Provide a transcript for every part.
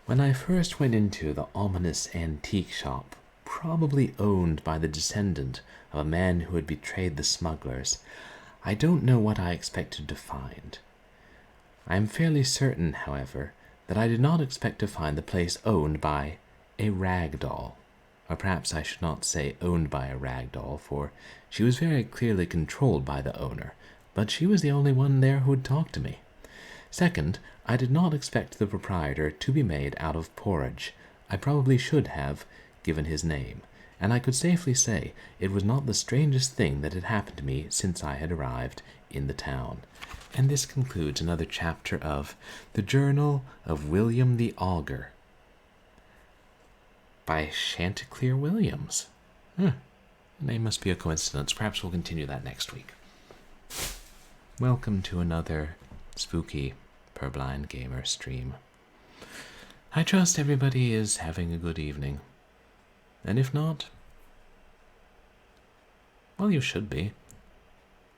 When I first went into the ominous antique shop, probably owned by the descendant of a man who had betrayed the smugglers, I don't know what I expected to find. I am fairly certain, however, that I did not expect to find the place owned by a rag doll. Or perhaps I should not say owned by a rag doll, for she was very clearly controlled by the owner, but she was the only one there who would talk to me. Second, I did not expect the proprietor to be made out of porridge. I probably should have given his name, and I could safely say it was not the strangest thing that had happened to me since I had arrived in the town. And this concludes another chapter of The Journal of William the Augur by Chanticleer Williams. The name must be a coincidence. Perhaps we'll continue that next week. Welcome to another spooky Purblind Gamer stream. I trust everybody is having a good evening. And if not, well, you should be.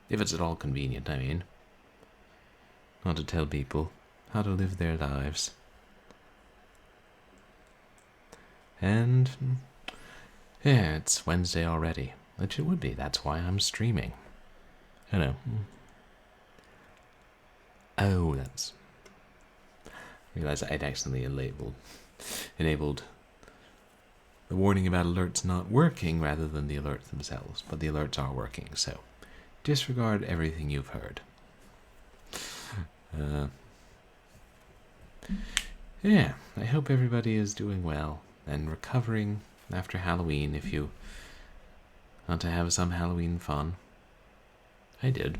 If it's at all convenient, I mean. Not to tell people how to live their lives. And, yeah, it's Wednesday already, which it would be. That's why I'm streaming. I know. Oh, that's... I realized I'd accidentally enabled the warning about alerts not working rather than the alerts themselves, but the alerts are working, so disregard everything you've heard. Yeah, I hope everybody is doing well and recovering after Halloween if you want to have some Halloween fun. I did.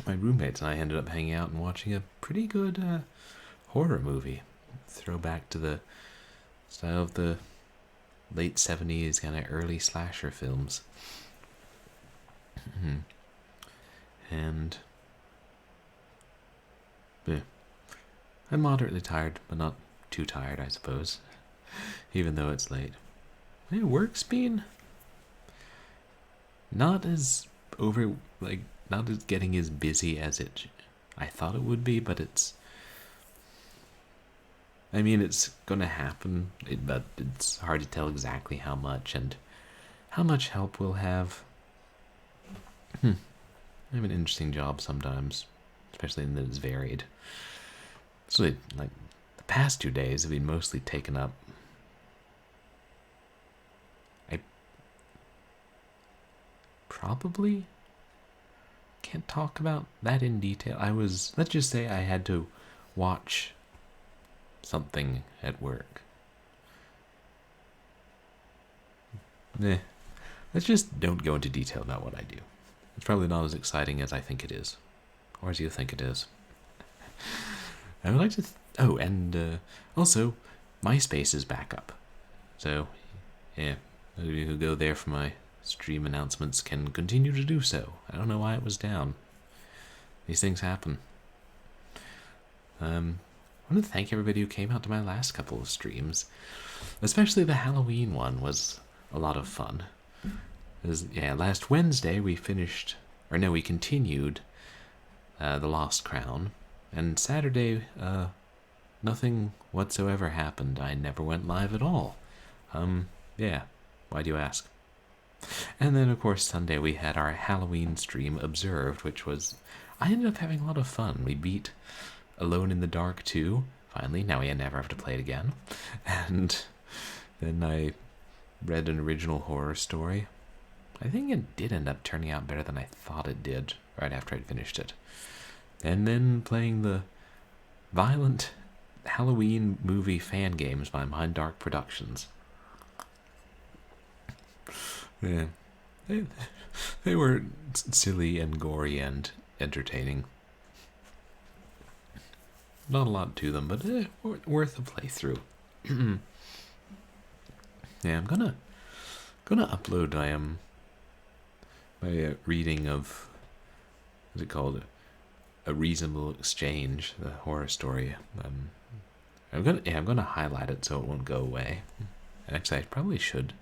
My roommates and I ended up hanging out and watching a pretty good horror movie. Throwback to the style of the late 70s kind of early slasher films. And yeah, I'm moderately tired, but not too tired, I suppose, even though it's late. My work's been not as getting as busy as I thought it would be, but it's gonna happen, but it's hard to tell exactly how much and how much help we'll have. I have an interesting job sometimes, especially in that it's varied. So, like, the past 2 days have been mostly taken up. I probably can't talk about that in detail. Let's just say I had to watch something at work. Let's just don't go into detail about what I do. It's probably not as exciting as I think it is, or as you think it is. I would like to... also, MySpace is back up. So, yeah, those of you who go there for my stream announcements can continue to do so. I don't know why it was down. These things happen. I want to thank everybody who came out to my last couple of streams. Especially the Halloween one was a lot of fun. Last Wednesday we continued The Lost Crown. And Saturday, nothing whatsoever happened. I never went live at all. Why do you ask? And then, of course, Sunday we had our Halloween stream Observed, which was... I ended up having a lot of fun. We beat Alone in the Dark 2, finally. Now we never have to play it again. And then I read an original horror story. I think it did end up turning out better than I thought it did right after I'd finished it. And then playing the violent Halloween movie fan games by Mind Dark Productions. Yeah, they were silly and gory and entertaining. Not a lot to them, but worth a playthrough. Yeah, I'm gonna upload my reading of, what's it called? A Reasonable Exchange, the horror story. I'm gonna highlight it so it won't go away. Actually, I probably should.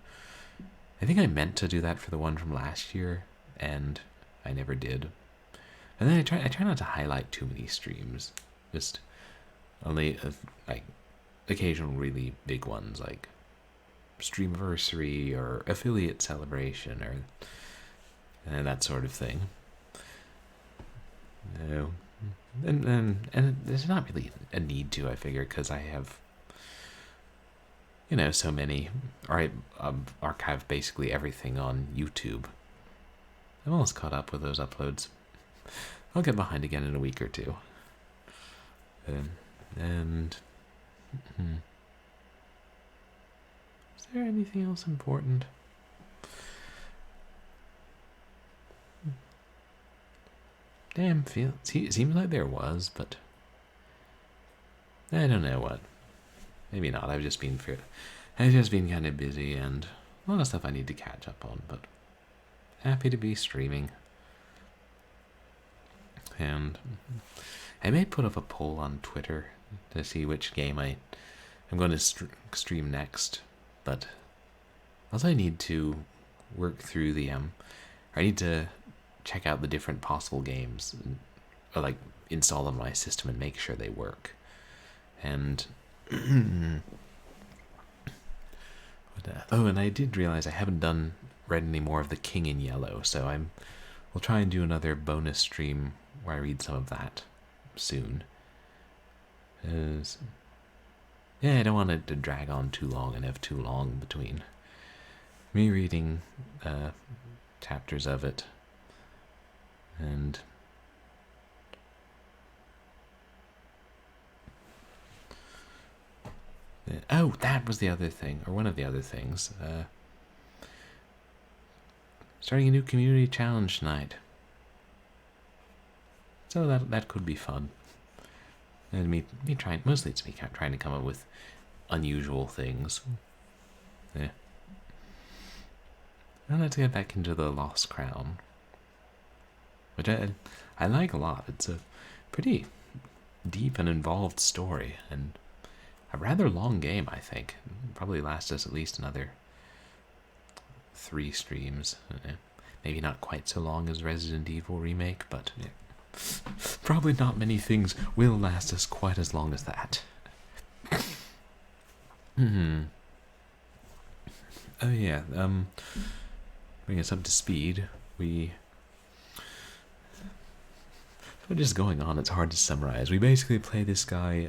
I think I meant to do that for the one from last year, and I never did. And then I try not to highlight too many streams. Just Only like occasional really big ones like Streamiversary or affiliate celebration or that sort of thing. No, and there's not really a need to, I figure, because I have so many. I archive basically everything on YouTube. I'm almost caught up with those uploads. I'll get behind again in a week or two. And is there anything else important? Damn, seems like there was, but I don't know what. Maybe not. I've just been kind of busy and a lot of stuff I need to catch up on, but happy to be streaming. And I may put up a poll on Twitter to see which game I'm going to stream next, but also I need to work through I need to check out the different possible games, or like install them on my system and make sure they work. And and I did realize I haven't read any more of The King in Yellow, so we'll try and do another bonus stream where I read some of that soon. I don't want it to drag on too long and have too long between me reading chapters of it. And that was the other thing, or one of the other things. Starting a new community challenge tonight. So that could be fun. And mostly it's me trying to come up with unusual things. Yeah. And let's get back into the Lost Crown, which I like a lot. It's a pretty deep and involved story, and a rather long game, I think. It'll probably last us at least another 3 streams. Maybe not quite so long as Resident Evil Remake, but probably not many things will last us quite as long as that. Oh yeah, bring us up to speed. What is going on? It's hard to summarize. We basically play this guy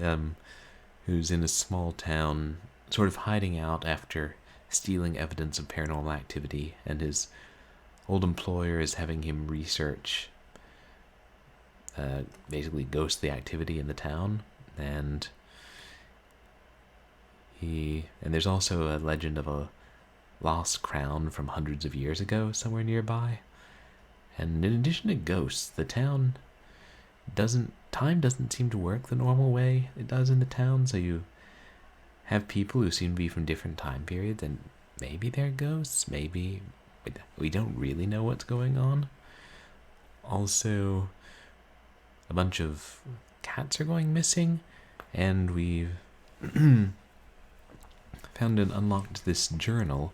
who's in a small town, sort of hiding out after stealing evidence of paranormal activity, and his old employer is having him research basically ghostly activity in the town, and there's also a legend of a lost crown from hundreds of years ago somewhere nearby. And in addition to ghosts, the town time doesn't seem to work the normal way it does in the town, so you have people who seem to be from different time periods, and maybe they're ghosts, maybe we don't really know what's going on. Also, a bunch of cats are going missing, and we've found and unlocked this journal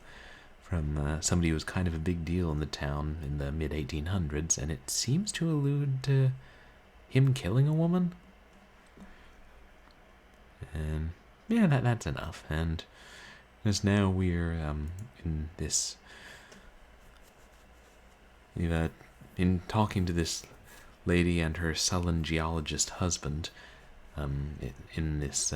from somebody who was kind of a big deal in the town in the mid-1800s, and it seems to allude to him killing a woman. And yeah, that's enough. And just now we're in this. We've been talking to this lady and her sullen geologist husband in this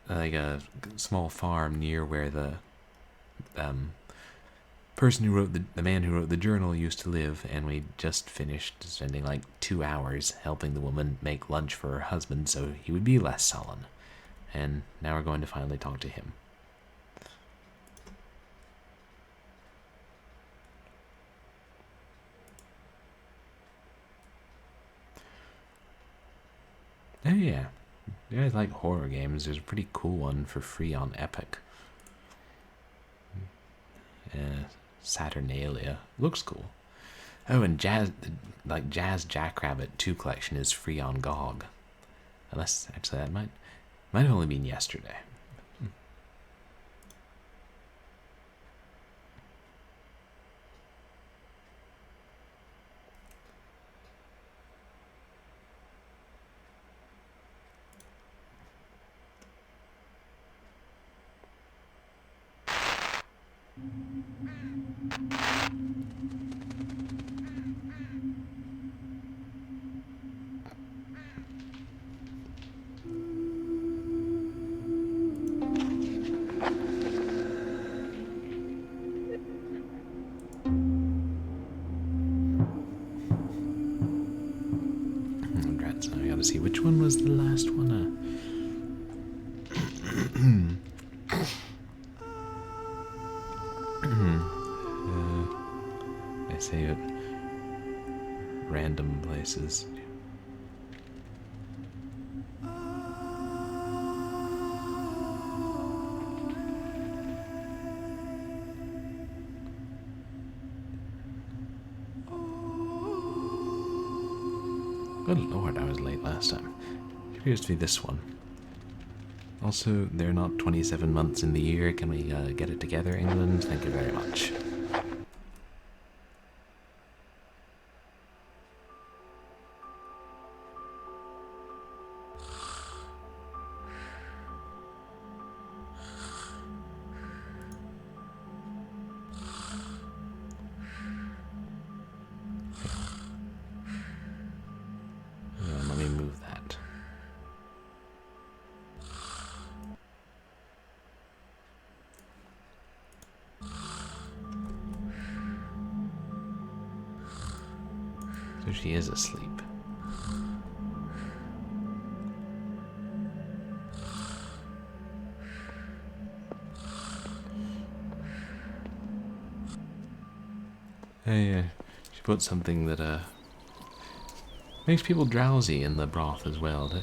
like a small farm near where the person who wrote the man who wrote the journal used to live, and we just finished spending like 2 hours helping the woman make lunch for her husband so he would be less sullen. And now we're going to finally talk to him. Oh yeah, you guys like horror games? There's a pretty cool one for free on Epic. Saturnalia looks cool. Oh, and Jazz Jackrabbit 2 collection is free on GOG. Unless actually that might have only been yesterday. Congrats, I gotta see which one was the last one. I save it random places. Good lord, I was late last time. It appears to be this one. Also, they're not 27 months in the year. Can we get it together, England? Thank you very much. Let me move that. So she is asleep. Hey, she put something that makes people drowsy in the broth as well. I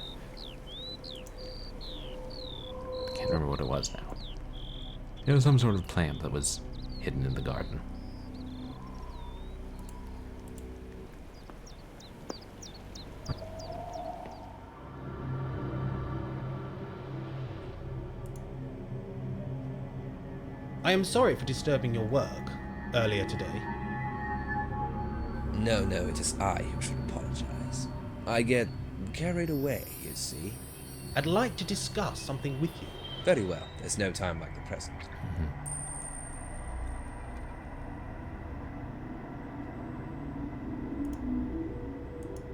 can't remember what it was now. It was some sort of plant that was hidden in the garden. I am sorry for disturbing your work earlier today. No, it is I who should apologize. I get carried away, you see. I'd like to discuss something with you. Very well, there's no time like the present.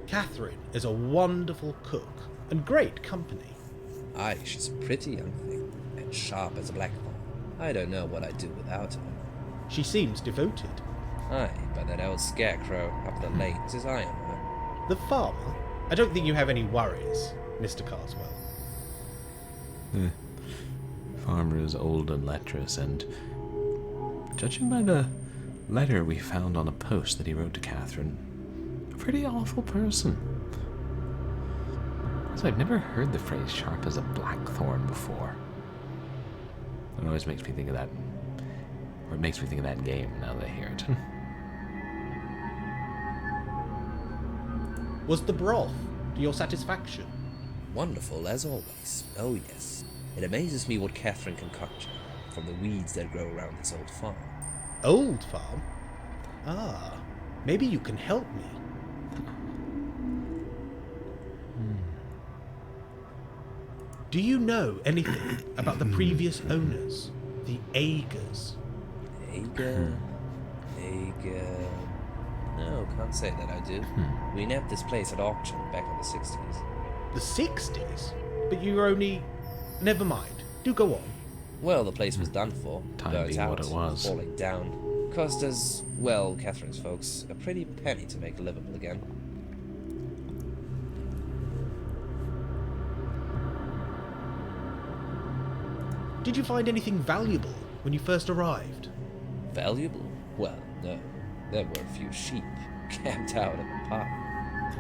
Catherine is a wonderful cook and great company. Aye, she's a pretty young thing, and sharp as a blackthorn. I don't know what I'd do without her. She seems devoted. Aye, but that old scarecrow up the lane is his eye on her. The farmer? I don't think you have any worries, Mr. Carswell. The farmer is old and lecherous, and judging by the letter we found on a post that he wrote to Catherine, a pretty awful person. So I've never heard the phrase sharp as a blackthorn before. It always makes me think of that, or it makes me think of that game now that I hear it. Was the broth to your satisfaction? Wonderful, as always. Oh yes. It amazes me what Catherine can conjure from the weeds that grow around this old farm. Old farm? Ah, maybe you can help me. Do you know anything about the previous owners, the Agers? Ager? No, can't say that I do. We nabbed this place at auction back in the 60s. The 60s? But you were only... Never mind. Do go on. Well, the place was done for. Time burnt being out, what it was. falling down. Cost us, well, Catherine's folks, a pretty penny to make it livable again. Did you find anything valuable when you first arrived? Valuable? Well, no. There were a few sheep camped out in the park.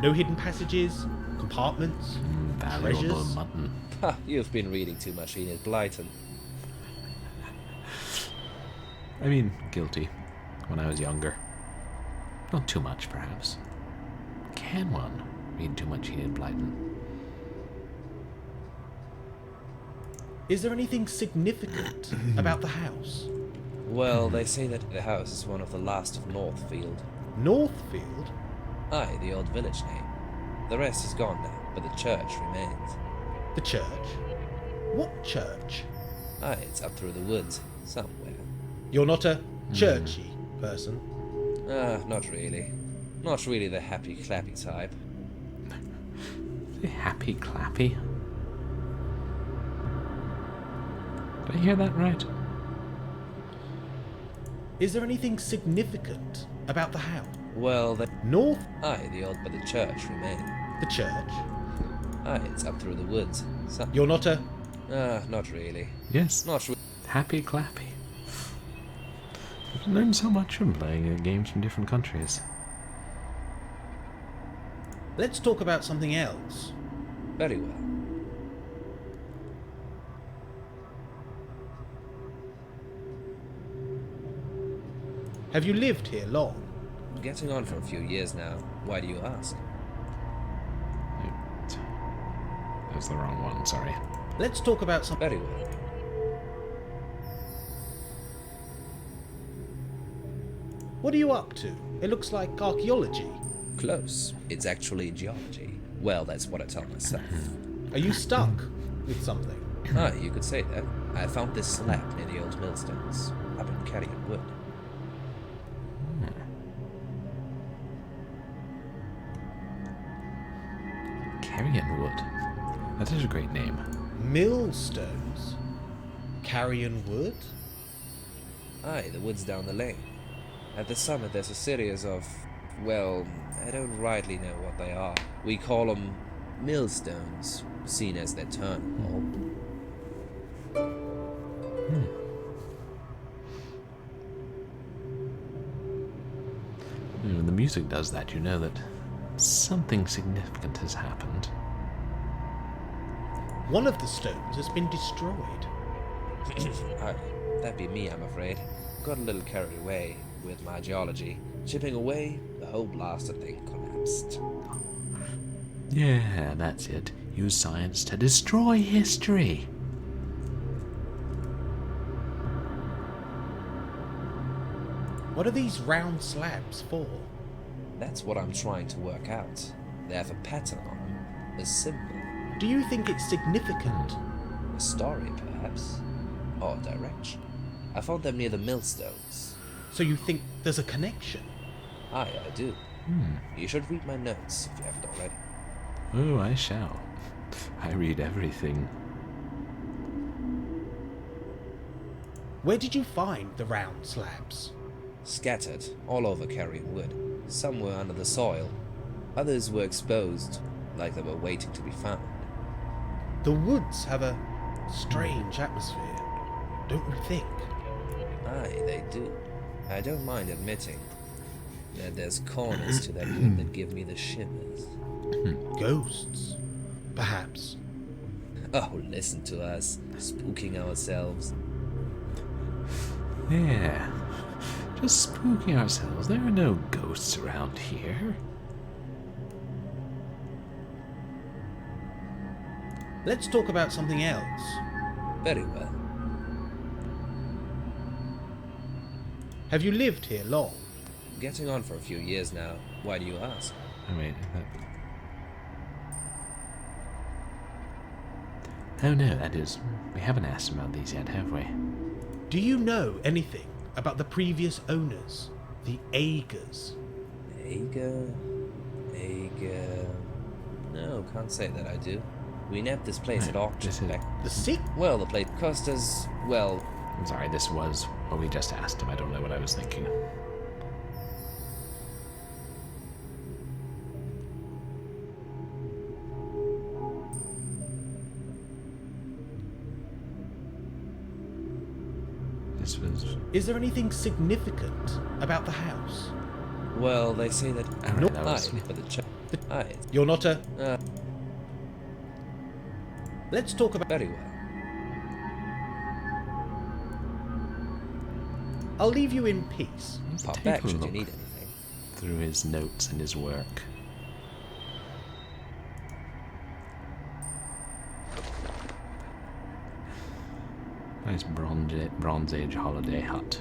No hidden passages? Compartments? Valuable Treasures? mutton. Ha, you've been reading too much Enid Blyton. I mean, guilty. When I was younger. Not too much, perhaps. Can one read too much Enid Blyton? Is there anything significant about the house? Well, they say that the house is one of the last of Northfield. Northfield? Aye, the old village name. The rest is gone now, but the church remains. The church? What church? Aye, it's up through the woods, somewhere. You're not a churchy person. Not really. Not really the happy clappy type. The happy clappy? Did I hear that right? Is there anything significant about the house? Well, North, aye, the old but the church remain. the church. Aye, it's up through the woods. You're not a... Not really. Yes. Not really. Happy clappy. I've learned so much from playing games from different countries. Let's talk about something else. Very well. Have you lived here long? Getting on for a few years now. Why do you ask? That's the wrong one, sorry. Let's talk about some... Very well. What are you up to? It looks like archaeology. Close. It's actually geology. Well, that's what I tell myself. Are you stuck with something? You could say that. I found this slab near the old millstones, up in Carrion Wood. Carrion Wood. That is a great name. Millstones? Carrion Wood? Aye, the woods down the lane. At the summit there's a series of, well, I don't rightly know what they are. We call them millstones, seen as their terminal. When the music does that, you know that something significant has happened. One of the stones has been destroyed. Aye, that'd be me, I'm afraid. Got a little carried away with my geology. Chipping away, the whole blasted thing collapsed. Yeah, that's it. Use science to destroy history. What are these round slabs for? That's what I'm trying to work out. They have a pattern on them, a symbol, Do you think it's significant? a story perhaps, or direction. I found them near the millstones. So you think there's a connection? Aye, I do. You should read my notes if you haven't already. Oh, I shall. I read everything. Where did you find the round slabs? Scattered all over Carrion Wood. Some were under the soil. Others were exposed, like they were waiting to be found. The woods have a strange atmosphere, don't you think? Aye, they do. I don't mind admitting that there's corners to that wood that give me the shivers. Ghosts, perhaps. Oh, listen to us, spooking ourselves. Yeah. Just spooking ourselves. There are no ghosts around here. Let's talk about something else. Very well. Have you lived here long? Getting on for a few years now. Why do you ask? Oh, wait. Oh, no, that is... We haven't asked about these yet, have we? Do you know anything about the previous owners, the Agers? Ager? No, can't say that I do. We nabbed this place at auction this is- back. The sick? Well, the place cost us, well, I'm sorry, this was what we just asked him. I don't know what I was thinking. This was... Is there anything significant about the house? well, they say that. Alright, that was... Aye, but the aye, You're not a... uh, Let's talk about... very well. I'll leave you in peace. Let's Pop take back a should you look need anything. through his notes and his work. Nice Bronze Age holiday hut.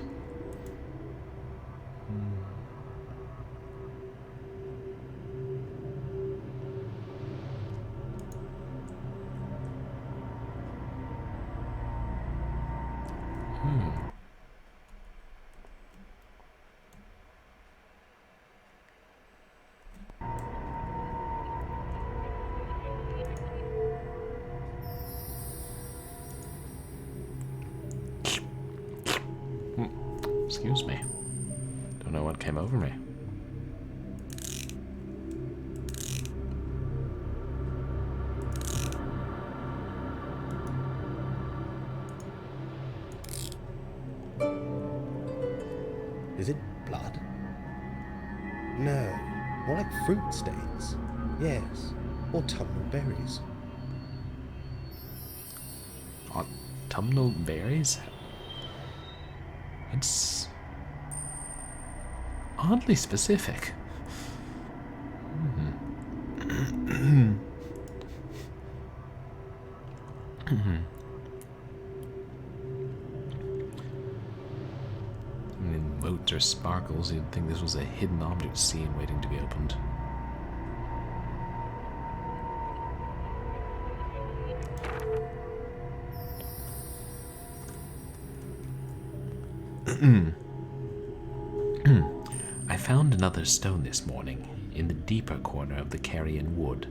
know what came over me. Is it blood? No, more like fruit stains. Yes, autumnal berries. Autumnal berries? It's oddly specific. In motes or sparkles, you'd think this was a hidden object scene waiting to be opened. I found another stone this morning, in the deeper corner of the carrion wood.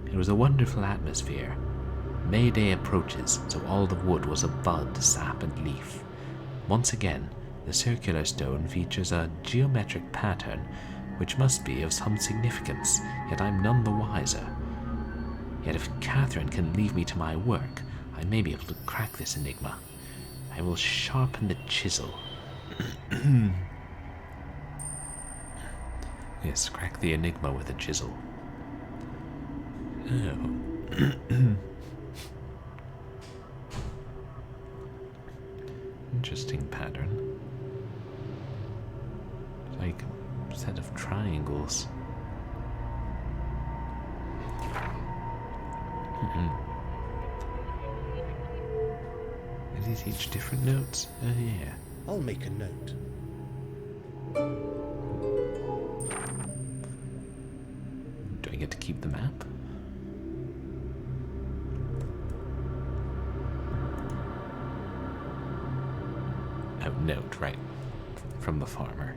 It was a wonderful atmosphere. May Day approaches, so all the wood was abud, sap, and leaf. Once again, the circular stone features a geometric pattern, which must be of some significance, yet I'm none the wiser. Yet if Catherine can leave me to my work, I may be able to crack this enigma. I will sharpen the chisel. Yes, crack the enigma with a chisel. Oh. Interesting pattern. It's like a set of triangles. Are these each different notes? Oh yeah. I'll make a note. Do I get to keep the map? Oh, note, right. From the farmer.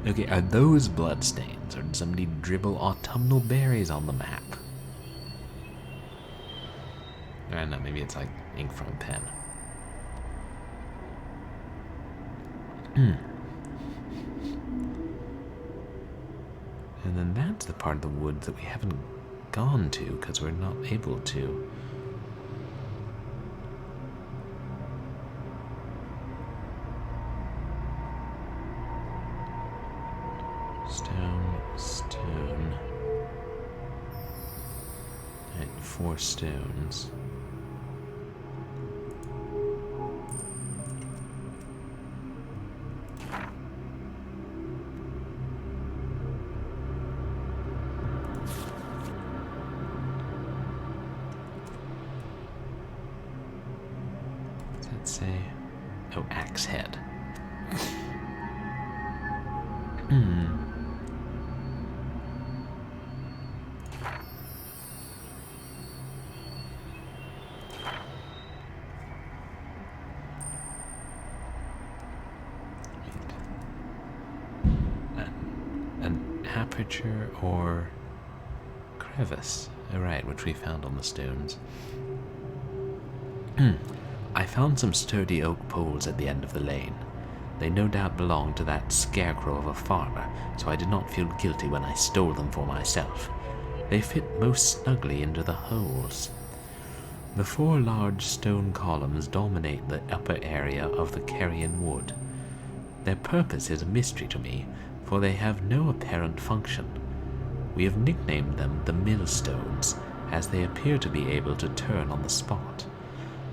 Okay, are those bloodstains, or did somebody dribble autumnal berries on the map? I don't know, maybe it's like ink from a pen. And then that's the part of the wood that we haven't gone to because we're not able to. Stone. And 4 stones. Does that say? Oh, axe head. An aperture or crevice. Oh, right, which we found on the stones. I found some sturdy oak poles at the end of the lane. They no doubt belonged to that scarecrow of a farmer, so I did not feel guilty when I stole them for myself. They fit most snugly into the holes. The 4 large stone columns dominate the upper area of the carrion wood. Their purpose is a mystery to me, for they have no apparent function. We have nicknamed them the millstones, as they appear to be able to turn on the spot.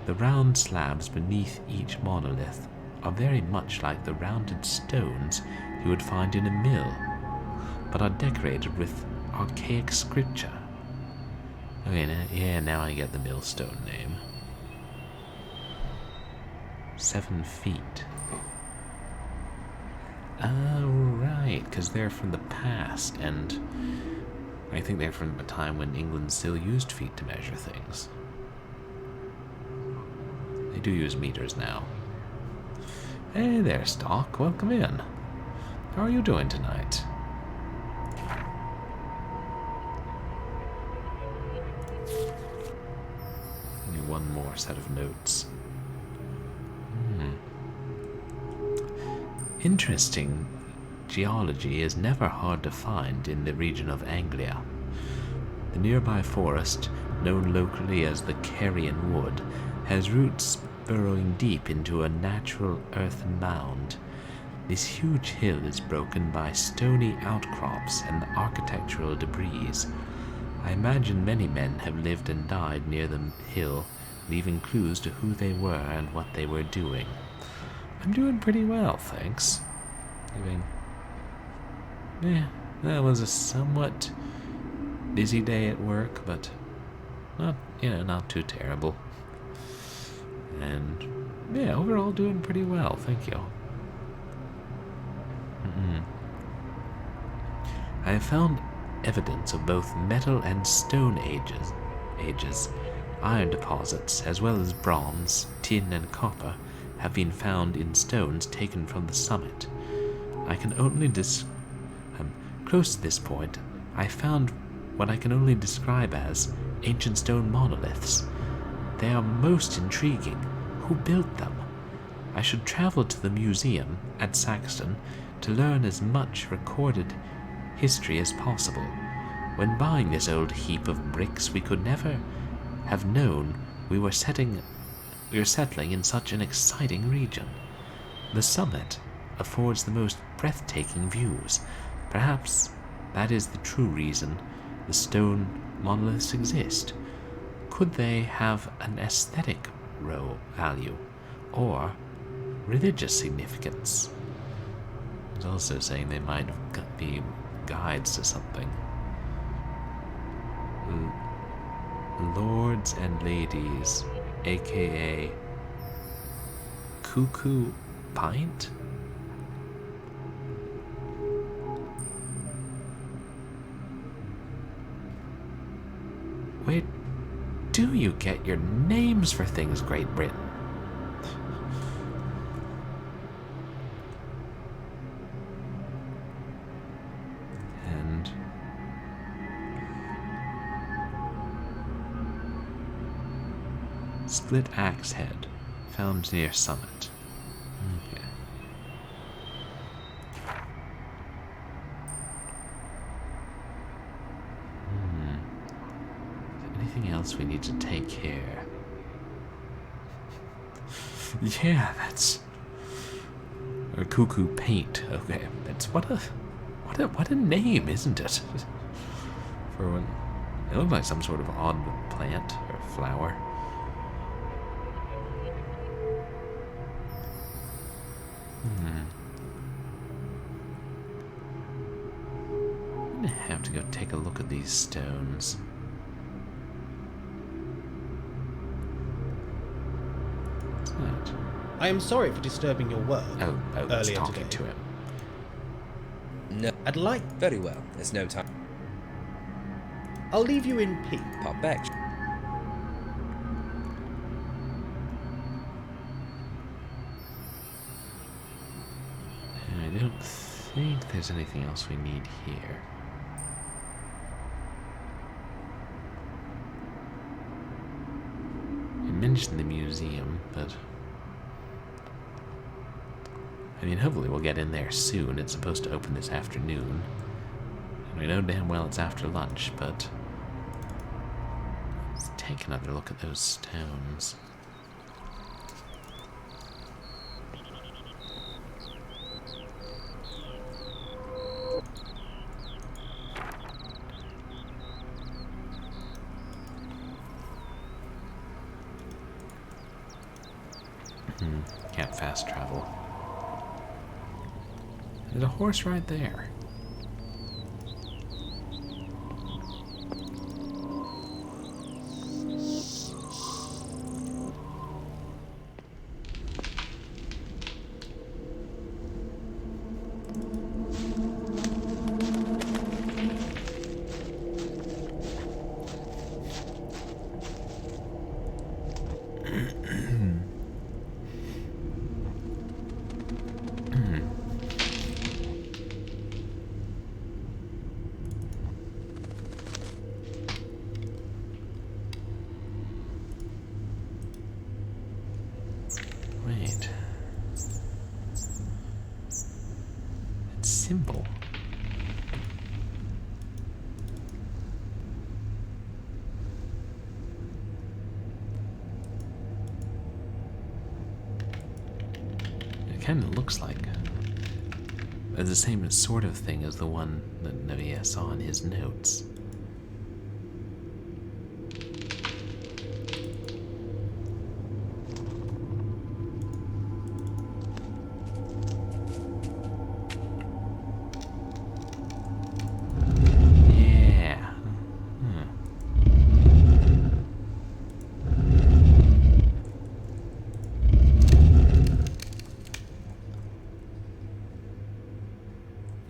The round slabs beneath each monolith are very much like the rounded stones you would find in a mill, but are decorated with archaic scripture. Okay, now I get the millstone name. 7 feet. Oh, right, because they're from the past, and I think they're from a time when England still used feet to measure things. They do use meters now. Hey there, Stock. Welcome in. How are you doing tonight? one more set of notes. Interesting. Geology is never hard to find in the region of Anglia. The nearby forest, known locally as the Carrion Wood, has roots burrowing deep into a natural earthen mound. This huge hill is broken by stony outcrops and architectural debris. I imagine many men have lived and died near the hill, leaving clues to who they were and what they were doing. I'm doing pretty well, thanks. That was a somewhat busy day at work, but not too terrible. And overall doing pretty well, thank you. I have found evidence of both metal and stone ages. Iron deposits, as well as bronze, tin, and copper, have been found in stones taken from the summit. I can only close to this point, I found what I can only describe as ancient stone monoliths. They are most intriguing. Who built them? I should travel to the museum at Saxton to learn as much recorded history as possible. When buying this old heap of bricks, we could never have known we were settling in such an exciting region. The summit affords the most breathtaking views. Perhaps that is the true reason the stone monoliths exist. Could they have an aesthetic value or religious significance? It's also saying they might be guides to something. Lords and ladies, aka Cuckoo Pint? Where do you get your names for things, Great Britain? And split axe head, found near summit. Okay. Anything else we need to take care? Yeah, that's a cuckoo paint. Okay, that's what a name, isn't it? For when it looked like some sort of odd plant or flower. I'm gonna have to go take a look at these stones. What's that? I am sorry for disturbing your work It's earlier talking today. to him. No. I'd like... Very well. There's no time. I'll leave you in peace. Pop back. I don't think there's anything else we need here. You mentioned the museum, but I mean, hopefully we'll get in there soon. It's supposed to open this afternoon. And we know damn well it's after lunch, but let's take another look at those stones. Can't fast travel. There's a horse right there. symbol. It kind of looks like the same sort of thing as the one that Navia saw in his notes.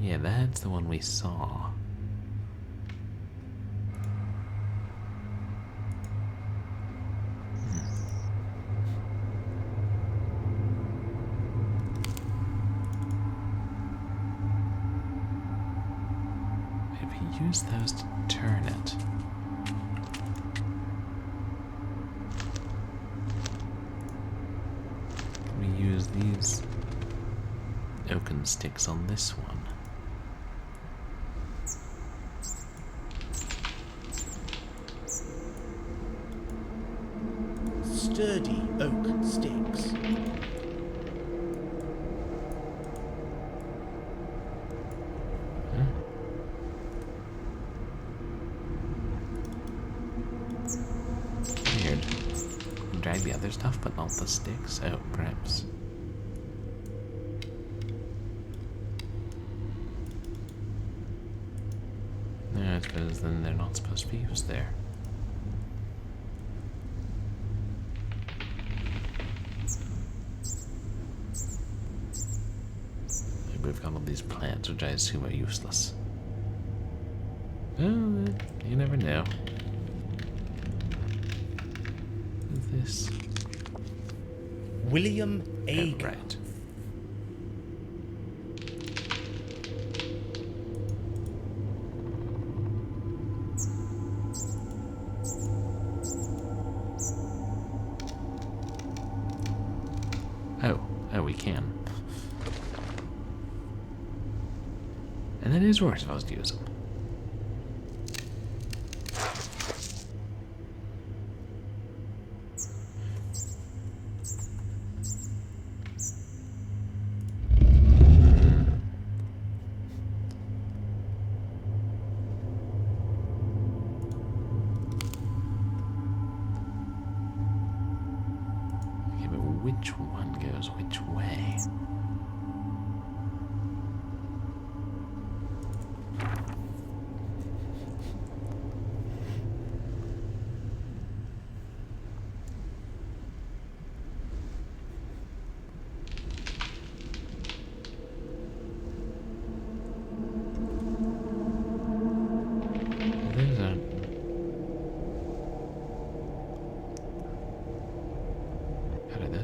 Yeah, that's the one we saw. If we use those to turn it. We use these oaken sticks on this one. Sturdy oak sticks. Weird. Drag the other stuff, but not the sticks. Oh, perhaps. No, I suppose then they're not supposed to be used there. We've got all these plants, which I assume are useless. Well, you never know. Who's this? William Ager. Oh, right. Oh, we can. And that is where we're supposed to use them. Okay, but which one goes which way?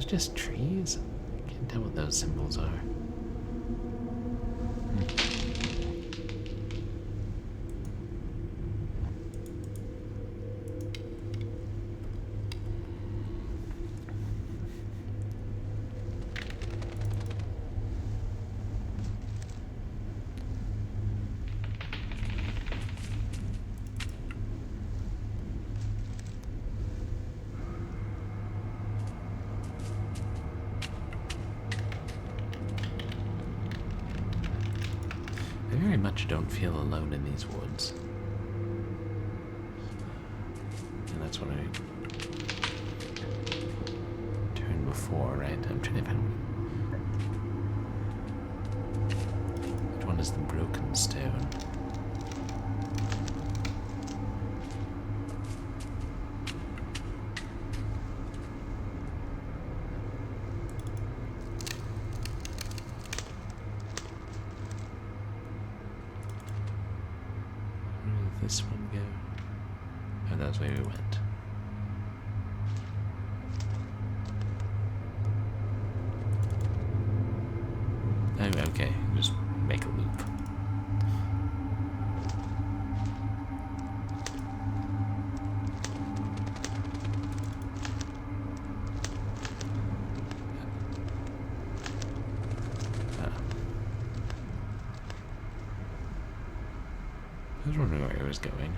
Just trees? Can't tell what those symbols are. I very much don't feel alone in these woods. And that's what I turned before, right? I'm trying to find which one is the broken stone. This one go? Oh, that's where we went. Oh, okay. Just make a loop. don't know where he was going.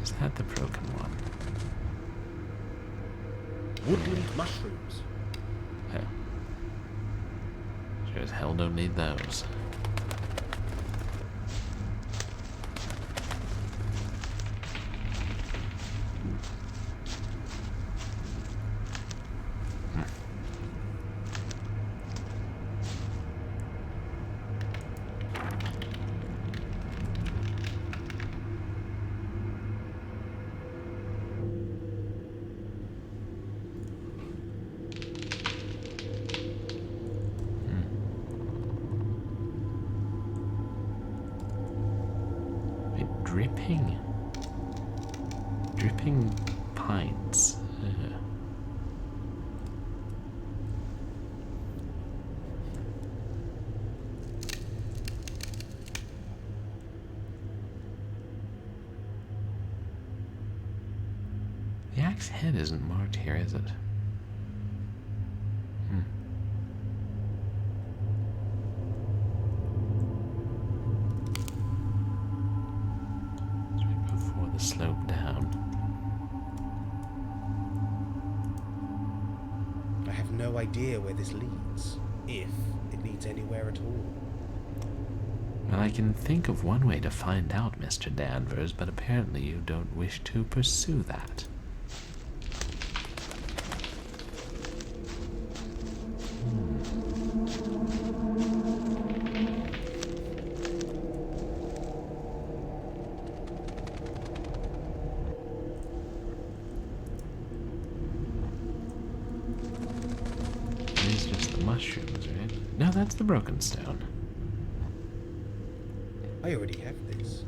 Is that the broken one? Woodland mushrooms. Oh. Sure as hell don't need those. Dripping pints. The axe head isn't marked here, is it? It's right before the slope down. I have no idea where this leads, if it leads anywhere at all. Well, I can think of one way to find out, Mr. Danvers, but apparently you don't wish to pursue that. These just the mushrooms, right? No, that's the broken stone. I already have this.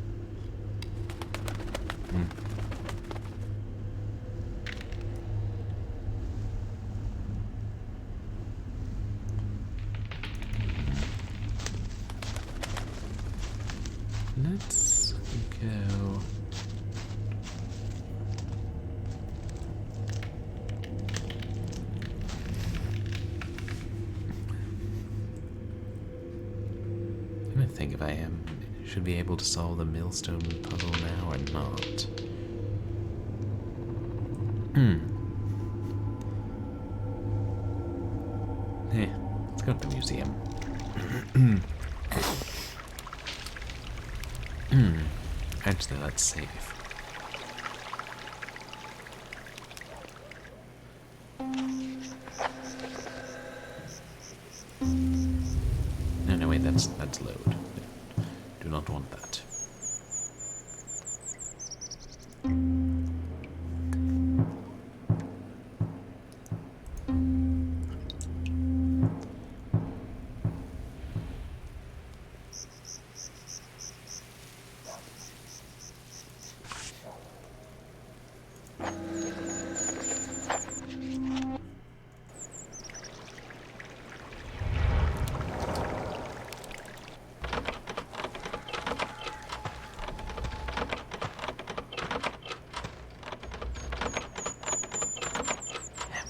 Let's go. I'm gonna think if I should be able to solve the millstone puzzle now or not. Let's go to the museum. Actually, let's save. No, wait, that's load. Do not want that.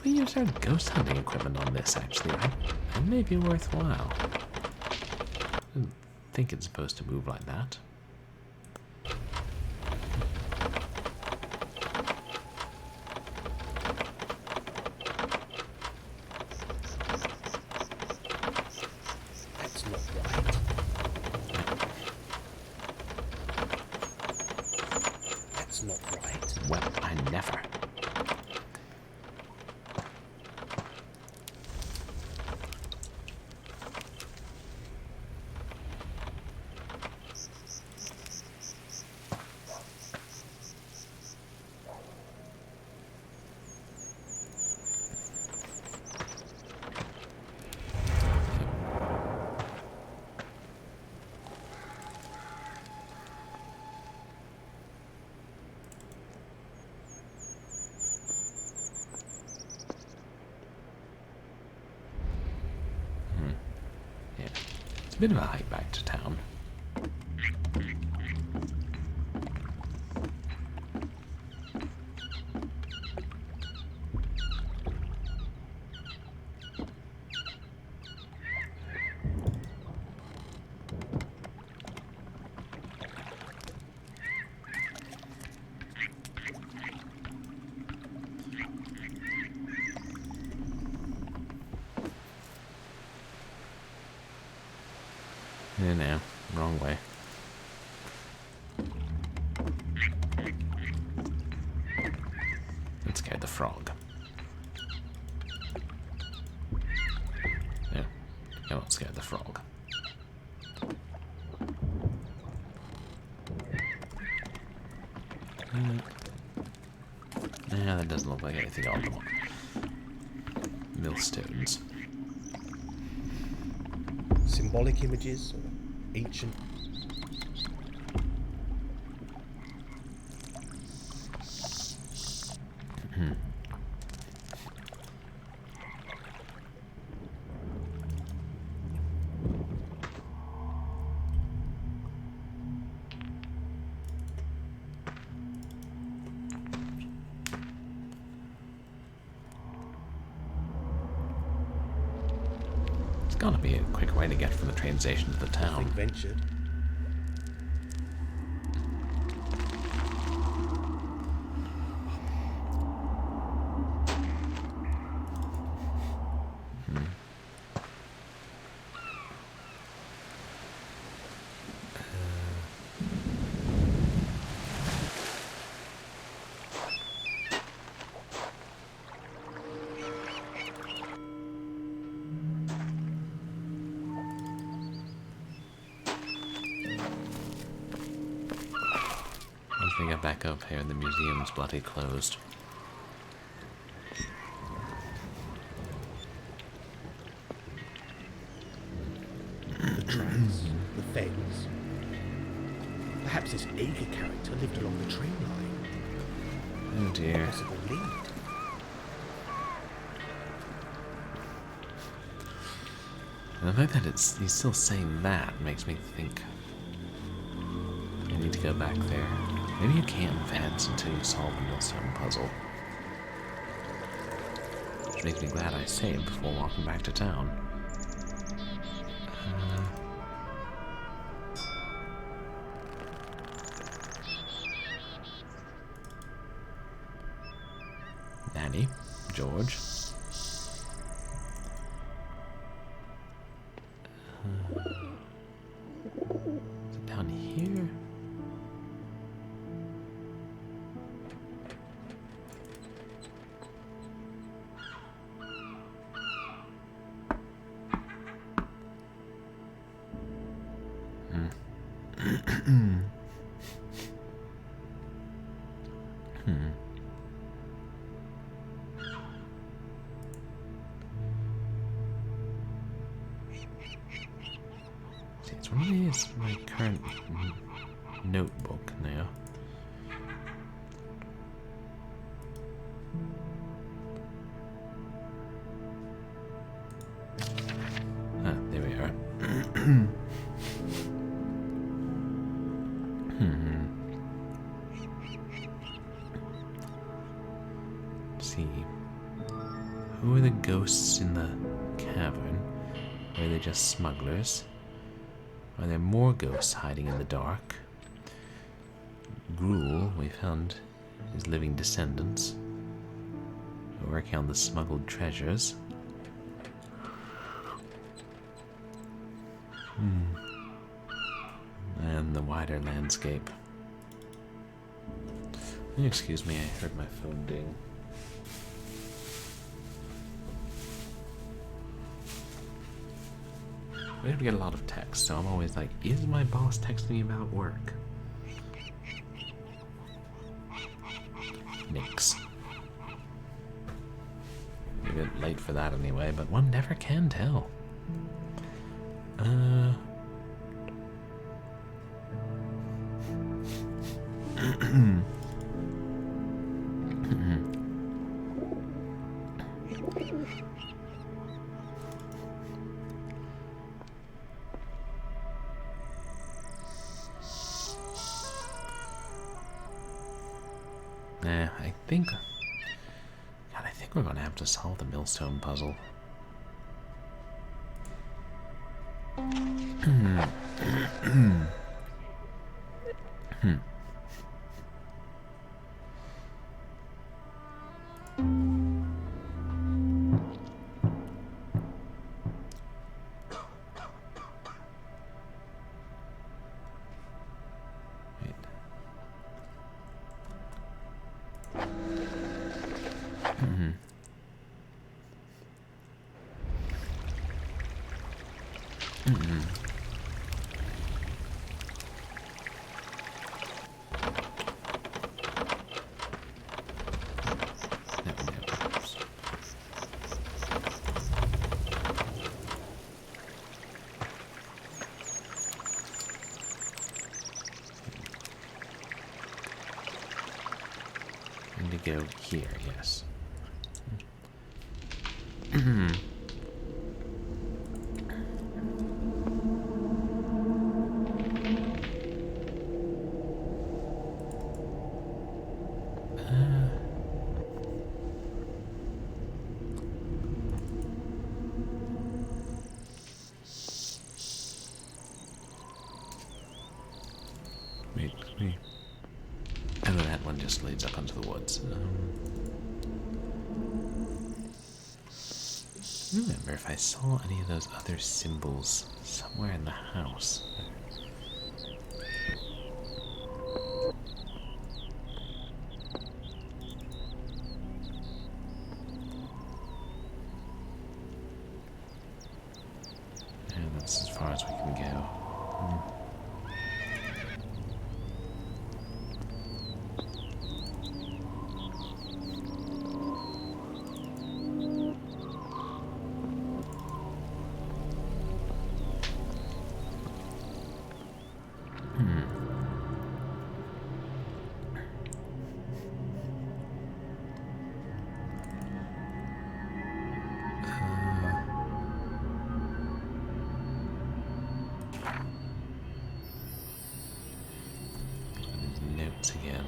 We use our ghost hunting equipment on this, actually. That may be worthwhile. I don't think it's supposed to move like that. That's not right. That's not right. Well, I never. It's a bit of a hike back to town. No, wrong way. That scared the frog. No, I won't scare the frog. Yeah, that doesn't look like anything audible. Millstones. Symbolic images or ancient. There's gotta be a quicker way to get from the train station to the Nothing town. ventured. Once we get back up here, the museum's bloody closed. The tracks, the fens. Perhaps this Ager character lived along the train line. Oh dear. Possible lead. And the fact that he's still saying that makes me think I need to go back there. Maybe you can't advance until you solve the millstone puzzle. Which makes me glad I saved before walking back to town. Nanny, George. Is it down here? See, it's one of these, my current notebook now. Ah, there we are. See, who are the ghosts in the cavern? Are they just smugglers? Are there more ghosts hiding in the dark? Gruel, we found his living descendants, working on the smuggled treasures. And the wider landscape. Excuse me, I heard my phone ding. We have to get a lot of text, so I'm always like, is my boss texting me about work? Nix. A bit late for that anyway, but one never can tell. I think... God, I think we're going to have to solve the millstone puzzle. Go here, yes. Wait. Oh, that one just leads up onto the woods. I don't remember if I saw any of those other symbols somewhere in the house. And that's as far as we can go. Notes again.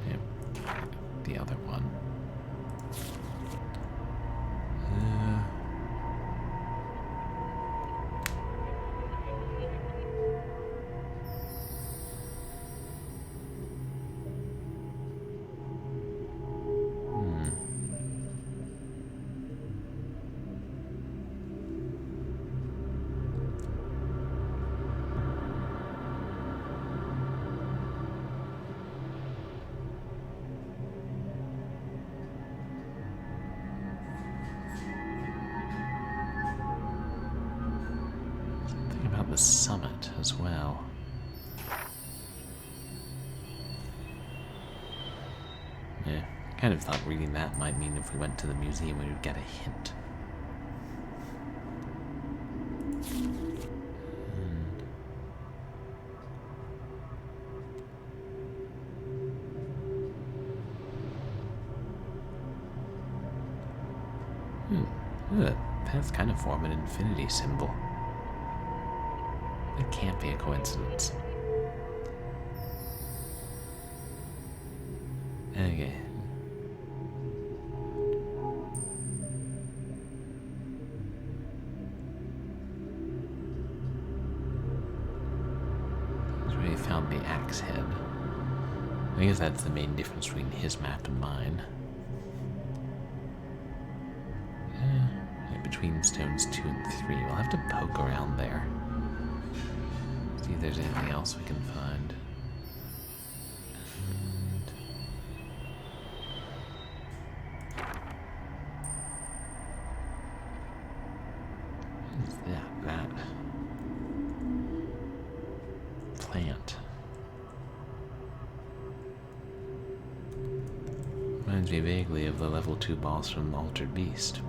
Yep. The other one. The summit as well. Yeah, kind of thought reading that might mean if we went to the museum we would get a hint. That's kind of form an infinity symbol. That can't be a coincidence. Okay. He's already found the axe head. I guess that's the main difference between his map and mine. Between stones 2 and 3. We'll have to poke around there. See if there's anything else we can find. What is that? That plant. Reminds me vaguely of the level 2 boss from Altered Beast.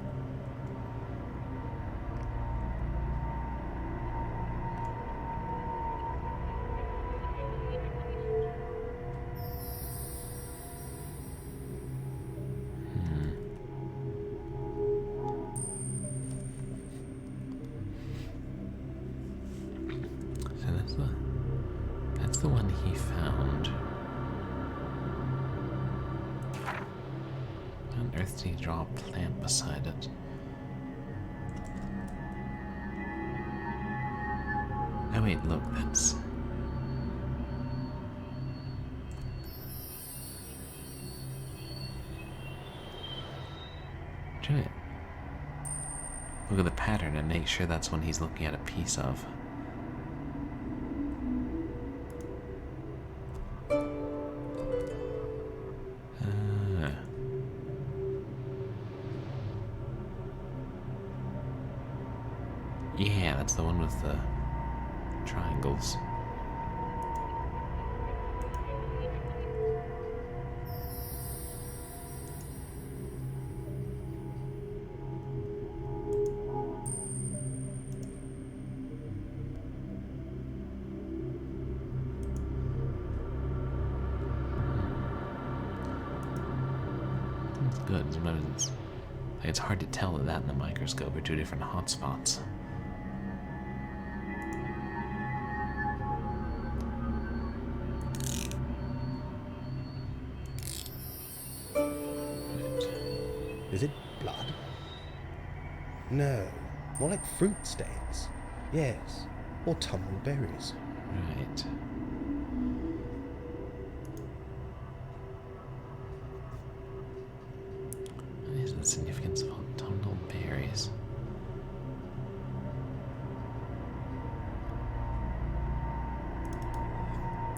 the one he found? How on earth did he draw a plant beside it? Oh wait, look, that's... Try it. Look at the pattern and make sure that's one he's looking at a piece of. Yeah, that's the one with the triangles. That's good. Sometimes it's hard to tell that in the microscope are two different hotspots. Is it blood? No, more like fruit stains. Yes, or tumbled berries. Right. What is the significance of autumnal berries?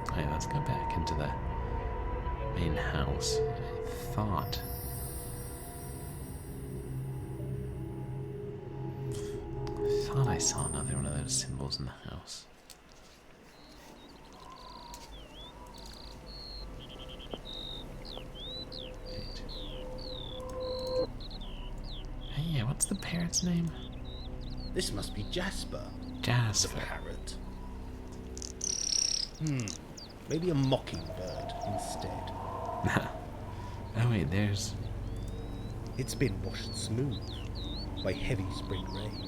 Alright, let's go back into the main house. I thought I saw another one of those symbols in the house. Right. Hey, yeah, what's the parrot's name? This must be Jasper. The Jasper. parrot. Maybe a mockingbird instead. Oh wait, there's... It's been washed smooth by heavy spring rain.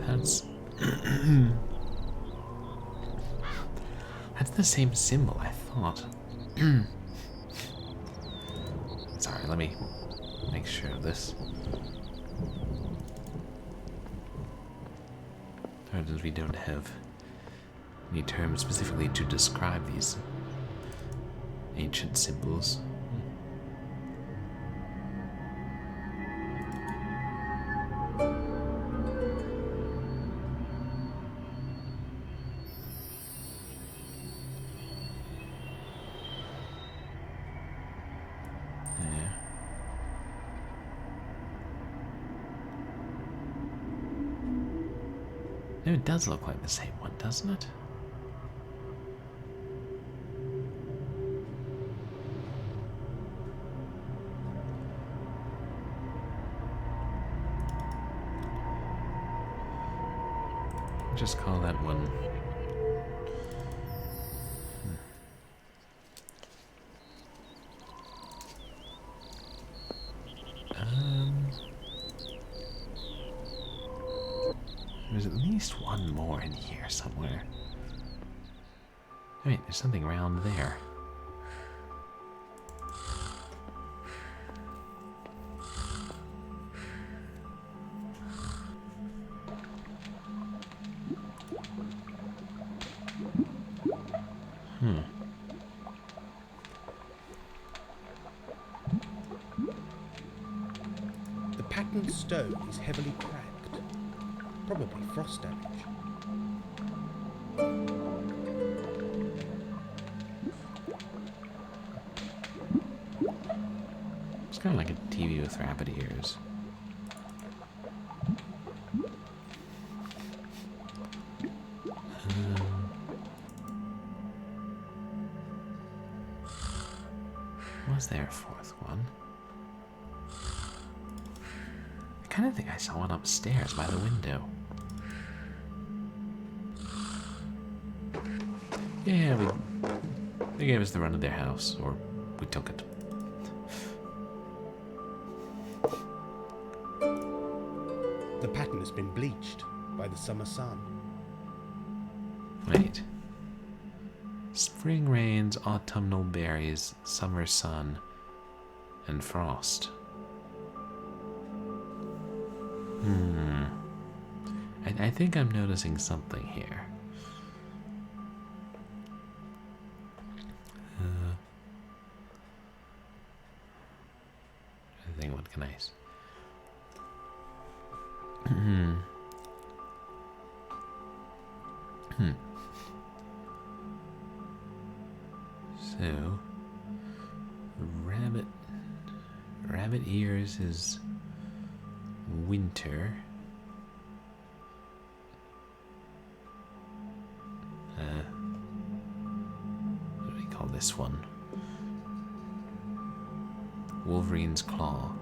That's... That's the same symbol, I thought. Sorry, let me make sure of this. As we don't have any terms specifically to describe these ancient symbols. No, it does look like the same one, doesn't it? Just call that one. There's at least one more in here somewhere. Wait, there's something around there. The patterned stone is heavily cracked, probably frost damage. It's kind of like a TV with rabbit ears. Was there a fourth one? I kind of think I saw one upstairs by the window. Yeah, They gave us the run of their house, or we took it. The pattern has been bleached by the summer sun. Wait. Spring rains, autumnal berries, summer sun, and frost. I think I'm noticing something here. I think, what can I say? So, rabbit ears is winter. What do we call this one? Wolverine's claw.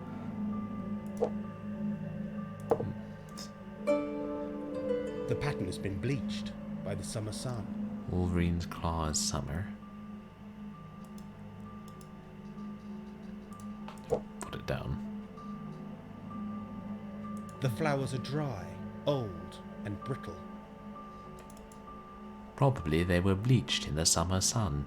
The pattern has been bleached by the summer sun. Wolverine's claw is summer. Put it down. The flowers are dry, old, and brittle. Probably they were bleached in the summer sun.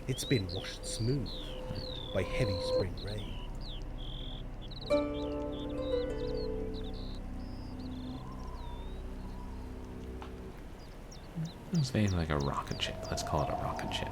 It's been washed smooth by heavy spring rain. It's made like a rocket ship. Let's call it a rocket ship.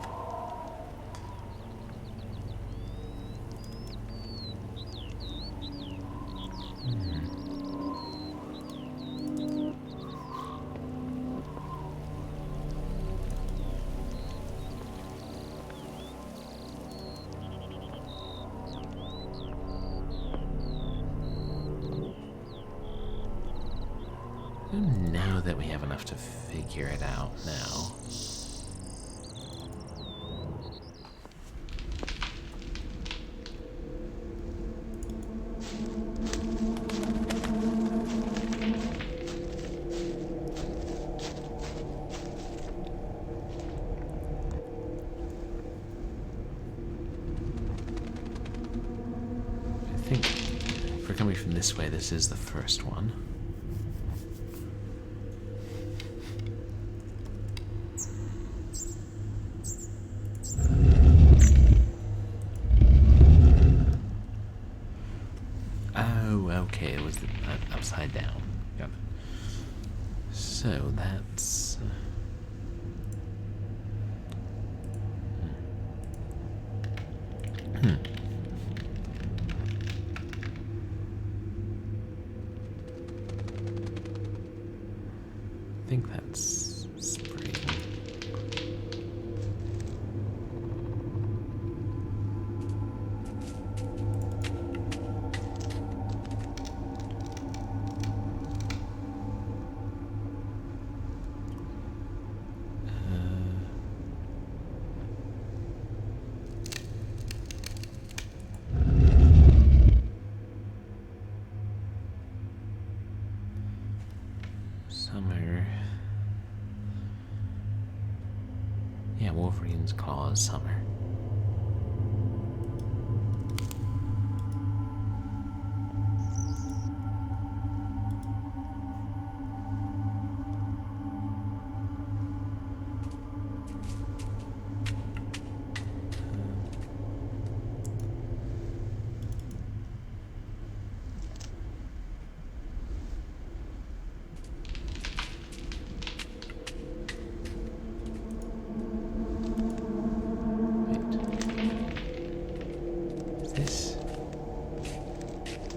I don't know that we have enough to figure it out now. I think if we're coming from this way, this is the first one. Okay, it was upside down. Got it. So that's... I think that's spring. Summer. Yeah, Wolverine's claw is summer.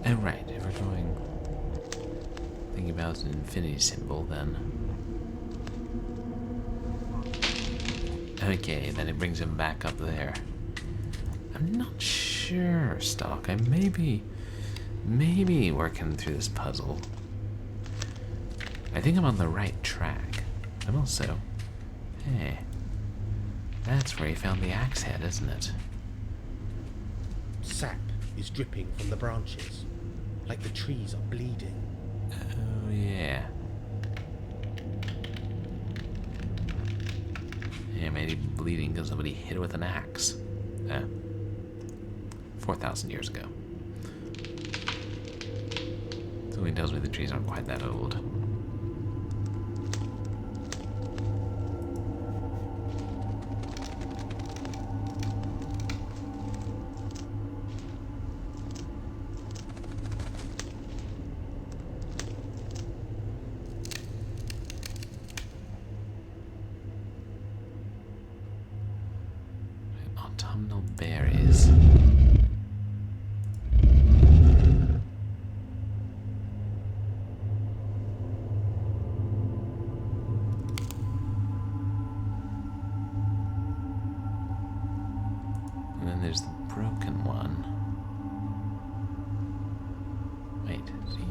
Oh, right, if we're going... thinking about an infinity symbol, then... Okay, then it brings him back up there. I'm not sure, Stock. I may be working through this puzzle. I think I'm on the right track. also... Hey. That's where he found the axe head, isn't it? Sap is dripping from the branches, like the trees are bleeding. Oh, yeah. Yeah, maybe bleeding because somebody hit it with an axe. 4,000 years ago. Something tells me the trees aren't quite that old. Autumnal berries. And then there's the broken one. Wait, see?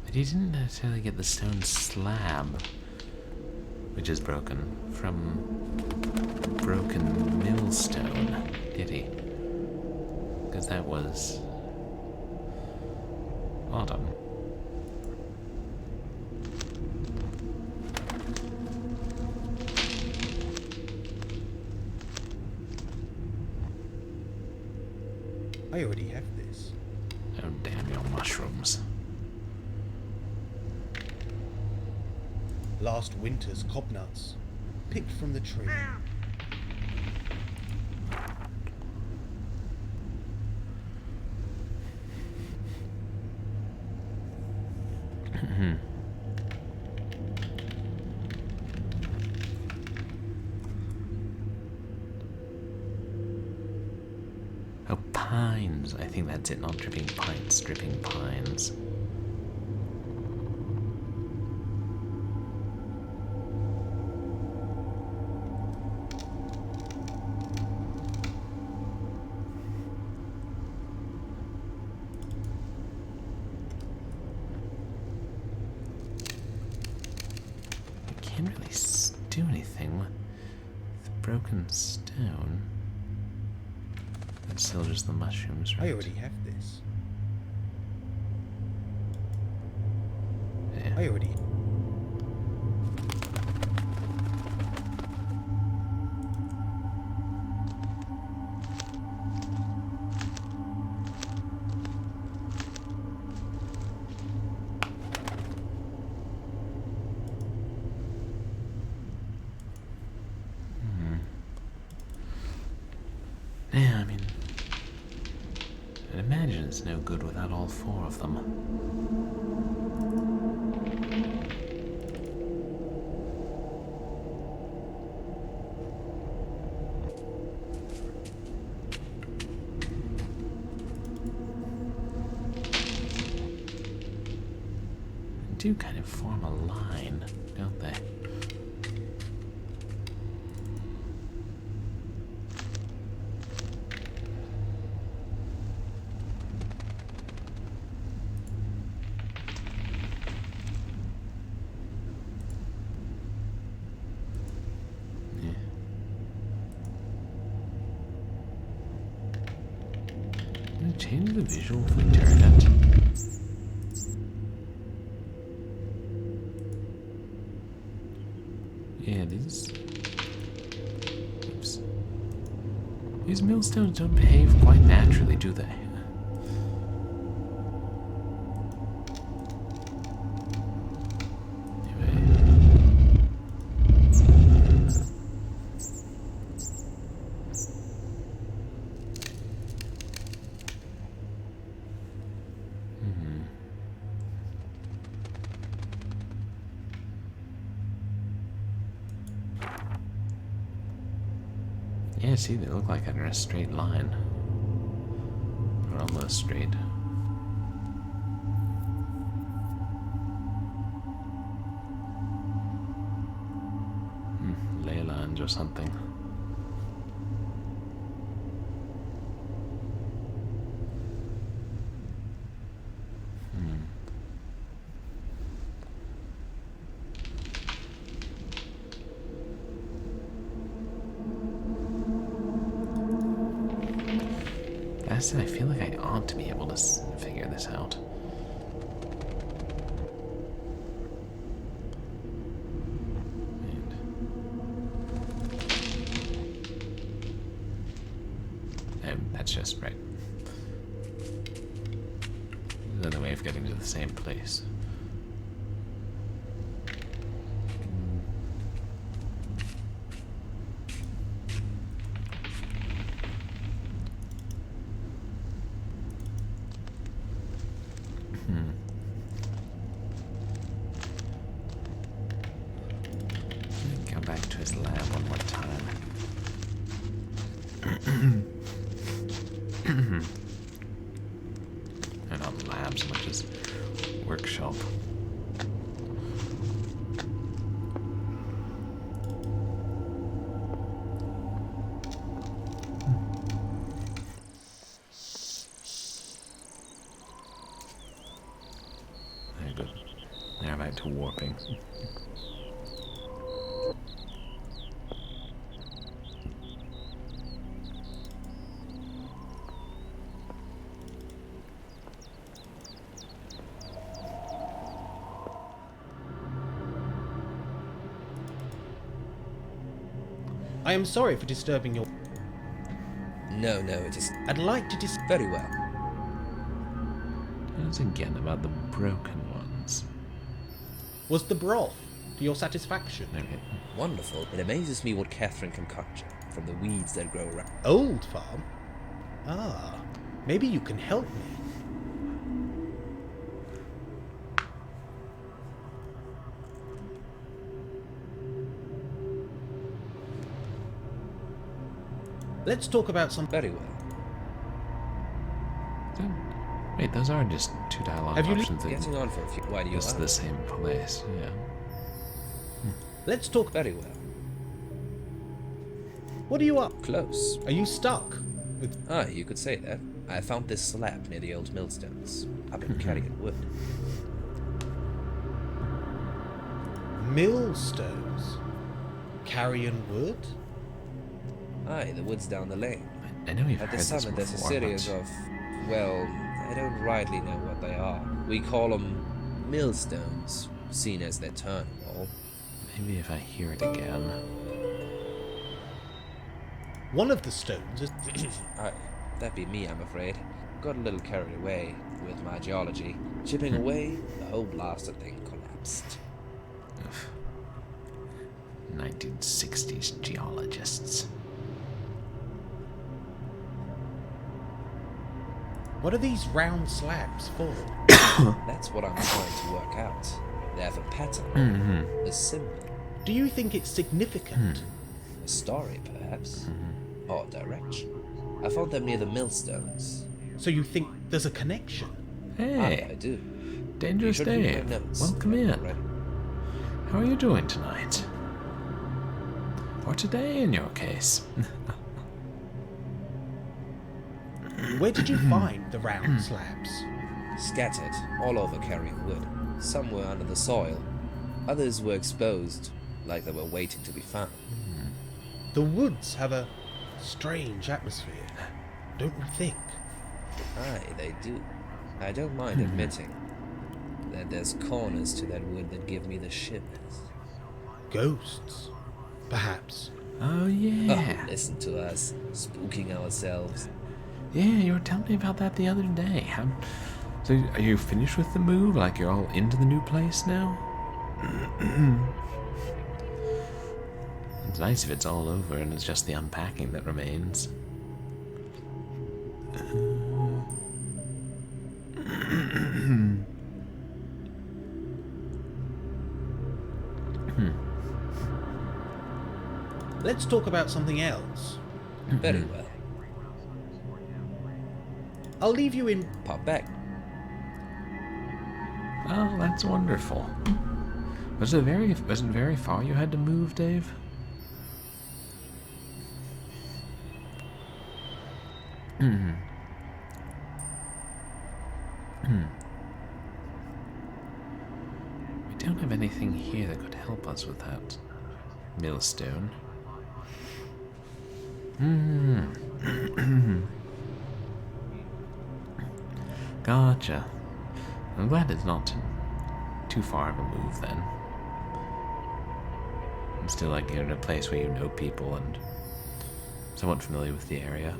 But he didn't necessarily get the stone slab, which is broken, from broken millstone, did he? Because that was autumn. I already have this. Oh, damn your mushrooms. Last winter's cobnuts, picked from the tree. Oh, pines. I think that's it, not dripping pines, dripping pines. I can't really do anything with the broken stone. It's still just the mushrooms, right? I already have this. Yeah. I already. Yeah, I mean, I'd imagine it's no good without all four of them. They do kind of form a line, don't they? Change the visual if we turn it. Yeah, these... Oops. These millstones don't behave quite naturally, do they? Yeah, see, they look like they're in a straight line. Or almost straight. Ley lines or something. I said I feel like I ought to be able to figure this out. And that's just right. Another way of getting to the same place. Go back to his lab one more time. And not lab so much as workshop. Very good. Now back to warping. I am sorry for disturbing your... No, it is I'd like to very well. Tell us again about the broken ones. Was the broth to your satisfaction? Okay. Wonderful. It amazes me what Catherine can conjure from the weeds that grow around. Old farm? Ah, maybe you can help me. Let's talk about some... Very well. Wait, those are just two dialogue Have you options. That Getting on for a few. Why do you goes to ask? the same place, yeah. Let's talk... Very well. What are you up? Close. Are you stuck? With... Ah, you could say that. I found this slab near the old millstones. I've been carrying wood. Millstones? Carrion wood? Aye, the woods down the lane. I know you've At heard the this summit there's a before, series but of, well, I don't rightly know what they are. We call them millstones, seen as their turn wall. maybe if I hear it again. One of the stones is... Aye, that'd be me, I'm afraid. Got a little carried away with my geology. Chipping away, the whole blasted thing collapsed. 1960s geologists. What are these round slabs for? That's what I'm trying to work out. They have a pattern, a symbol, Do you think it's significant? a story perhaps, or direction. I found them near the millstones. So you think there's a connection? Aye, I Hey, do. You Dangerous should read my Dave. notes. Welcome if you in. haven't already. How are you doing tonight? Or today, in your case. Where did you find the round slabs? Scattered all over carrying wood. Some were under the soil. Others were exposed, like they were waiting to be found. The woods have a strange atmosphere, don't you think? Aye, they do. I don't mind admitting that there's corners to that wood that give me the shivers. Ghosts, perhaps. Oh, Oh, yeah. listen to us, spooking ourselves. Yeah, you were telling me about that the other day. So, are you finished with the move? Like, you're all into the new place now? It's nice if it's all over and it's just the unpacking that remains. Let's talk about something else. Very well. I'll leave you in... Pop back. Oh, that's wonderful. Was it very far you had to move, Dave? We don't have anything here that could help us with that millstone. Gotcha. I'm glad it's not too far of a move then. I'm still like in a place where you know people and somewhat familiar with the area.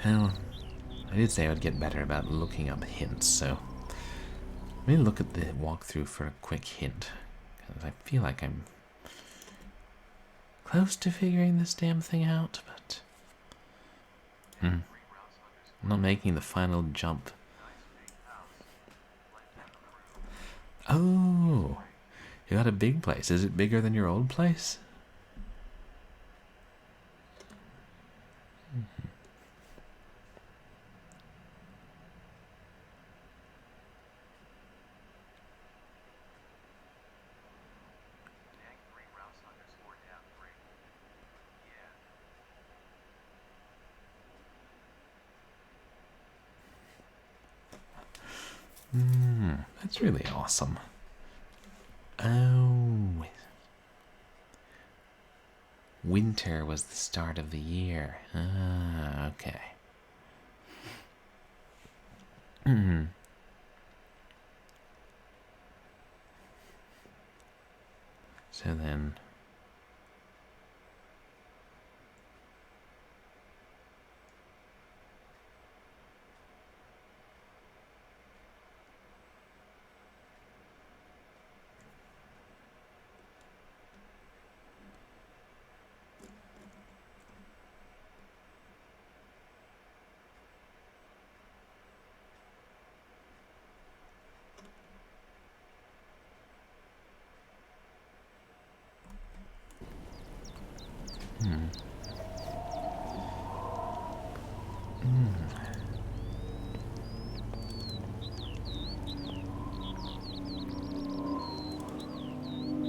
Well, I did say I would get better about looking up hints, so let me look at the walkthrough for a quick hint, because I feel like I'm close to figuring this damn thing out, but I'm not making the final jump. Oh, you got a big place. Is it bigger than your old place? That's really awesome. Oh, winter was the start of the year. Ah, okay. So then,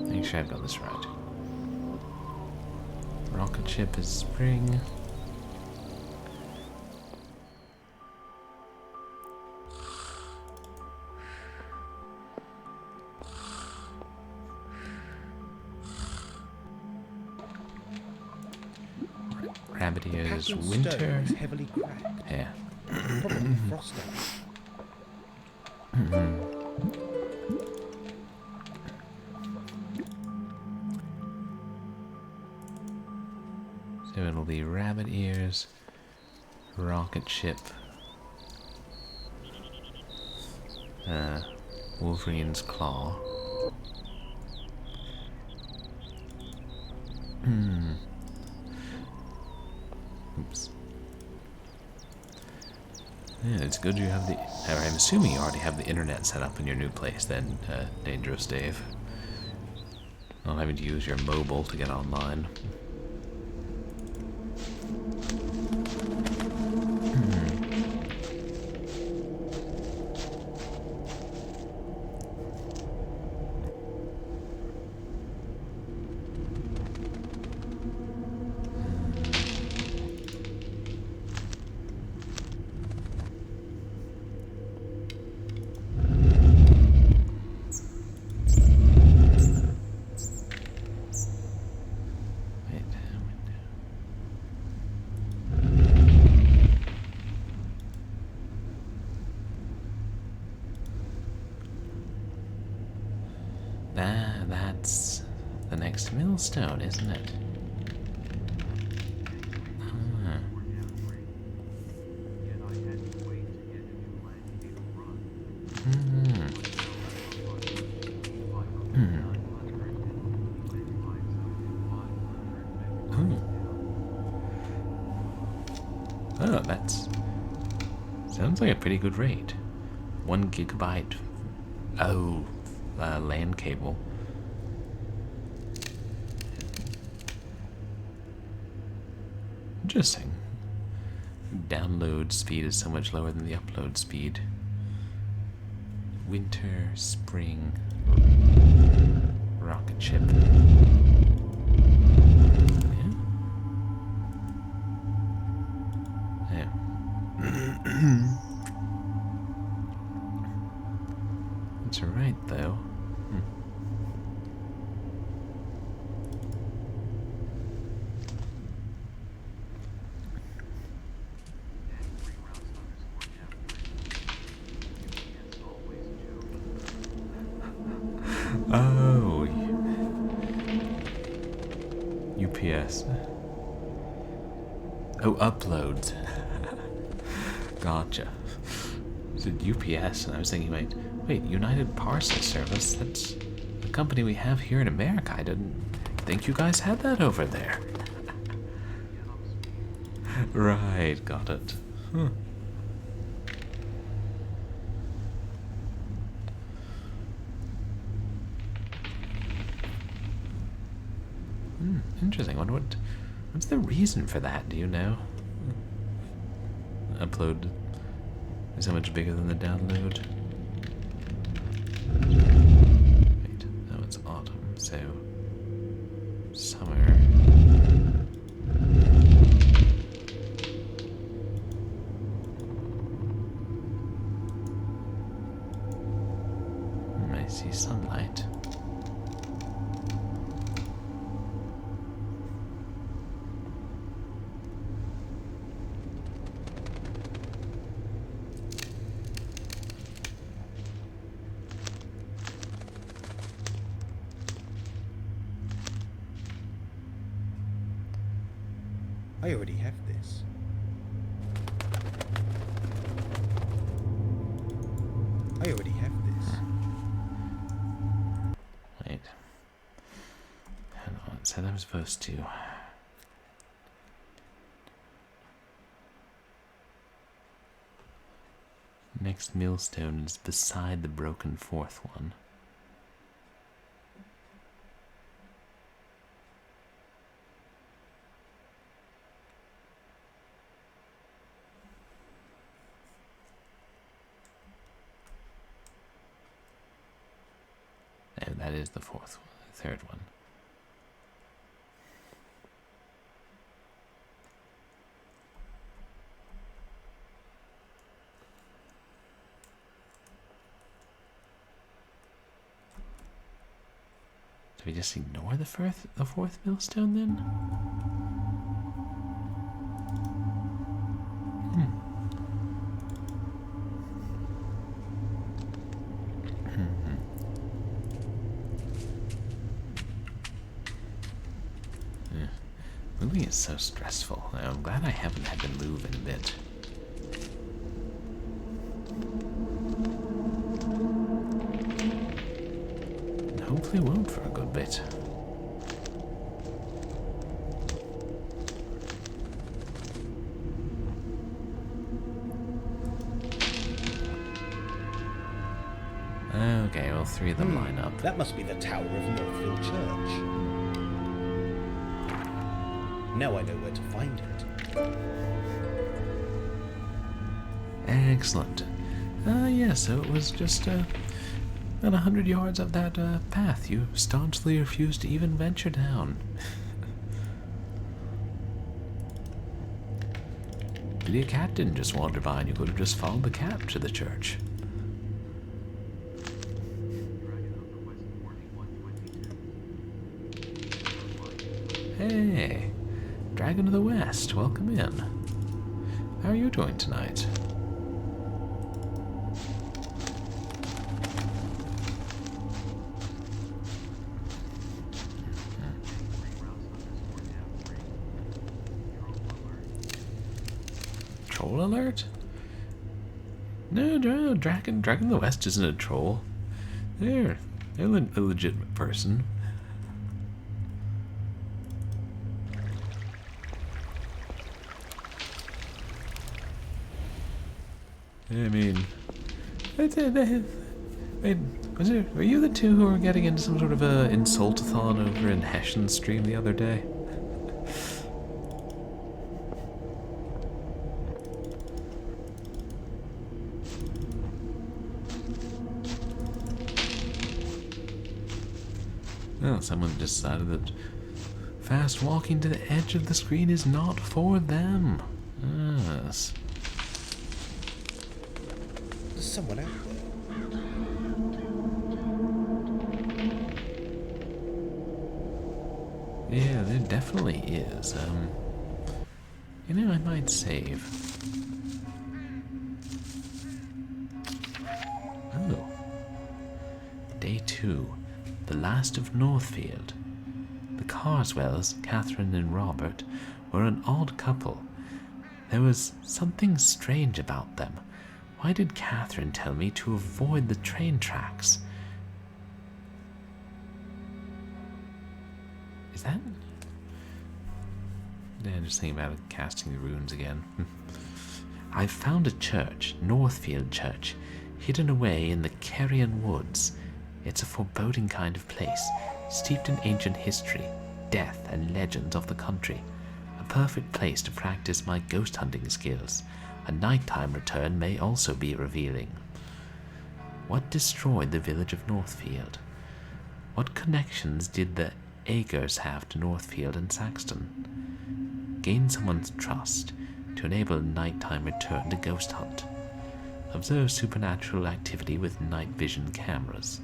make sure I've got this right. Rocket ship is spring. Rabbit ears Patterned winter. stone is heavily cracked. Yeah. Probably frost damage. So it'll be rabbit ears, rocket ship, Wolverine's claw. Oops. Yeah, it's good you have the... I'm assuming you already have the internet set up in your new place then, Dangerous Dave. Not having to use your mobile to get online. That's the next millstone, isn't it? Oh, that's... sounds like a pretty good rate. 1 gigabyte. Oh, LAN cable. Interesting. Download speed is so much lower than the upload speed. Winter, spring, rocket ship. Yeah. UPS. Oh, uploads. Gotcha. It's UPS, and I was thinking, wait, United Parcel Service? That's a company we have here in America. I didn't think you guys had that over there. Right, got it. Huh. Interesting. What's the reason for that? Do you know? Upload is so much bigger than the download. Wait, no, it's autumn, so summer. I see sunlight. I already have this. I already have this. Wait. Hang on, it said I'm supposed to. Next millstone is beside the broken fourth one. No, that is the fourth one, the third one. Do we just ignore the fourth millstone then? Moving is so stressful. I'm glad I haven't had to move in a bit. And hopefully won't for a good bit. Okay, all three of them line up. That must be the tower of Northfield Church. Now I know where to find it. Excellent. Yeah, so it was just about 100 yards up that path. You staunchly refused to even venture down. Maybe a cat didn't just wander by and you could have just followed the cat to the church. Hey, Dragon of the West, welcome in. How are you doing tonight? Troll alert? No, Dragon of the West isn't a troll. They're a legitimate person. I mean, wait, were you the two who were getting into some sort of a insult-a-thon over in Hessian's stream the other day? Well, someone decided that fast walking to the edge of the screen is not for them. Yes. There's someone out there. Yeah, there definitely is. You know, I might save. Oh. Day 2. The last of Northfield. The Carswells, Catherine and Robert, were an odd couple. There was something strange about them. Why did Catherine tell me to avoid the train tracks? Is that... Yeah, just thinking about casting the runes again. I found a church, Northfield Church, hidden away in the Carrion Woods. It's a foreboding kind of place, steeped in ancient history, death, and legends of the country. A perfect place to practice my ghost hunting skills. A nighttime return may also be revealing. What destroyed the village of Northfield? What connections did the Agers have to Northfield and Saxton? Gain someone's trust to enable a nighttime return to ghost hunt. Observe supernatural activity with night vision cameras.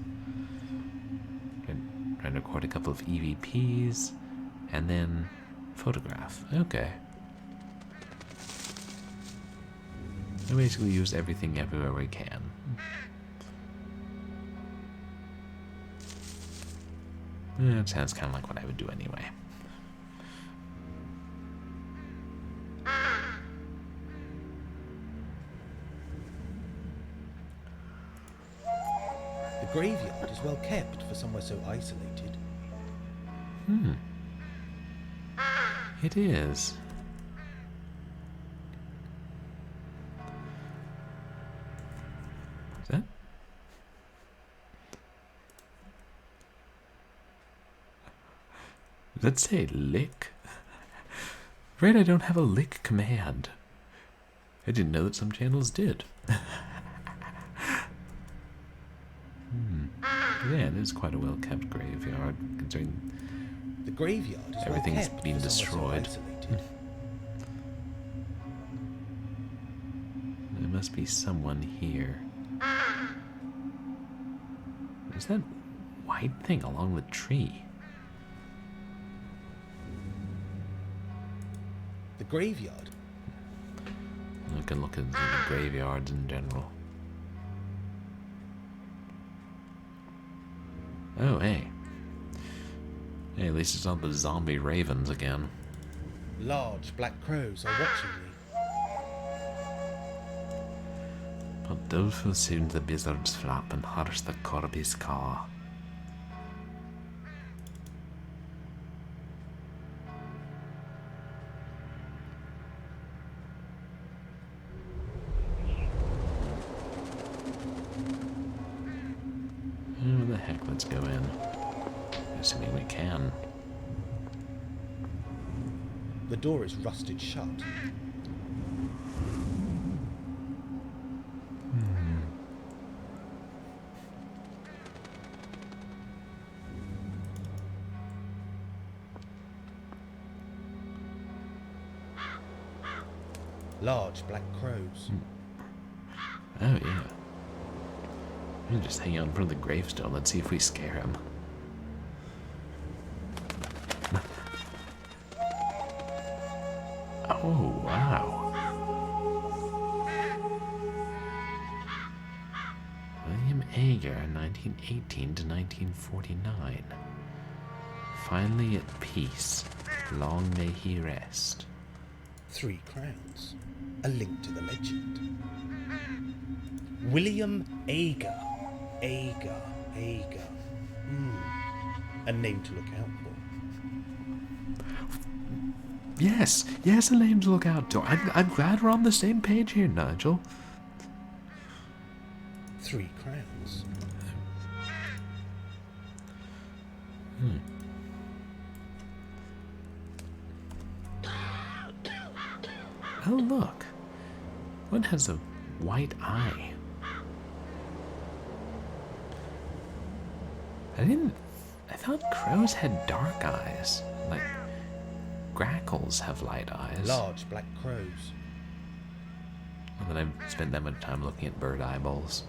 And record a couple of EVPs, and then photograph. Okay. I basically use everything everywhere we can. It sounds kind of like what I would do anyway. The graveyard is well kept for somewhere so isolated. It is. Is that? Does that say lick? Right, I don't have a lick command. I didn't know that some channels did. Yeah, it is quite a well-kept graveyard, considering The graveyard is everything's well kept been for somewhere destroyed. so isolated. There must be someone here. Is that white thing along the tree? The graveyard. I can look into the graveyards in general. Oh, hey. Hey, at least it's not the zombie ravens again. Large black crows are watching me. But doleful soon the buzzards flap and harsh the corbies caw. Where the heck, let's go in. Assuming we can. The door is rusted shut. Large black crows. Oh, yeah. We'll just hang out in front of the gravestone. Let's see if we scare him. Oh, wow. William Ager, 1918 to 1949. Finally at peace. Long may he rest. 3 crowns. A link to the legend. William Ager. Ager. A name to look out for. Yes, a name to look out for. I'm glad we're on the same page here, Nigel. 3 crowns. Oh, look. One has a white eye. I thought crows had dark eyes. Like, grackles have light eyes. Large black crows. Not that I've spent that much time looking at bird eyeballs.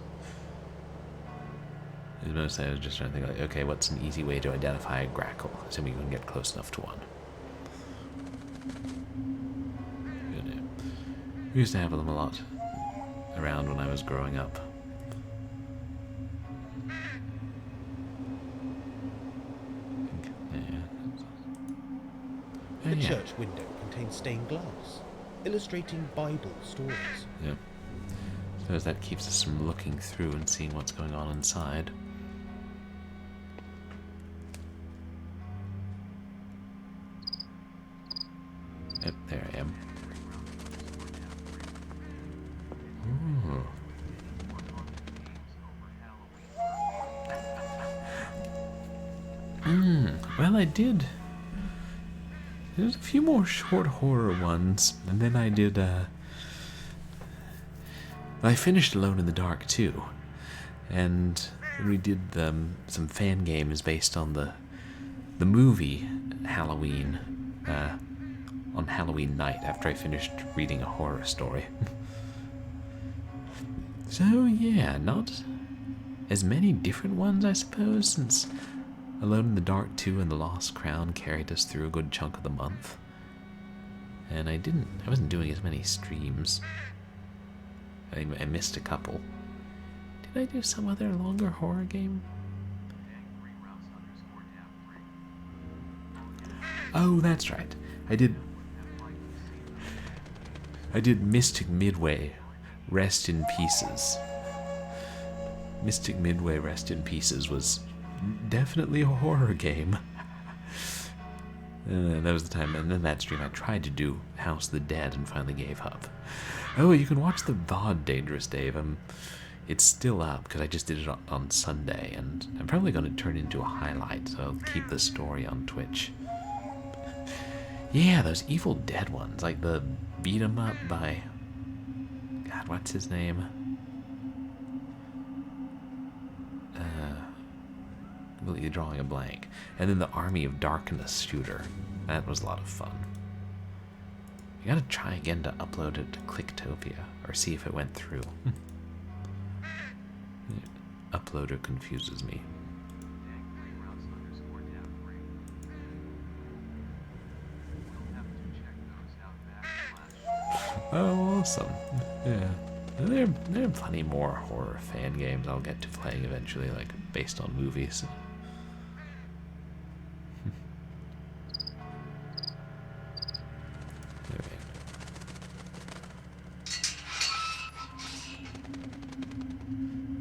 Mostly I was just trying to think, like, okay, what's an easy way to identify a grackle? Assuming you can get close enough to one. We used to have them a lot around when I was growing up. Yeah. yeah. church window contains stained glass, illustrating Bible stories. Yeah. Suppose that keeps us from looking through and seeing what's going on inside. Yep, there I am. Ooh. Well, I did. There's a few more short horror ones, and then I did, I finished Alone in the Dark too, and we did some fan games based on the movie Halloween, on Halloween night after I finished reading a horror story. So yeah, not as many different ones, I suppose, since Alone in the Dark 2 and The Lost Crown carried us through a good chunk of the month. And I wasn't doing as many streams. I missed a couple. Did I do some other longer horror game? Oh, that's right. I did Mystic Midway, Rest in Pieces. Mystic Midway, Rest in Pieces was definitely a horror game. That was the time, and then that stream I tried to do House of the Dead and finally gave up. Oh, you can watch the VOD, Dangerous Dave. It's still up because I just did it on Sunday, and I'm probably going to turn it into a highlight, so I'll keep the story on Twitch. Yeah, those Evil Dead ones, like the beat 'em up by, God, what's his name? Completely drawing a blank. And then the Army of Darkness shooter. That was a lot of fun. You gotta try again to upload it to Clicktopia, or see if it went through. Uploader confuses me. Oh, awesome. Yeah. There are plenty more horror fan games I'll get to playing eventually, like based on movies.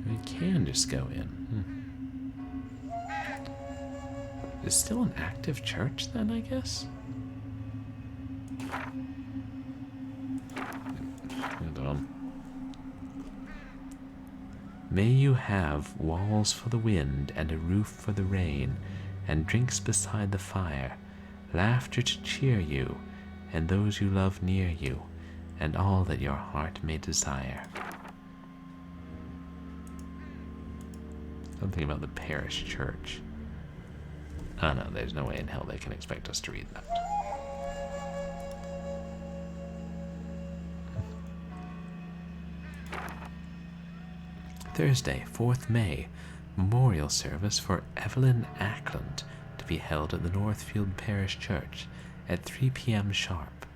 We can just go in. Is still an active church then, I guess? Hold on. May you have walls for the wind and a roof for the rain, and drinks beside the fire, laughter to cheer you, and those you love near you, and all that your heart may desire. Something about the parish church. Oh no, there's no way in hell they can expect us to read that. Thursday, 4th May, memorial service for Evelyn Ackland to be held at the Northfield Parish Church at 3 p.m. sharp.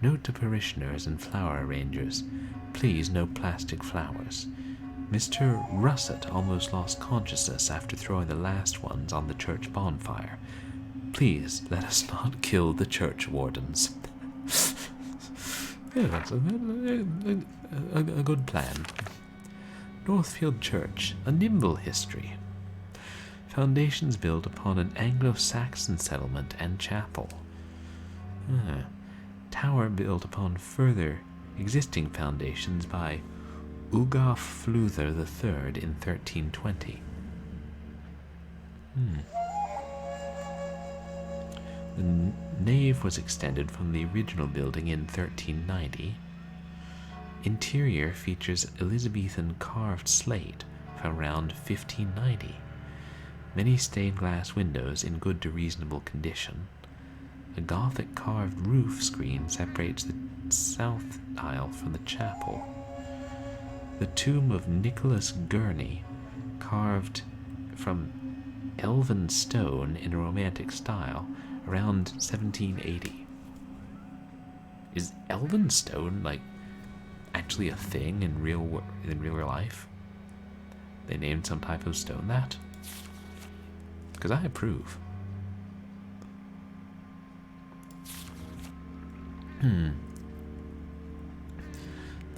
Note to parishioners and flower arrangers, please no plastic flowers. Mr. Russet almost lost consciousness after throwing the last ones on the church bonfire. Please let us not kill the church wardens. Yeah, that's a good plan. Northfield Church, a nimble history. Foundations built upon an Anglo-Saxon settlement and chapel. Tower built upon further existing foundations by Ugolf Fluther III in 1320. The nave was extended from the original building in 1390. Interior features Elizabethan carved slate from around 1590. Many stained glass windows in good to reasonable condition. A Gothic carved roof screen separates the south aisle from the chapel. The tomb of Nicholas Gurney, carved from elven stone in a romantic style, around 1780. Is elven stone, like, actually a thing in real life? They named some type of stone that? Because I approve. The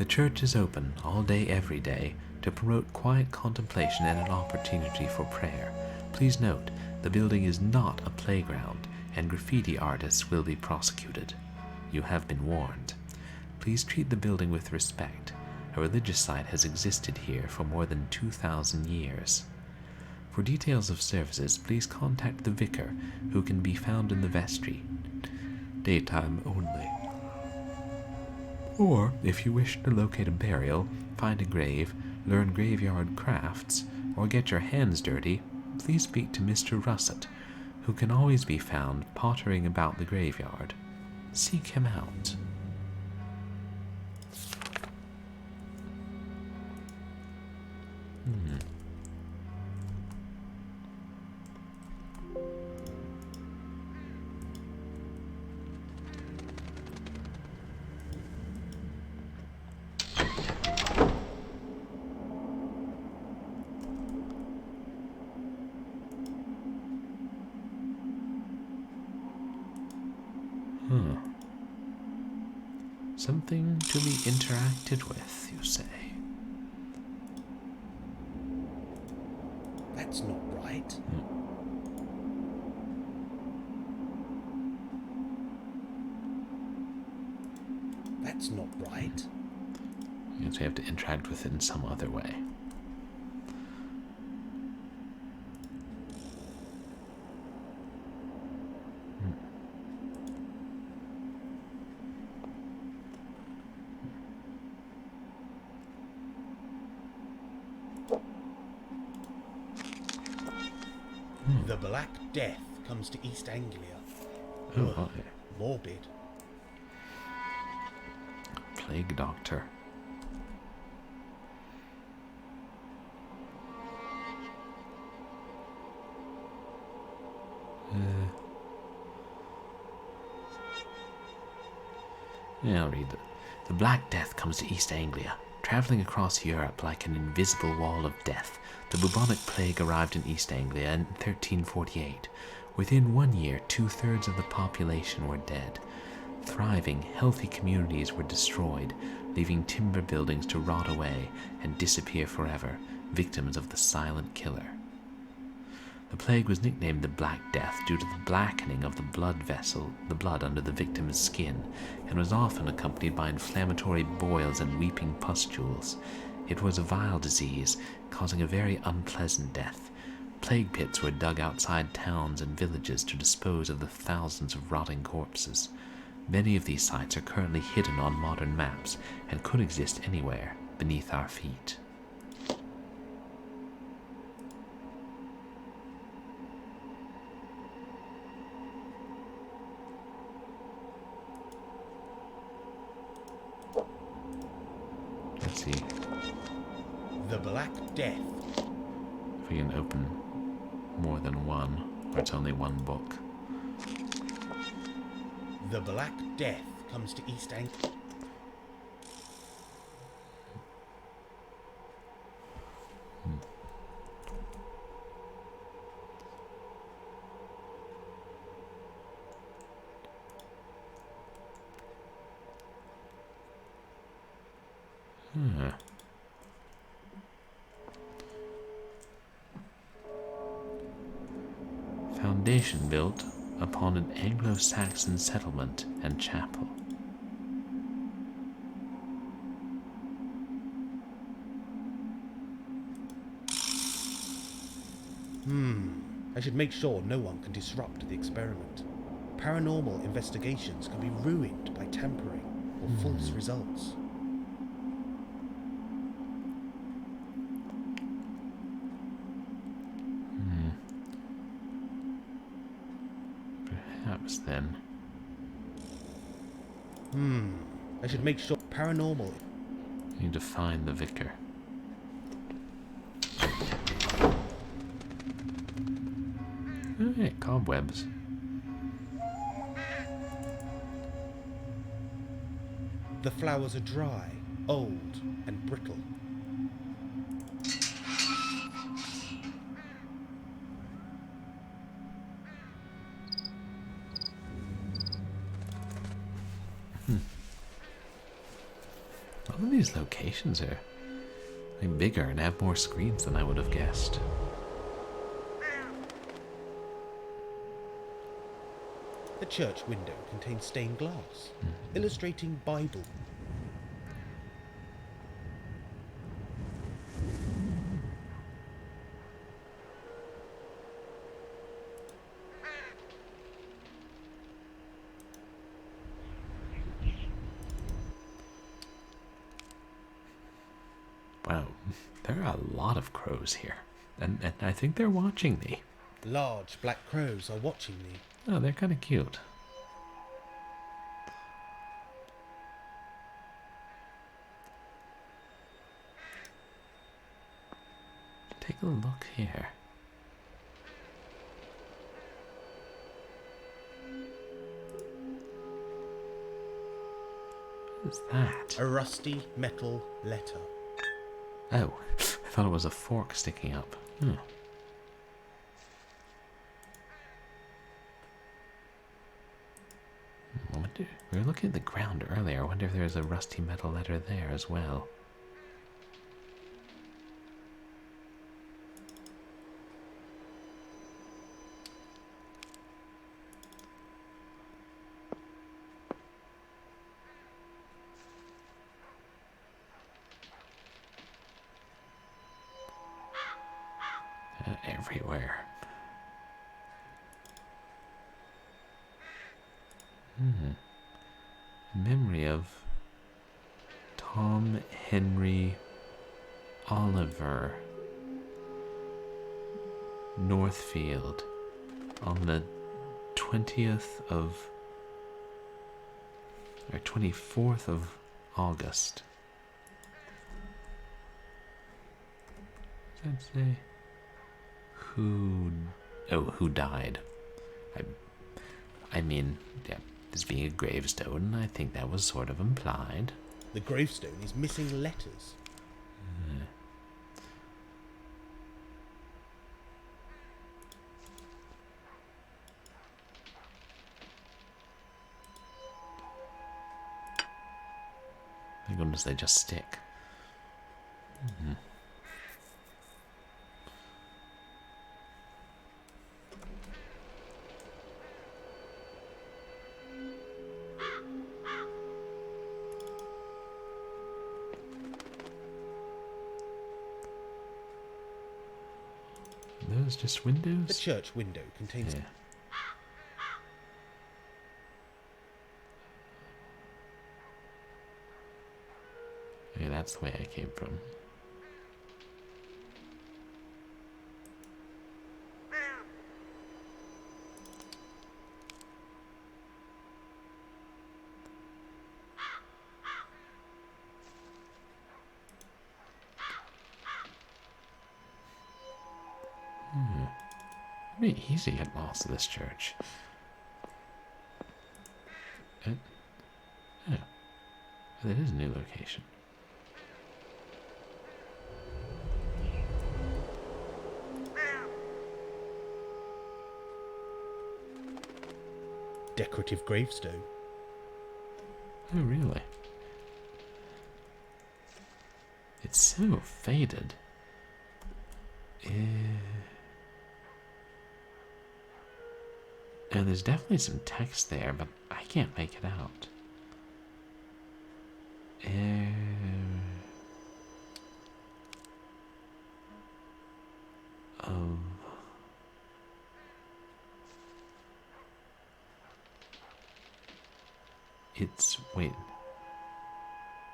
church is open all day every day to promote quiet contemplation and an opportunity for prayer. Please note, the building is not a playground, and graffiti artists will be prosecuted. You have been warned. Please treat the building with respect. A religious site has existed here for more than 2,000 years. For details of services, please contact the vicar, who can be found in the vestry. Daytime only. Or, if you wish to locate a burial, find a grave, learn graveyard crafts, or get your hands dirty, please speak to Mr. Russet, who can always be found pottering about the graveyard. Seek him out. Something to be interacted with, you say? That's not right. That's not right. You guess we have to interact with it in some other way. The Black Death comes to East Anglia. Oh, Ugh, hi. morbid. Plague Doctor. Yeah, I'll read it. The Black Death comes to East Anglia. Travelling across Europe like an invisible wall of death, the bubonic plague arrived in East Anglia in 1348. Within 1 year, 2/3 of the population were dead. Thriving, healthy communities were destroyed, leaving timber buildings to rot away and disappear forever, victims of the silent killer. The plague was nicknamed the Black Death due to the blackening of the blood under the victim's skin, and was often accompanied by inflammatory boils and weeping pustules. It was a vile disease, causing a very unpleasant death. Plague pits were dug outside towns and villages to dispose of the thousands of rotting corpses. Many of these sites are currently hidden on modern maps and could exist anywhere beneath our feet. Let's see The Black Death. if we can open more than one, or it's only one book. The Black Death comes to East Anglia. Foundation built upon an Anglo-Saxon settlement and chapel. I should make sure no one can disrupt the experiment. Paranormal investigations can be ruined by tampering or false results. Perhaps then. I should make sure paranormal. Need to find the vicar. Oh, yeah, cobwebs. The flowers are dry, old, and brittle. All of these locations are like bigger and have more screens than I would have guessed. The church window contains stained glass, illustrating Bible. Wow, there are a lot of crows here, and I think they're watching me. Large black crows are watching me. Oh, they're kind of cute. Take a look here. What is that? A rusty metal letter. Oh, I thought it was a fork sticking up. Hmm. We were looking at the ground earlier. I wonder if there's a rusty metal letter there as well. Everywhere. Memory of Tom Henry Oliver Northfield on the 24th of August. Does that say who died? I mean, yeah, this being a gravestone, I think that was sort of implied. The gravestone is missing letters. Thank goodness they just stick. Those just windows? The church window contains... Yeah. Yeah, that's the way I came from. Pretty easy to get lost to this church. Oh, that is a new location. Decorative gravestone. Oh, really? It's so faded. And there's definitely some text there, but I can't make it out.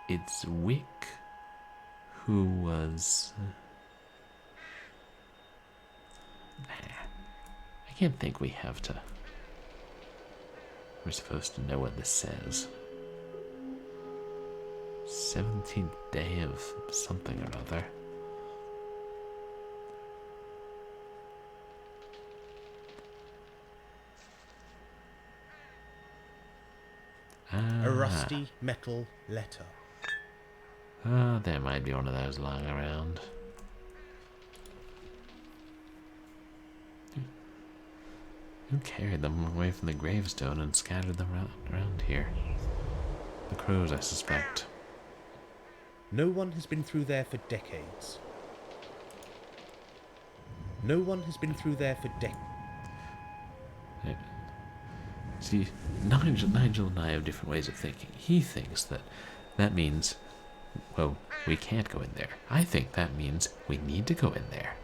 It's Wick, who was... I can't think we have to... We're supposed to know what this says. 17th day of something or other. A rusty metal letter. There might be one of those lying around. Who carried them away from the gravestone and scattered them around here? The crows, I suspect. No one has been through there for decades. No one has been through there for decades. See, Nigel and I have different ways of thinking. He thinks that means, well, we can't go in there. I think that means we need to go in there.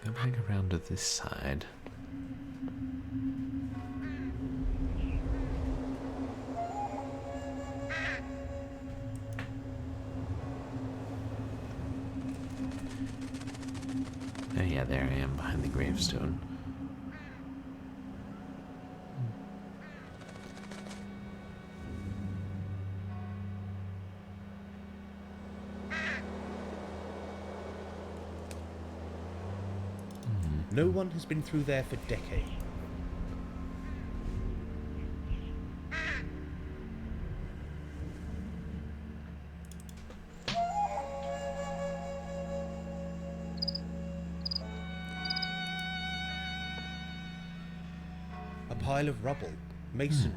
Go back around to this side. Oh yeah, there I am behind the gravestone. No one has been through there for decades. A pile of rubble, masonry,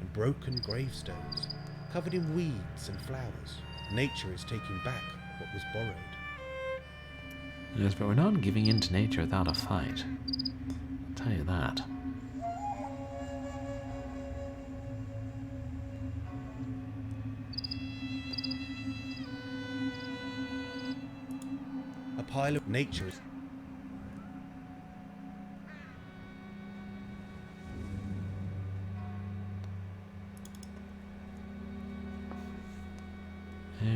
and broken gravestones, covered in weeds and flowers. Nature is taking back what was borrowed. Yes, but we're not giving in to nature without a fight. I'll tell you that. A pile of nature is...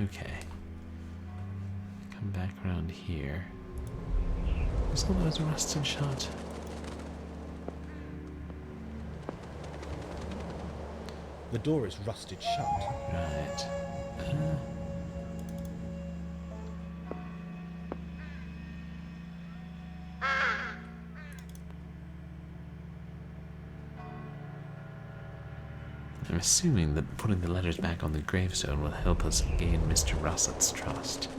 Okay. Come back around here. Is all those rusted shut? The door is rusted shut. Right. I'm assuming that putting the letters back on the gravestone will help us gain Mr. Russett's trust.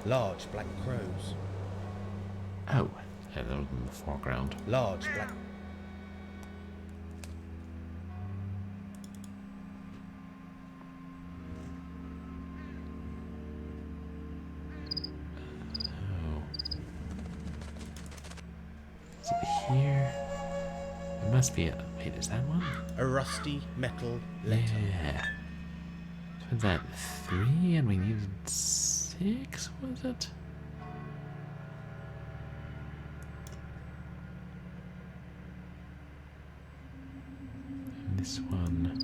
Large black crows. Oh, yeah, those in the foreground. Large black... Oh. Is it here? It must be a... Wait, is that one? A rusty metal letter. Yeah. So was that 3 and we needed 6, was it? And this one.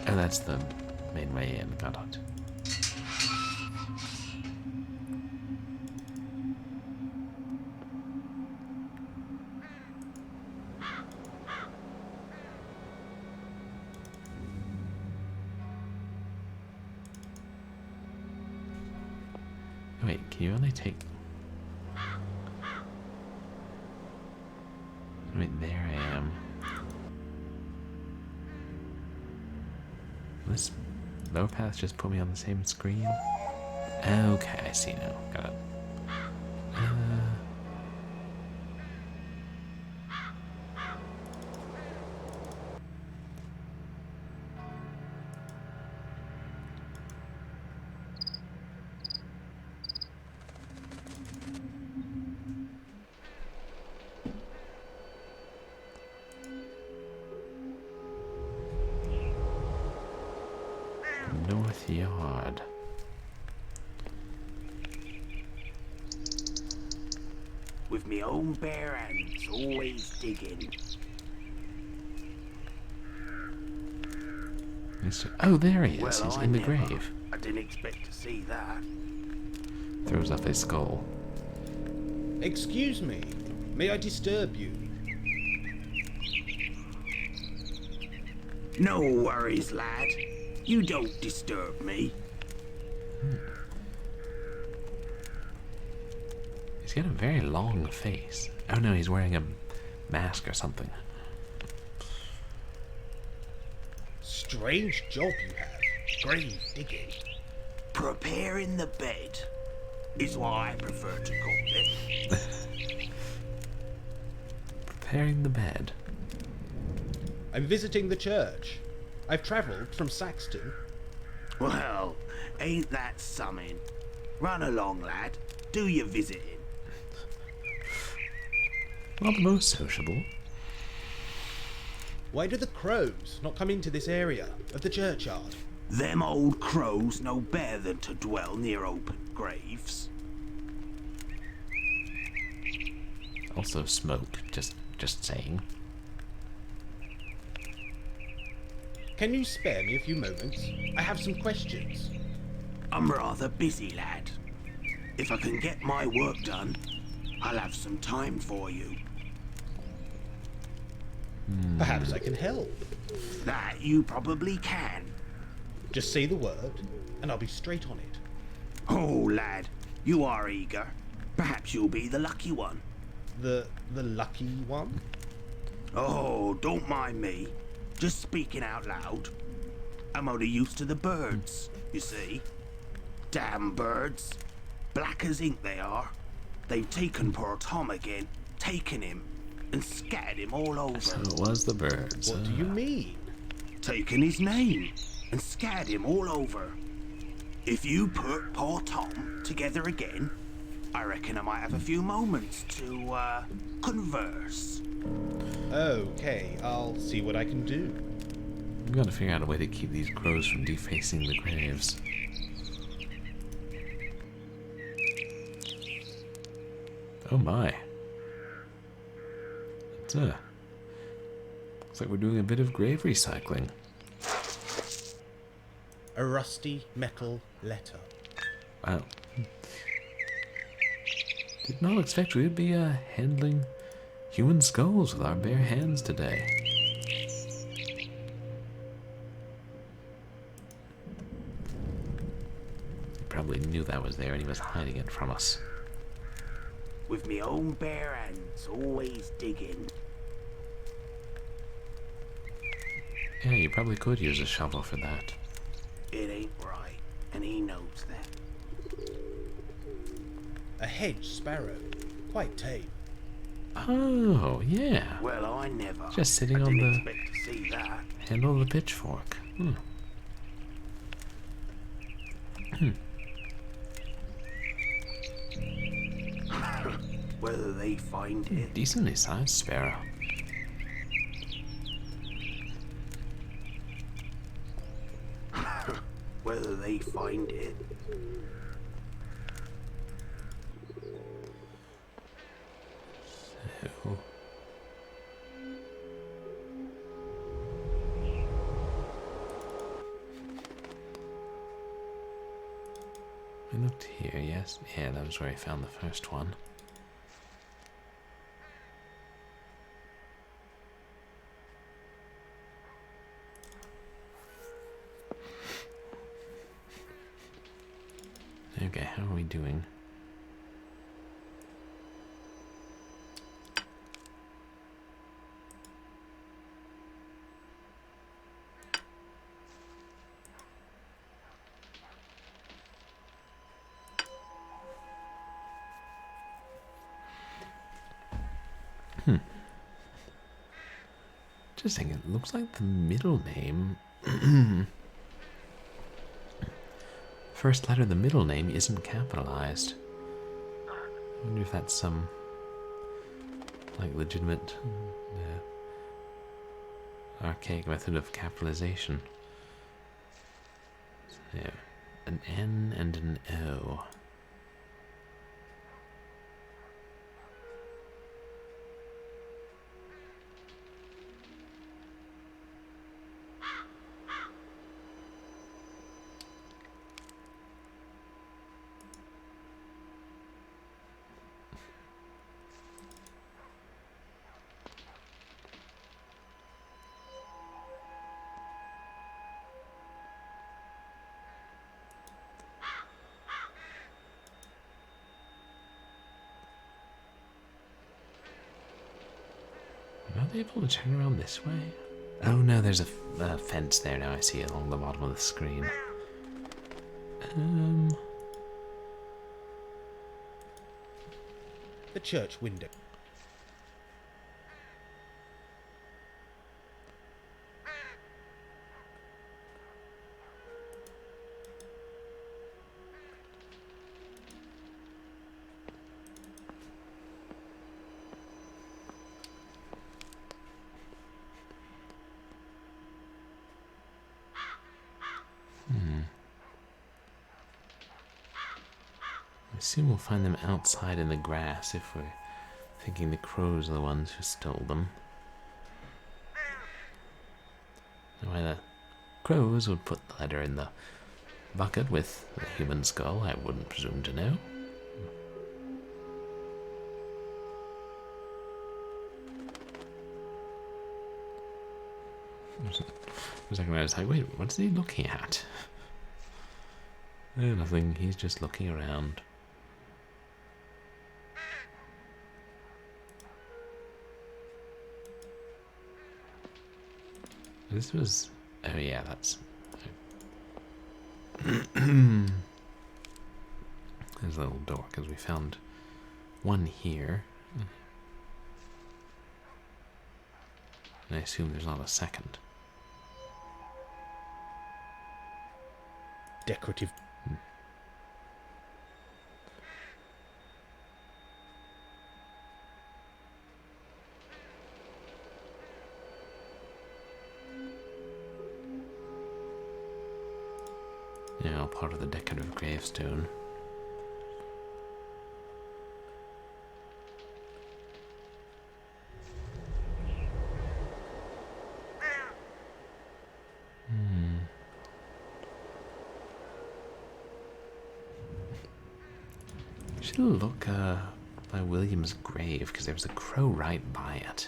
Oh, that's the main way in. Got it. Wait, can you only take... Wait, there I am. This lower path just put me on the same screen? Okay, I see now. Got it. North Yard. With me own bare hands, always digging. Oh, there he is. Well, He's I in the never. grave. I didn't expect to see that. Throws up his skull. Excuse me, may I disturb you? No worries, lad. You don't disturb me. He's got a very long face. Oh no, he's wearing a mask or something. Strange job you have. Grave digging. Preparing the bed is what I prefer to call it. Preparing the bed. I'm visiting the church. I've travelled from Saxton. Well, ain't that something? Run along, lad. Do your visiting. Not the most sociable. Why do the crows not come into this area of the churchyard? Them old crows know better than to dwell near open graves. Also smoke, just saying. Can you spare me a few moments? I have some questions. I'm rather busy, lad. If I can get my work done, I'll have some time for you. Perhaps I can help. That you probably can. Just say the word, and I'll be straight on it. Oh, lad, you are eager. Perhaps you'll be the lucky one. The lucky one? Oh, don't mind me. Just speaking out loud. I'm only used to the birds, you see. Damn birds. Black as ink they are. They've taken poor Tom again, taken him, and scattered him all over. So it was the birds. What do you mean? Taken his name, and scattered him all over. If you put poor Tom together again, I reckon I might have a few moments to, converse. Okay, I'll see what I can do. We've got to figure out a way to keep these crows from defacing the graves. Oh my. That's looks like we're doing a bit of grave recycling. A rusty metal letter. Wow. Did not expect we would be handling human skulls with our bare hands today. He probably knew that was there and he was hiding it from us. With me own bare hands, always digging. Yeah, you probably could use a shovel for that. It ain't right, and he knows that. A hedge sparrow. Quite tame. Oh, yeah. Well, I never. Just sitting I on didn't the expect to see that. handle of the pitchfork. Whether they find it. Decently sized sparrow. Whether they find it. So. I looked here, yes. Yeah, that was where I found the first one. Okay, how are we doing? Just thinking, it looks like the middle name. First letter of the middle name isn't capitalized. I wonder if that's some like legitimate archaic method of capitalization. So, an N and an O. be able to turn around this way? Oh no, there's a fence there now. I see it along the bottom of the screen. The church window. I assume we'll find them outside in the grass if we're thinking the crows are the ones who stole them. Why the crows would put the letter in the bucket with the human skull, I wouldn't presume to know. For a second I was like, wait, what is he looking at? No, nothing, he's just looking around. This was... oh yeah, that's... there's a little door, because we found one here. And I assume there's not a second. Decorative. Yeah, all part of the decorative gravestone. Should look by William's grave, because there was a crow right by it.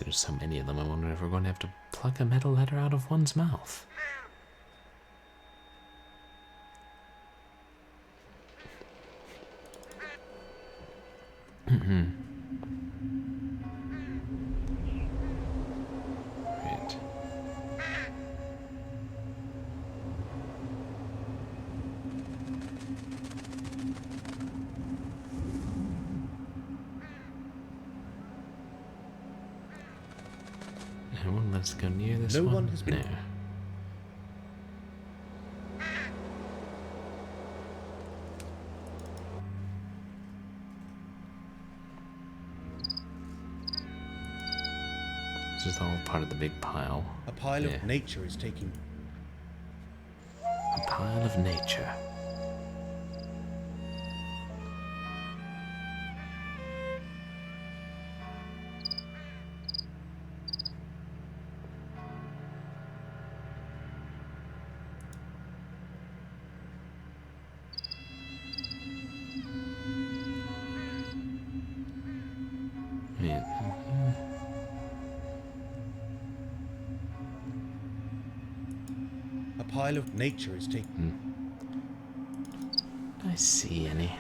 There's so many of them, I wonder if we're going to have to pluck a metal letter out of one's mouth. Right. No one lets go near this No one. one has been- No. This is all part of the big pile. A pile Yeah. of nature is taking. A pile of nature. Yeah. A pile of nature is taking. Do I see any?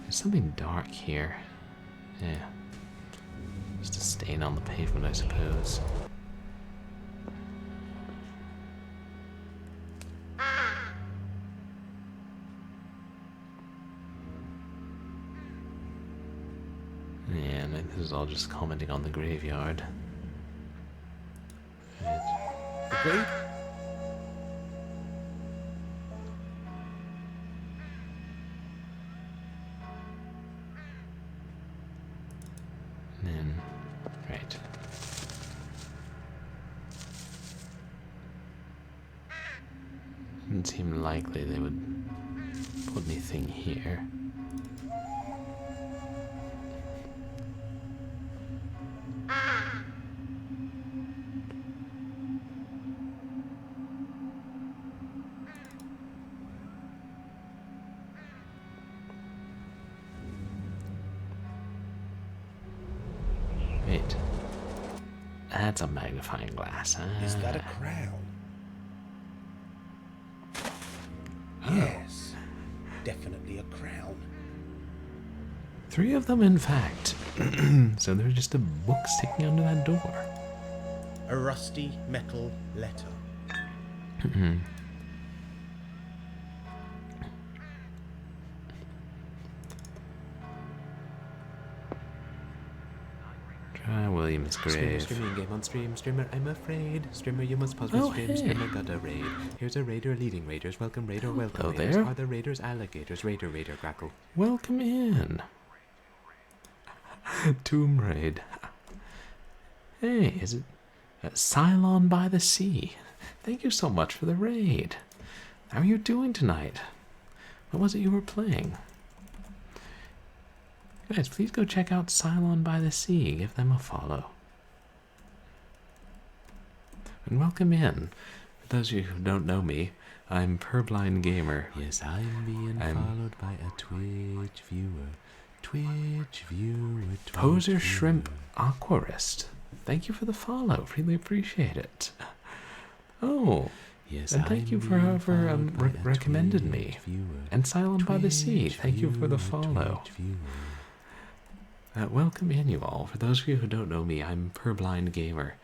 There's something dark here. Yeah. Just a stain on the pavement, I suppose. Yeah, and this is all just commenting on the graveyard. Right. The grave. And then, right. Didn't seem likely they would put anything here. Wait. That's a magnifying glass. Is that a crown? Yes, definitely a crown. 3 of them, in fact. So there's just a book sticking under that door. A rusty metal letter. Try William's grave. Streaming game on stream. Streamer, I'm afraid. Streamer, you must pause Oh, stream. hey. Streamer got a raid. Here's a raider leading raiders. Welcome, raider. Welcome, Hello raiders. there. Are the raiders alligators? Raider, grackle. Welcome in. Tomb Raid. Hey, is it Cylon by the Sea? Thank you so much for the raid. How are you doing tonight? What was it you were playing? Guys, please go check out Cylon by the Sea. Give them a follow. And welcome in. For those of you who don't know me, I'm Purblind Gamer. Yes, I'm being followed by a Twitch viewer. Twitch viewer. Poser Shrimp Aquarist. Thank you for the follow. Really appreciate it. Oh, Yes, and thank you for whoever recommended me. And Cylon by the Sea. Thank you for the follow. Welcome in, you all. For those of you who don't know me, I'm Purblind Gamer.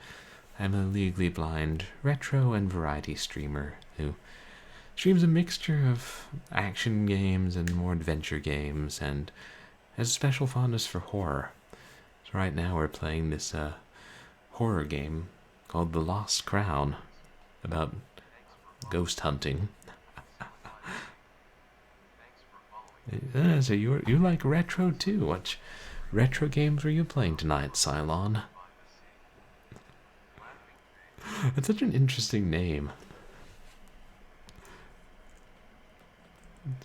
I'm a legally blind retro and variety streamer who streams a mixture of action games and more adventure games, and has a special fondness for horror. So right now we're playing this horror game called The Lost Crown, about ghost hunting. So you like retro too? What retro games were you playing tonight, Cylon? That's such an interesting name.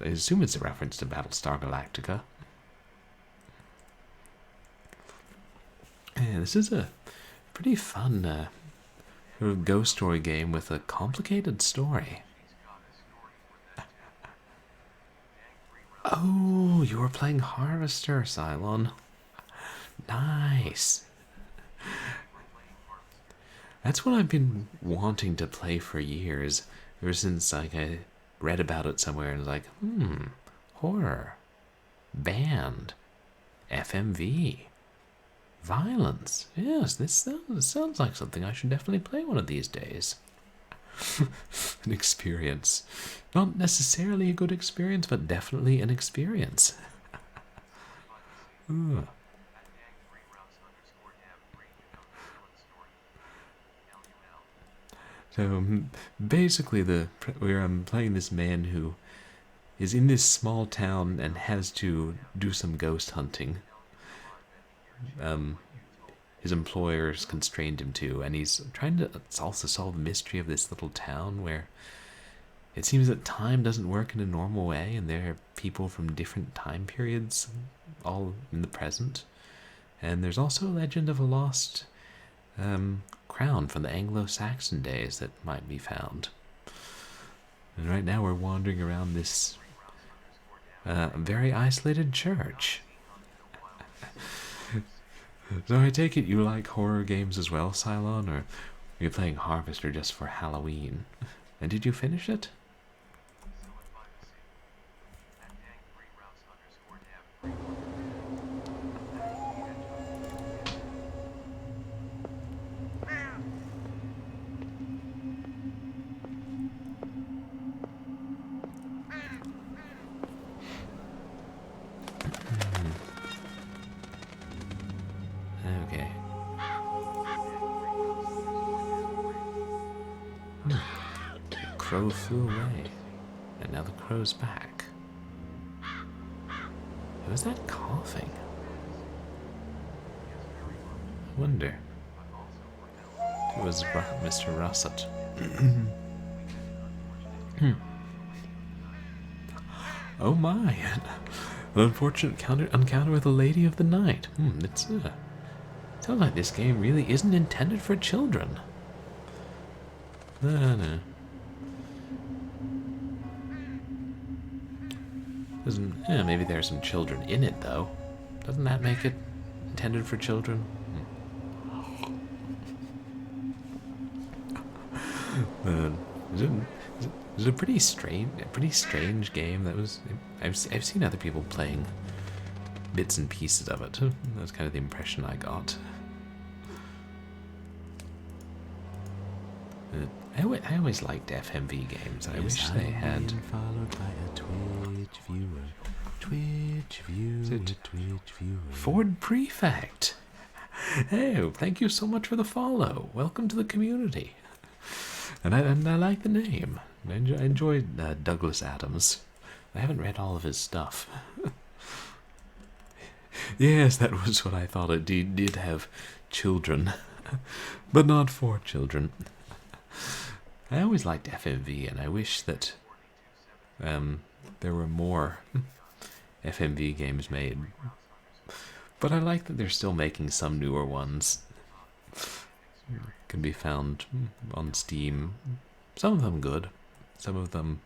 I assume it's a reference to Battlestar Galactica. Yeah, this is a pretty fun ghost story game with a complicated story. Oh, you were playing Harvester, Cylon. Nice. That's what I've been wanting to play for years, ever since I read about it somewhere and was like, horror, band, FMV, violence. Yes, this sounds like something I should definitely play one of these days. An experience. Not necessarily a good experience, but definitely an experience. Ooh. So basically, we're playing this man who is in this small town and has to do some ghost hunting. His employers constrained him to, and he's trying to also solve the mystery of this little town where it seems that time doesn't work in a normal way, and there are people from different time periods all in the present. And there's also a legend of a lost crown from the Anglo-Saxon days that might be found. And right now we're wandering around this very isolated church. So I take it you like horror games as well, Cylon, or were you playing Harvester just for Halloween? And did you finish it? Okay. The crow flew away, and now the crow's back. Who is that coughing? I wonder. It was Mr. Russet. Oh my! An unfortunate encounter with a lady of the night. It's sounds like this game really isn't intended for children. No. Maybe there are some children in it, though. Doesn't that make it intended for children? Uh, it was a pretty strange game. That was. I've seen other people playing bits and pieces of it. That was kind of the impression I got. I always liked FMV games. I wish they had. Followed by a Twitch viewer. Twitch viewer. Twitch viewer. Ford Prefect. Hey, thank you so much for the follow. Welcome to the community. And I like the name. I enjoyed Douglas Adams. I haven't read all of his stuff. Yes, that was what I thought. It did have children, but not for children. I always liked FMV, and I wish that there were more FMV games made. But I like that they're still making some newer ones. Can be found on Steam. Some of them good. Some of them...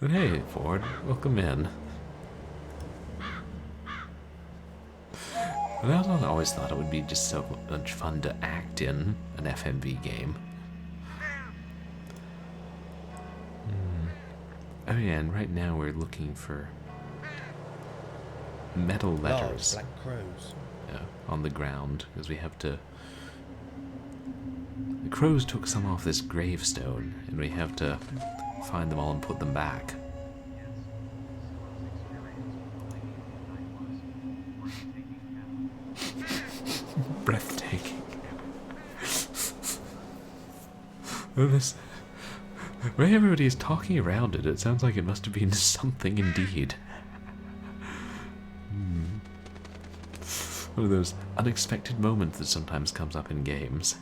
But hey, Ford, welcome in. But I always thought it would be just so much fun to act in an FMV game. Oh yeah, and right now we're looking for metal letters Large black crows. on the ground, because we have to... The crows took some off this gravestone, and we have to find them all and put them back. Breathtaking. Well, this... The way everybody is talking around it, it sounds like it must have been something indeed. One of those unexpected moments that sometimes comes up in games.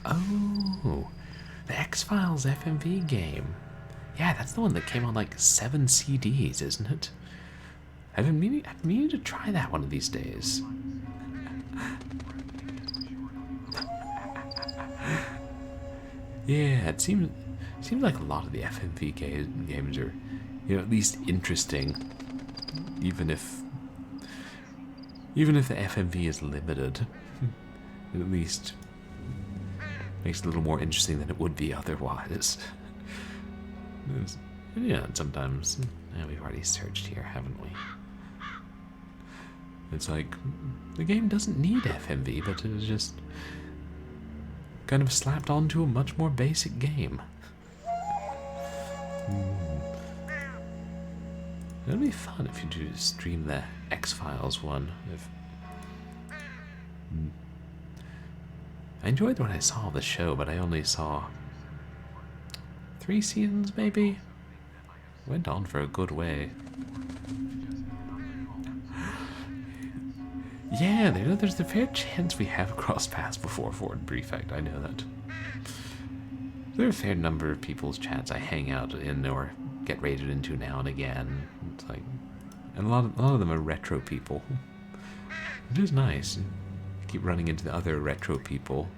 Oh, the X-Files FMV game. Yeah, that's the one that came on like 7 CDs, isn't it? I've been meaning to try that one of these days. Yeah, it seems like a lot of the FMV games are, at least interesting, even if the FMV is limited. It at least makes it a little more interesting than it would be otherwise. Yeah, and sometimes we've already searched here, haven't we? It's like the game doesn't need FMV, but it is just kind of slapped onto a much more basic game. It'd be fun if you do stream the X-Files one. I enjoyed when I saw the show, but I only saw 3 seasons, maybe? Went on for a good way. Yeah, there's a fair chance we have crossed paths before, Ford Prefect, I know that. There are a fair number of people's chats I hang out in or get raided into now and again. It's like, and a lot of them are retro people. It is nice. Keep running into the other retro people.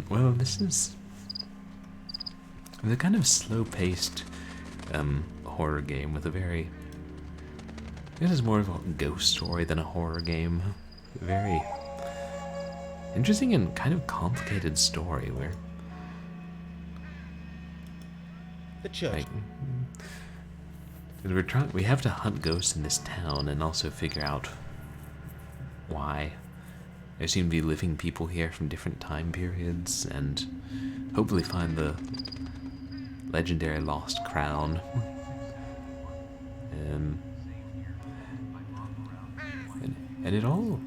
Well, this is a kind of slow-paced horror game with a very... This is more of a ghost story than a horror game. A very interesting and kind of complicated story where... The church. We have to hunt ghosts in this town and also figure out why. There seem to be living people here from different time periods, and hopefully find the legendary lost crown. And it all...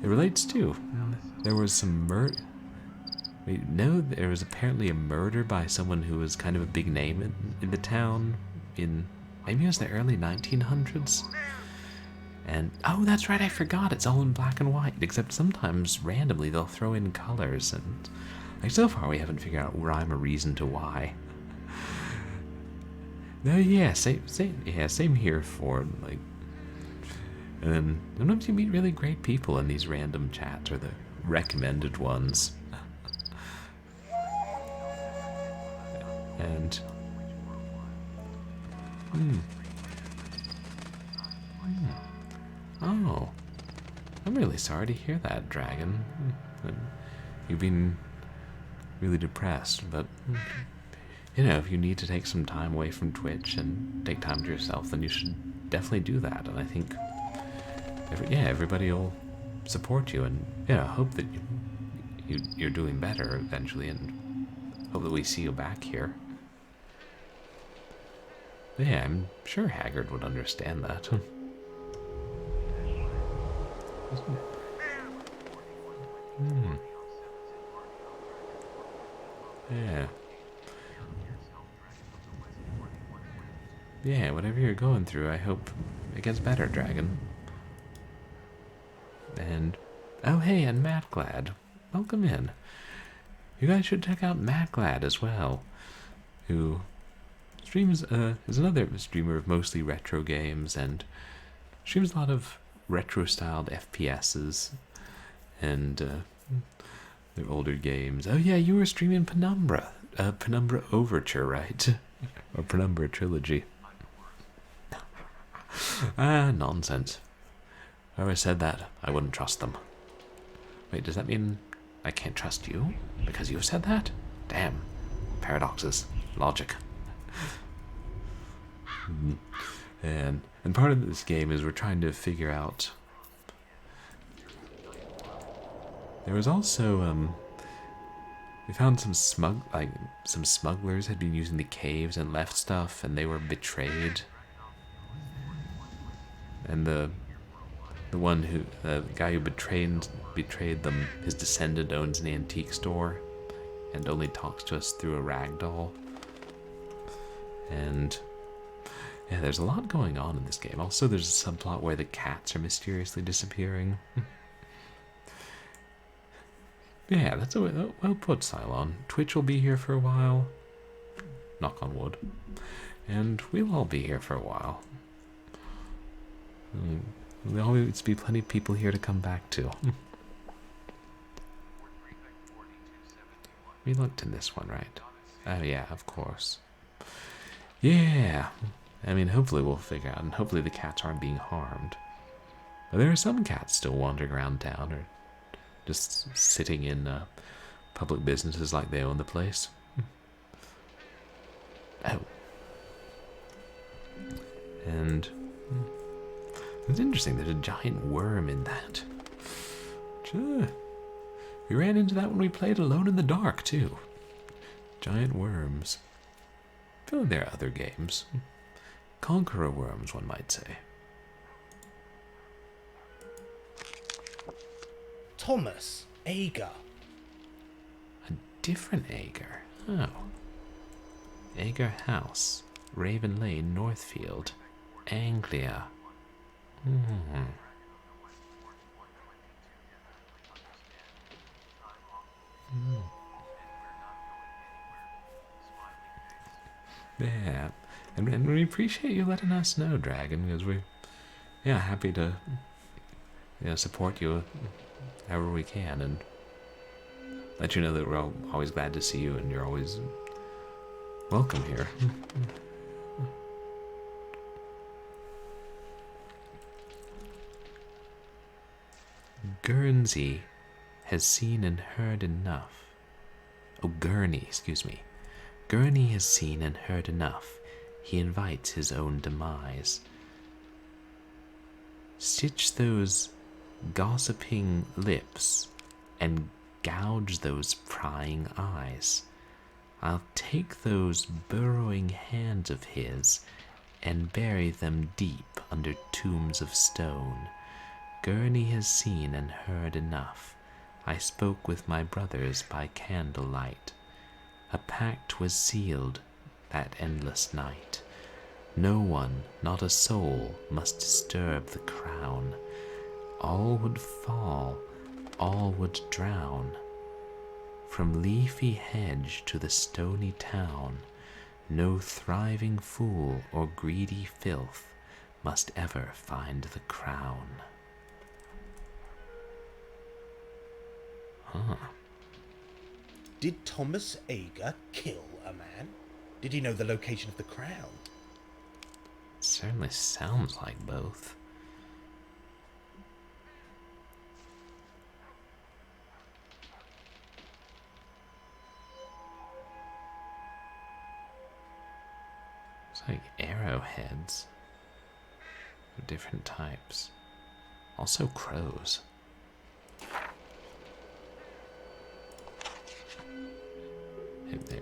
It relates to... There was some there was apparently a murder by someone who was kind of a big name in the town in... Maybe it was the early 1900s? And, oh, that's right, I forgot, it's all in black and white, except sometimes, randomly, they'll throw in colors, and... Like, so far we haven't figured out rhyme or reason to why. Yeah, same here, Ford. Like, and then sometimes you meet really great people in these random chats, or the recommended ones. And oh, I'm really sorry to hear that, Dragon. You've been really depressed, but you know, if you need to take some time away from Twitch and take time to yourself, then you should definitely do that. And I think, everybody will support you, and hope that you're doing better eventually, and hope that we see you back here. Yeah, I'm sure Haggard would understand that. Yeah. Yeah, whatever you're going through, I hope it gets better, Dragon. And, oh hey, and Matt Glad. Welcome in. You guys should check out Matt Glad as well, who streams, is another streamer of mostly retro games, and streams a lot of retro-styled FPSs, and, their older games. Oh yeah, you were streaming Penumbra. Penumbra Overture, right? Or Penumbra Trilogy. Nonsense. Whoever said that, I wouldn't trust them. Wait, does that mean I can't trust you? Because you said that? Damn. Paradoxes. Logic. And part of this game is we're trying to figure out... There was also, we found some smugglers had been using the caves and left stuff, and they were betrayed. And the guy who betrayed them, his descendant owns an antique store, and only talks to us through a ragdoll. And yeah, there's a lot going on in this game. Also, there's a subplot where the cats are mysteriously disappearing. Yeah, that's well put, Cylon. Twitch will be here for a while. Knock on wood. And we'll all be here for a while. There'll always be plenty of people here to come back to. We looked in this one, right? Oh yeah, of course. Yeah! I mean, hopefully we'll figure out, and hopefully the cats aren't being harmed. But there are some cats still wandering around town, or just sitting in public businesses like they own the place. Oh. And it's interesting, there's a giant worm in that. Sure. We ran into that when we played Alone in the Dark, too. Giant worms. I feel like there are other games. Conqueror worms, one might say. Thomas, Ager. A different Ager. Oh. Ager House, Raven Lane, Northfield, Anglia. Yeah, and we appreciate you letting us know, Dragon, because we're happy to support you however we can, and let you know that we're always glad to see you, and you're always welcome here. Guernsey has seen and heard enough. Oh, Gurney, excuse me. Gurney has seen and heard enough. He invites his own demise. Stitch those gossiping lips and gouge those prying eyes. I'll take those burrowing hands of his and bury them deep under tombs of stone. Gurney has seen and heard enough. I spoke with my brothers by candlelight. A pact was sealed that endless night. No one, not a soul, must disturb the crown. All would fall, all would drown. From leafy hedge to the stony town, no thriving fool or greedy filth must ever find the crown. Huh. Did Thomas Ager kill a man? Did he know the location of the crown? Certainly sounds like both. It's like arrowheads of different types. Also crows. Right there.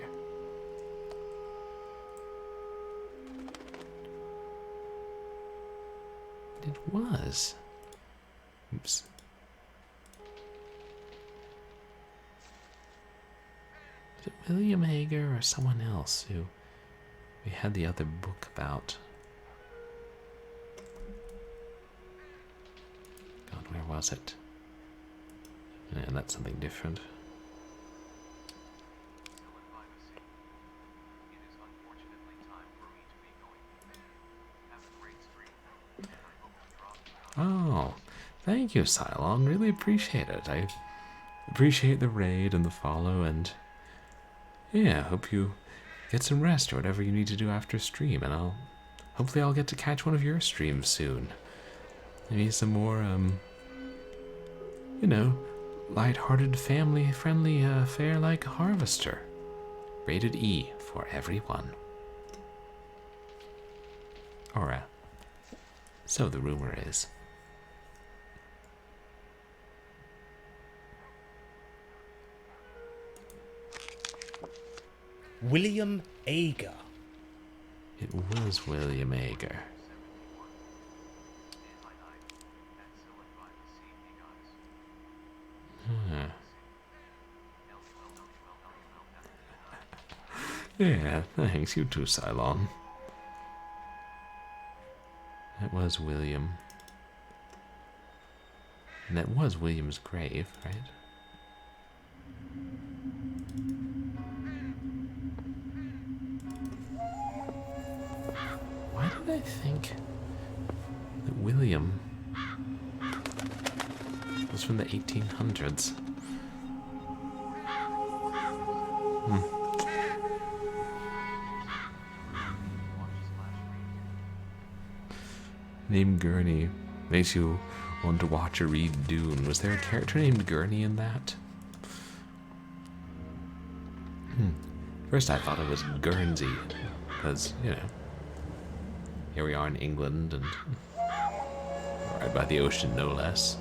It was. Oops. Was it William Ager or someone else who we had the other book about? God, where was it? Yeah, that's something different. Oh, thank you, Cylon. Really appreciate it. I appreciate the raid and the follow, and yeah, hope you get some rest or whatever you need to do after stream, and hopefully I'll get to catch one of your streams soon. Maybe some more, you know, light-hearted, family-friendly fare like Harvester. Rated E for everyone. Or, so the rumor is. William Ager. It was William Ager. Huh. Yeah, thanks. You too, Cylon. That was William. And that was William's grave, right? Why did I think that William was from the 1800s? Name Gurney makes you want to watch or read Dune. Was there a character named Gurney in that? First I thought it was Guernsey, because, you know, here we are in England, and right by the ocean, no less.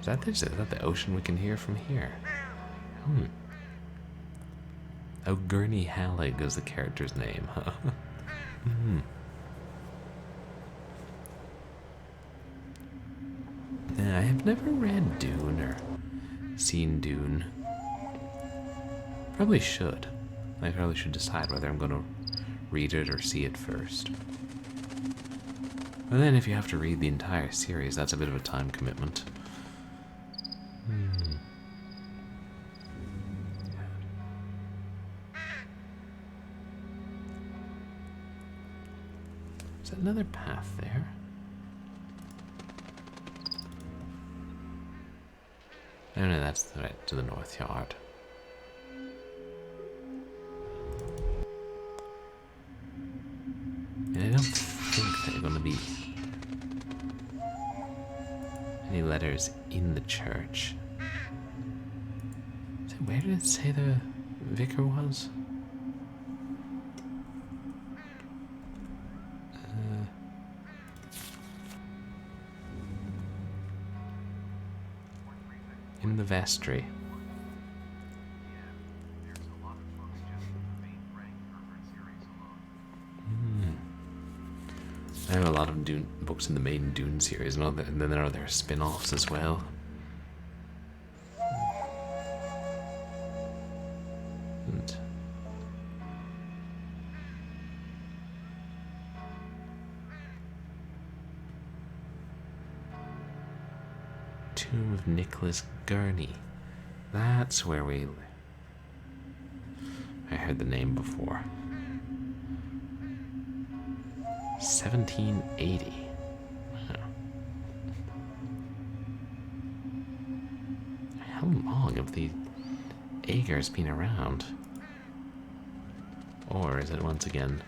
Is that the ocean we can hear from here? Oh, Gurney Hallig is the character's name, huh? I have never read Dune or seen Dune. Probably should. I probably should decide whether I'm going to read it or see it first. And then if you have to read the entire series, that's a bit of a time commitment. Is that another path there? Oh no, that's right to the north yard. And I don't think there are going to be any letters in the church. So where did it say the vicar was? In the vestry. I have a lot of Dune books in the main Dune series, and then there are their spin-offs as well. And Tomb of Nicholas Gurney. That's where we... I heard the name before. 1780. Huh. How long have the Agers been around? Or is it once again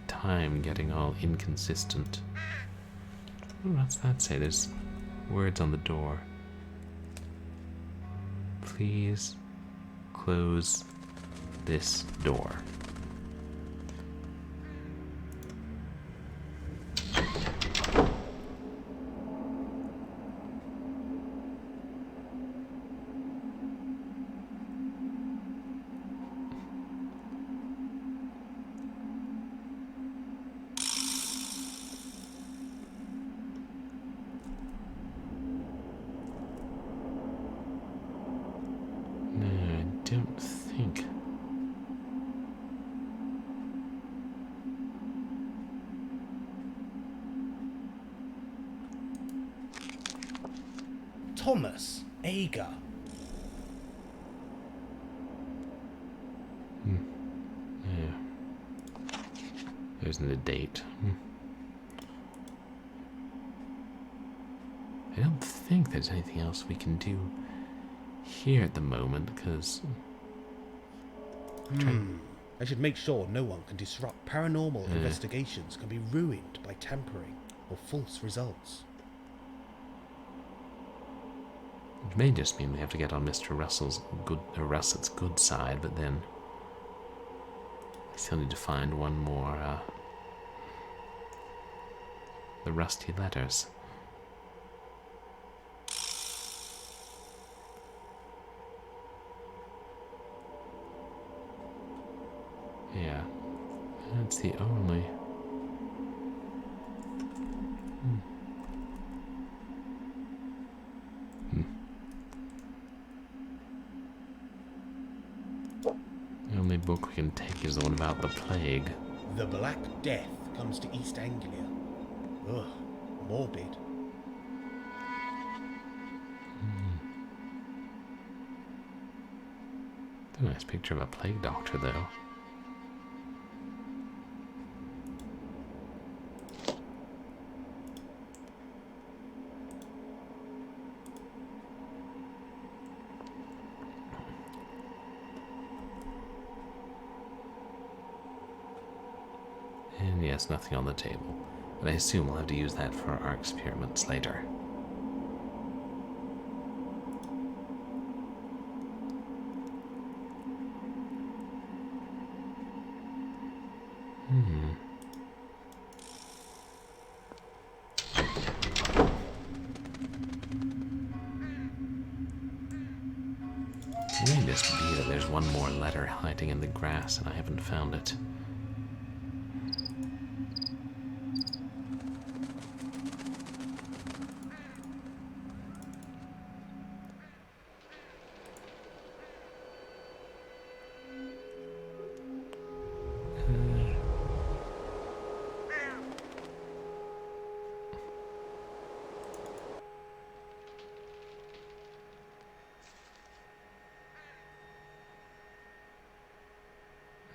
time getting all inconsistent? What's that say? There's words on the door. Please close this door. Don't think. Thomas Ager. Yeah. There isn't a date. I don't think there's anything else we can do here at the moment, because... I should make sure no one can disrupt. Paranormal investigations can be ruined by tampering or false results. It may just mean we have to get on Mr. Russett's good side, but then I still need to find one more, the rusty letters. Yeah, that's the only... The only book we can take is the one about the plague. The Black Death comes to East Anglia. Ugh, morbid. It's a nice picture of a plague doctor, though. And yes, nothing on the table. But I assume we'll have to use that for our experiments later. It may just be that there's one more letter hiding in the grass and I haven't found it.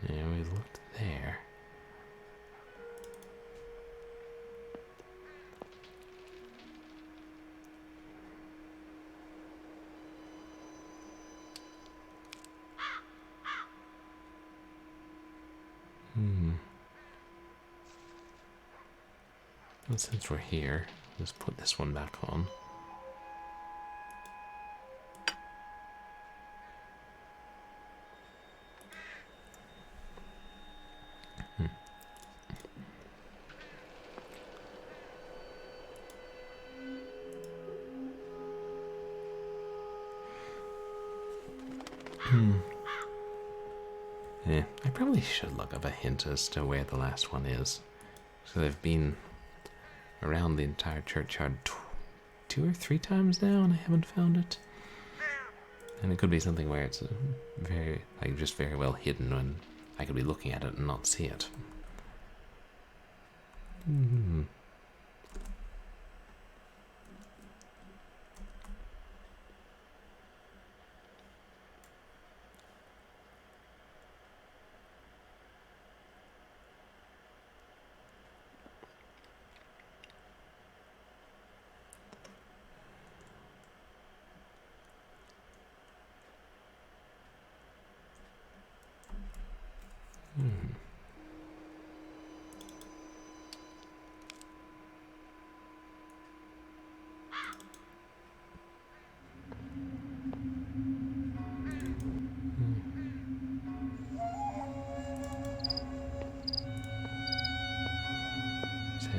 Yeah, we looked there. Well, since we're here, let's put this one back on. Yeah, I probably should look up a hint as to where the last one is. So they've been around the entire churchyard 2 or 3 times now, and I haven't found it. And it could be something where it's very, like, just very well hidden, and I could be looking at it and not see it.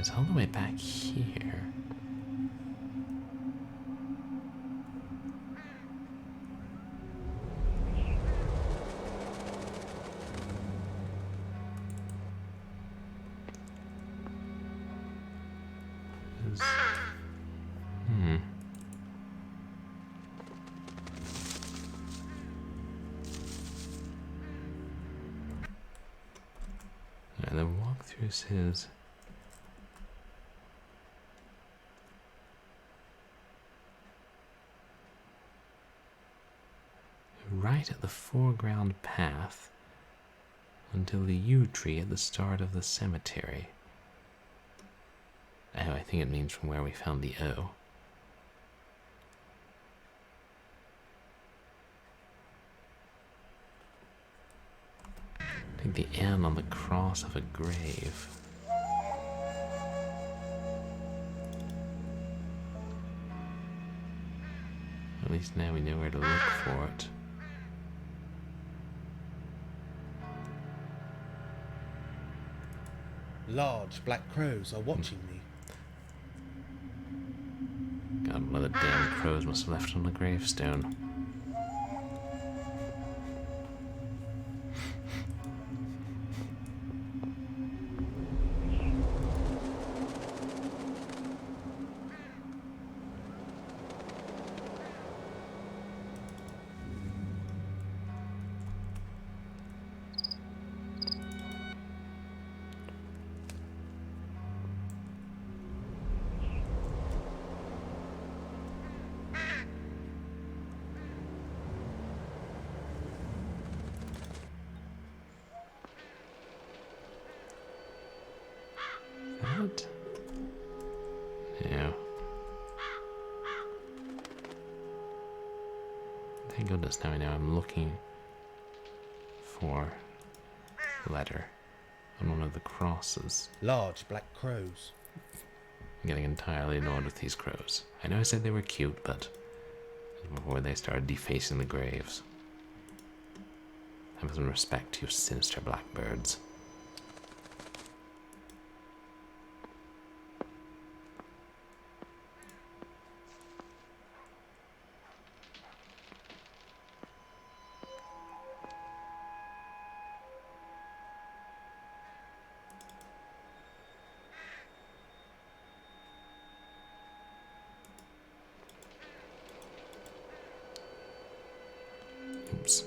It's all the way back here. And the walkthrough says right at the foreground path until the yew tree at the start of the cemetery. Oh, I think it means from where we found the O. I think the N on the cross of a grave. At least now we know where to look for it. Large black crows are watching me. God, one of the damn crows must have left on the gravestone. That? No. Thank goodness now I know I'm looking for a letter on one of the crosses. Large black crows. I'm getting entirely annoyed with these crows. I know I said they were cute, but before they started defacing the graves. Have some respect to you sinister blackbirds. Oops.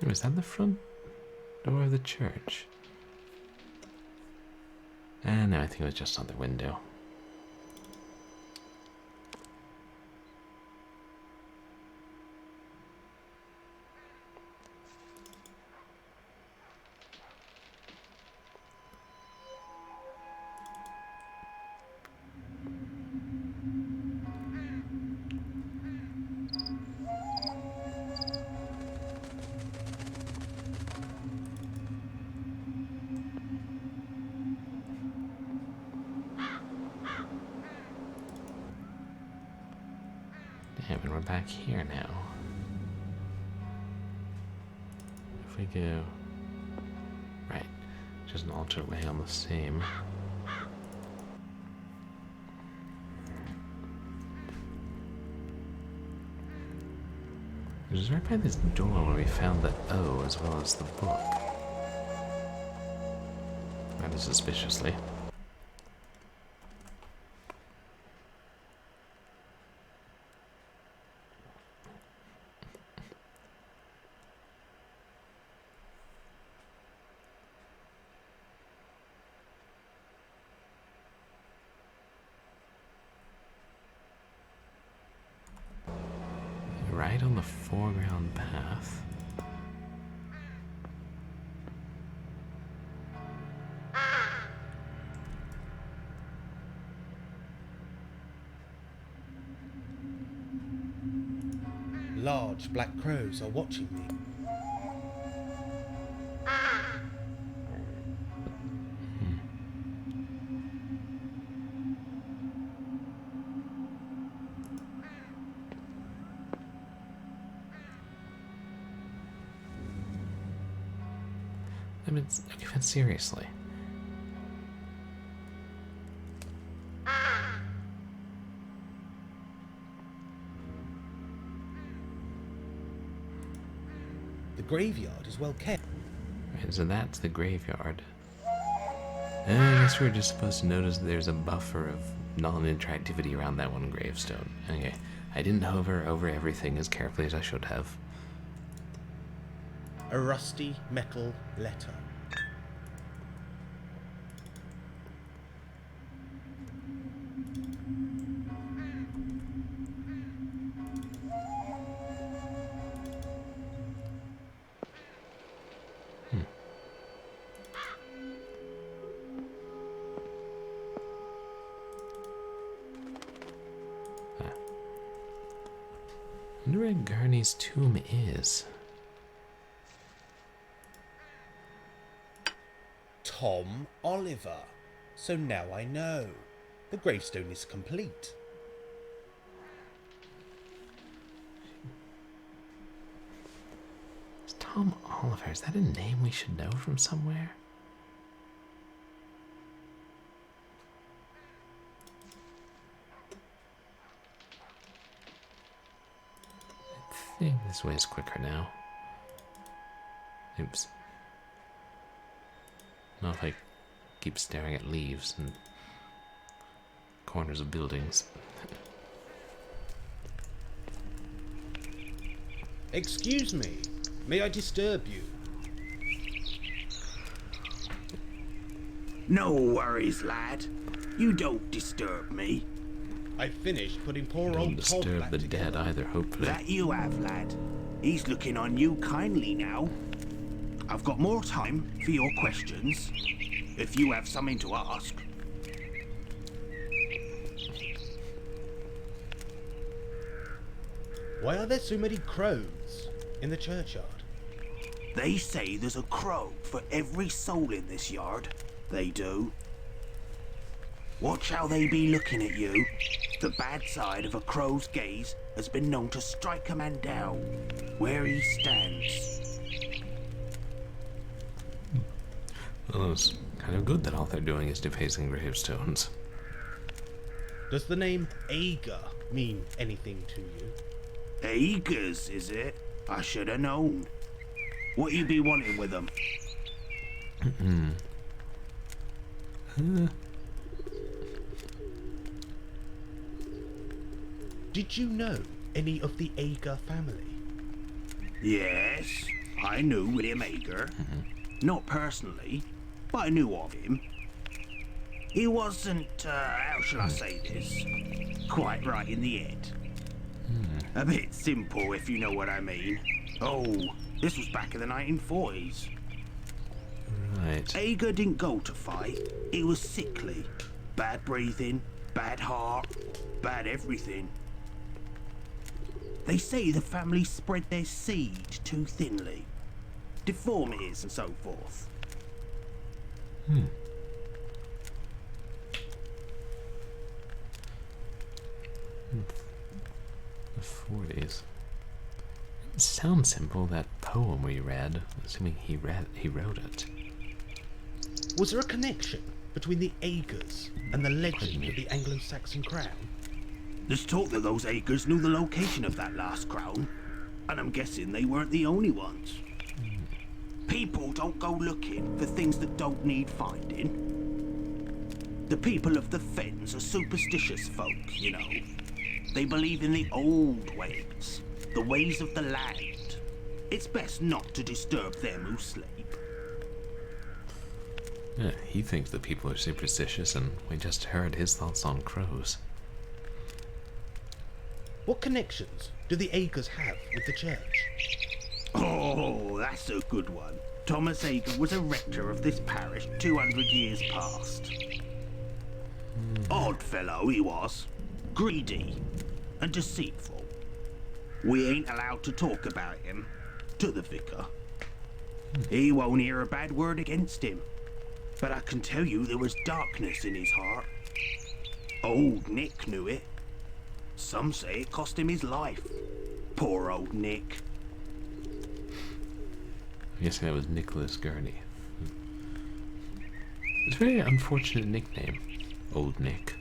Oh, is that the front door of the church? No, I think it was just on the window. Damn, and we're back here now. If we go... Right, just an alternate way on the same. It was right by this door where we found the O as well as the book. Rather suspiciously. Right on the foreground path. Large black crows are watching me. I mean, okay, but seriously. The graveyard is well kept. Right, so that's the graveyard. And I guess we're just supposed to notice that there's a buffer of non-interactivity around that one gravestone. Okay, I didn't hover over everything as carefully as I should have. A rusty metal letter. I wonder where Gurney's tomb is. Tom Oliver. So now I know. The gravestone is complete. It's Tom Oliver. Is that a name we should know from somewhere? I think this way is quicker now. Oops. Not if I keep staring at leaves and corners of buildings. Excuse me. May I disturb you? No worries, lad. You don't disturb me. I finished putting poor Don't old Tom disturb back the together. dead either, hopefully. That you have, lad. He's looking on you kindly now. I've got more time for your questions, if you have something to ask. Why are there so many crows in the churchyard? They say there's a crow for every soul in this yard. They do. Watch how they be looking at you. The bad side of a crow's gaze has been known to strike a man down where he stands. Well, it's kind of good that all they're doing is defacing gravestones. Does the name Ager mean anything to you? Agers, is it? I should have known. What you be wanting with them? Did you know any of the Ager family? Yes, I knew William Ager. Not personally, but I knew of him. He wasn't, how shall I say this, quite right in the head. A bit simple, if you know what I mean. Oh, this was back in the 1940s. Right. Ager didn't go to fight. He was sickly. Bad breathing, bad heart, bad everything. They say the family spread their seed too thinly. Deformities and so forth. The 40s. It sounds simple, that poem we read, assuming he wrote it. Was there a connection between the Agers and the legend of the Anglo-Saxon crown? There's talk that those Agers knew the location of that last crown, and I'm guessing they weren't the only ones. People don't go looking for things that don't need finding. The people of the Fens are superstitious folk, you know. They believe in the old ways, the ways of the land. It's best not to disturb them who sleep. Yeah, he thinks that people are superstitious, and we just heard his thoughts on crows. What connections do the Agers have with the church? Oh, that's a good one. Thomas Ager was a rector of this parish 200 years past. Odd fellow he was. Greedy and deceitful. We ain't allowed to talk about him to the vicar. He won't hear a bad word against him. But I can tell you there was darkness in his heart. Old Nick knew it. Some say it cost him his life. Poor old Nick. I'm guessing that was Nicholas Gurney. It's a very unfortunate nickname. Old Nick.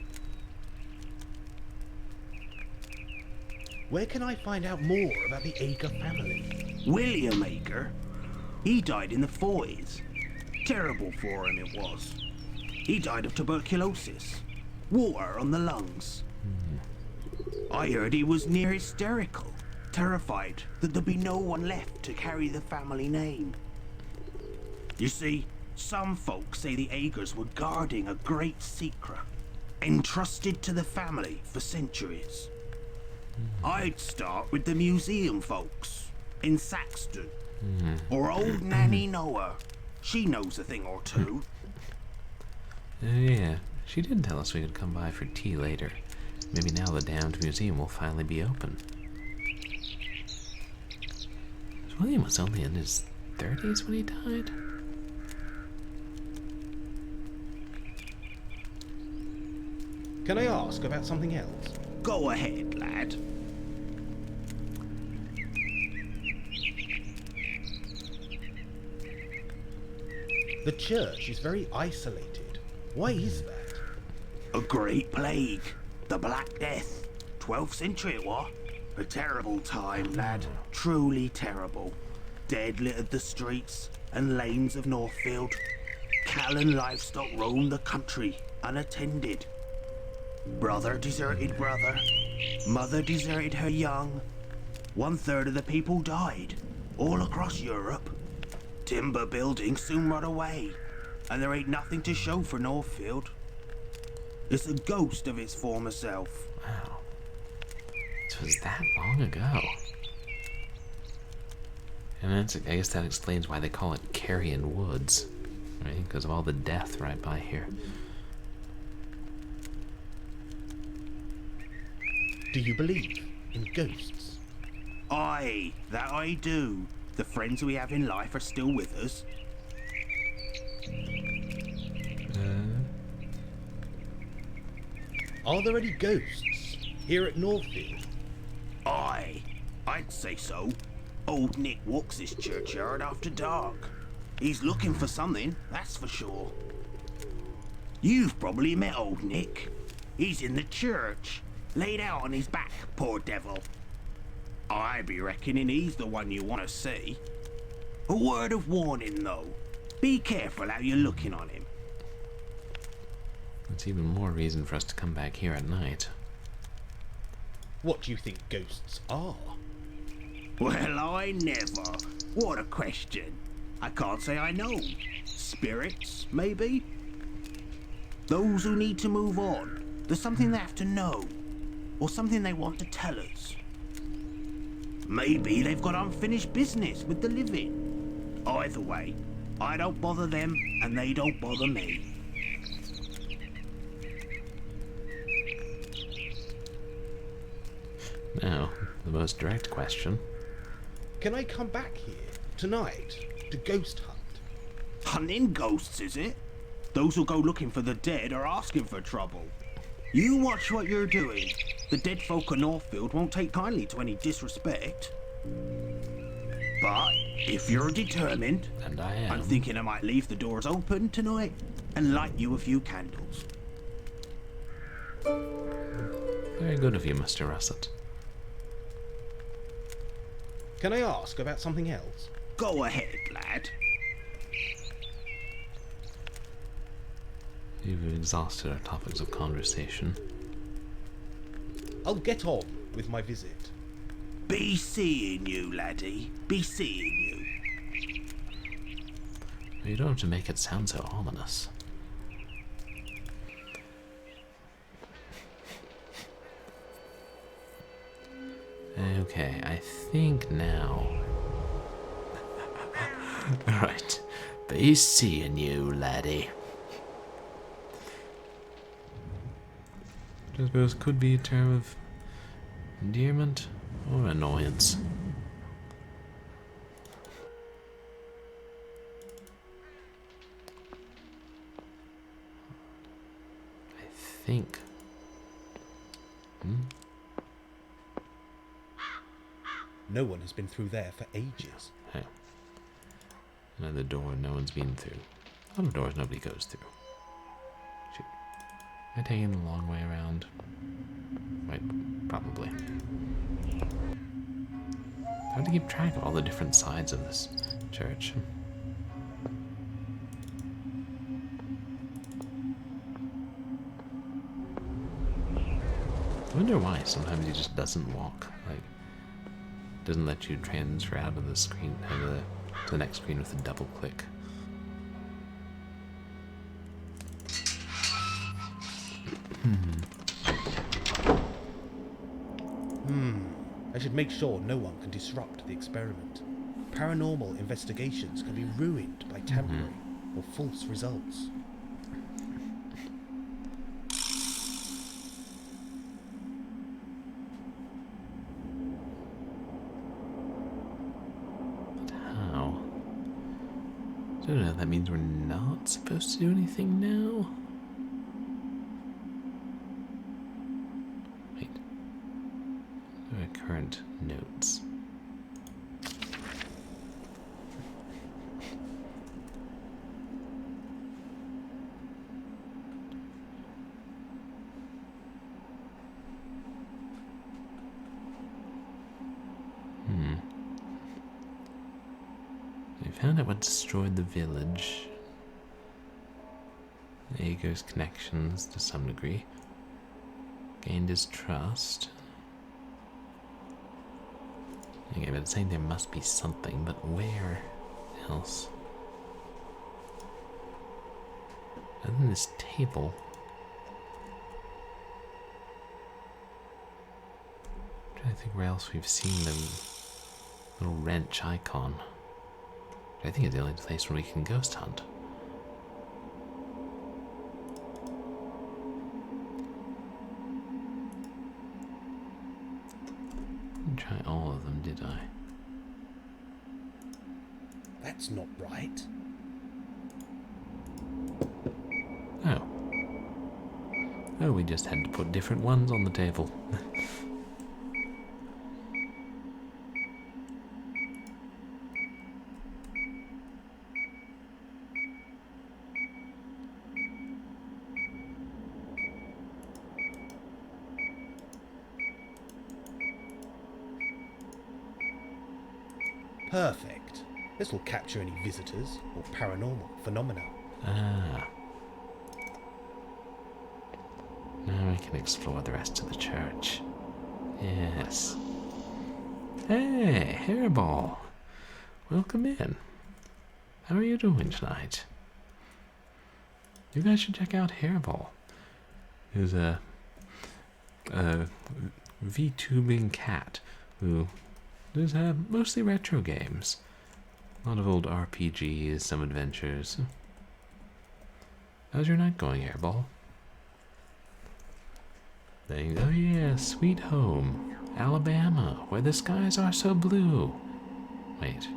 Where can I find out more about the Ager family? William Ager. He died in the 40s. Terrible for him it was. He died of tuberculosis. Water on the lungs. I heard he was near hysterical, terrified that there'd be no one left to carry the family name. You see, some folks say the Agers were guarding a great secret, entrusted to the family for centuries. I'd start with the museum folks in Saxton, or old Nanny Noah. She knows a thing or two. Yeah, she did tell us we could come by for tea later. Maybe now the damned museum will finally be open. William was only in his 30s when he died? Can I ask about something else? Go ahead, lad. The church is very isolated. Why is that? A great plague. The Black Death. 12th century it was. A terrible time, lad. Truly terrible. Dead littered the streets and lanes of Northfield. Cattle and livestock roamed the country, unattended. Brother deserted brother. Mother deserted her young. 1/3 of the people died, all across Europe. Timber buildings soon rot away, and there ain't nothing to show for Northfield. It's a ghost of its former self. Wow. This was that long ago. And I guess that explains why they call it Carrion Woods, right? Because of all the death right by here. Do you believe in ghosts? Aye, that I do. The friends we have in life are still with us. Are there any ghosts here at Northfield? Aye, I'd say so. Old Nick walks this churchyard after dark. He's looking for something, that's for sure. You've probably met old Nick. He's in the church, laid out on his back, poor devil. I be reckoning he's the one you want to see. A word of warning, though. Be careful how you're looking on him. That's even more reason for us to come back here at night. What do you think ghosts are? Well, I never. What a question. I can't say I know. Spirits, maybe? Those who need to move on. There's something they have to know. Or something they want to tell us. Maybe they've got unfinished business with the living. Either way, I don't bother them and they don't bother me. Now, the most direct question. Can I come back here tonight to ghost hunt? Hunting ghosts, is it? Those who go looking for the dead are asking for trouble. You watch what you're doing. The dead folk of Northfield won't take kindly to any disrespect. But if you're determined, And I am. I'm thinking I might leave the doors open tonight and light you a few candles. Very good of you, Mr. Russet. Can I ask about something else? Go ahead, lad. You've exhausted our topics of conversation. I'll get on with my visit. Be seeing you, laddie. Be seeing you. You don't have to make it sound so ominous. Okay, I think now. Alright. Be seeing you, laddie. I suppose could be a term of endearment or annoyance. I think. No one has been through there for ages. Hey. Another door no one's been through. A lot of doors nobody goes through. I taking the long way around? Wait, probably. I have to keep track of all the different sides of this church. I wonder why sometimes he just doesn't walk. Like, doesn't let you transfer out of the screen to the next screen with a double click. I should make sure no one can disrupt the experiment. Paranormal investigations can be ruined by temporary or false results. But how? I don't know, that means we're not supposed to do anything now? Wait. There are current notes. We found out what destroyed the village. Ager's connections to some degree. Gained his trust. Okay, but it's saying there must be something, but where else? Other than this table. I'm trying to think where else we've seen the little wrench icon. I think it's the only place where we can ghost hunt. Didn't try all of them, did I? That's not right. Oh. Oh, we just had to put different ones on the table. Perfect. This will capture any visitors or paranormal phenomena. Ah. Now we can explore the rest of the church. Yes. Hey, Hairball. Welcome in. How are you doing tonight? You guys should check out Hairball. He's a VTubing cat who does mostly retro games. A lot of old RPGs, some adventures. How's your night going, Hairball? Oh yeah, sweet home, Alabama, where the skies are so blue. Wait.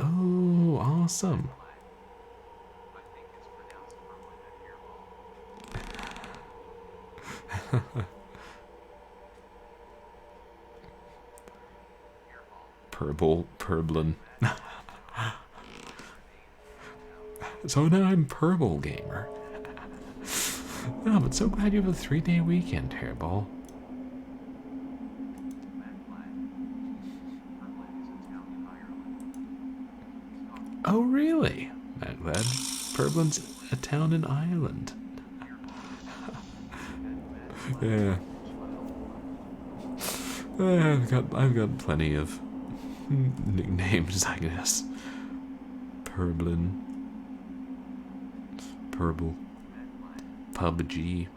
Oh, awesome. Purblin. So now I'm Purble Gamer. Oh, but so glad you have a 3-day weekend, Hairball. Oh, really? I'm glad Purblin's a town in Ireland. Yeah. I've got plenty of nicknames, I guess. Purblin. Purble. PUBG.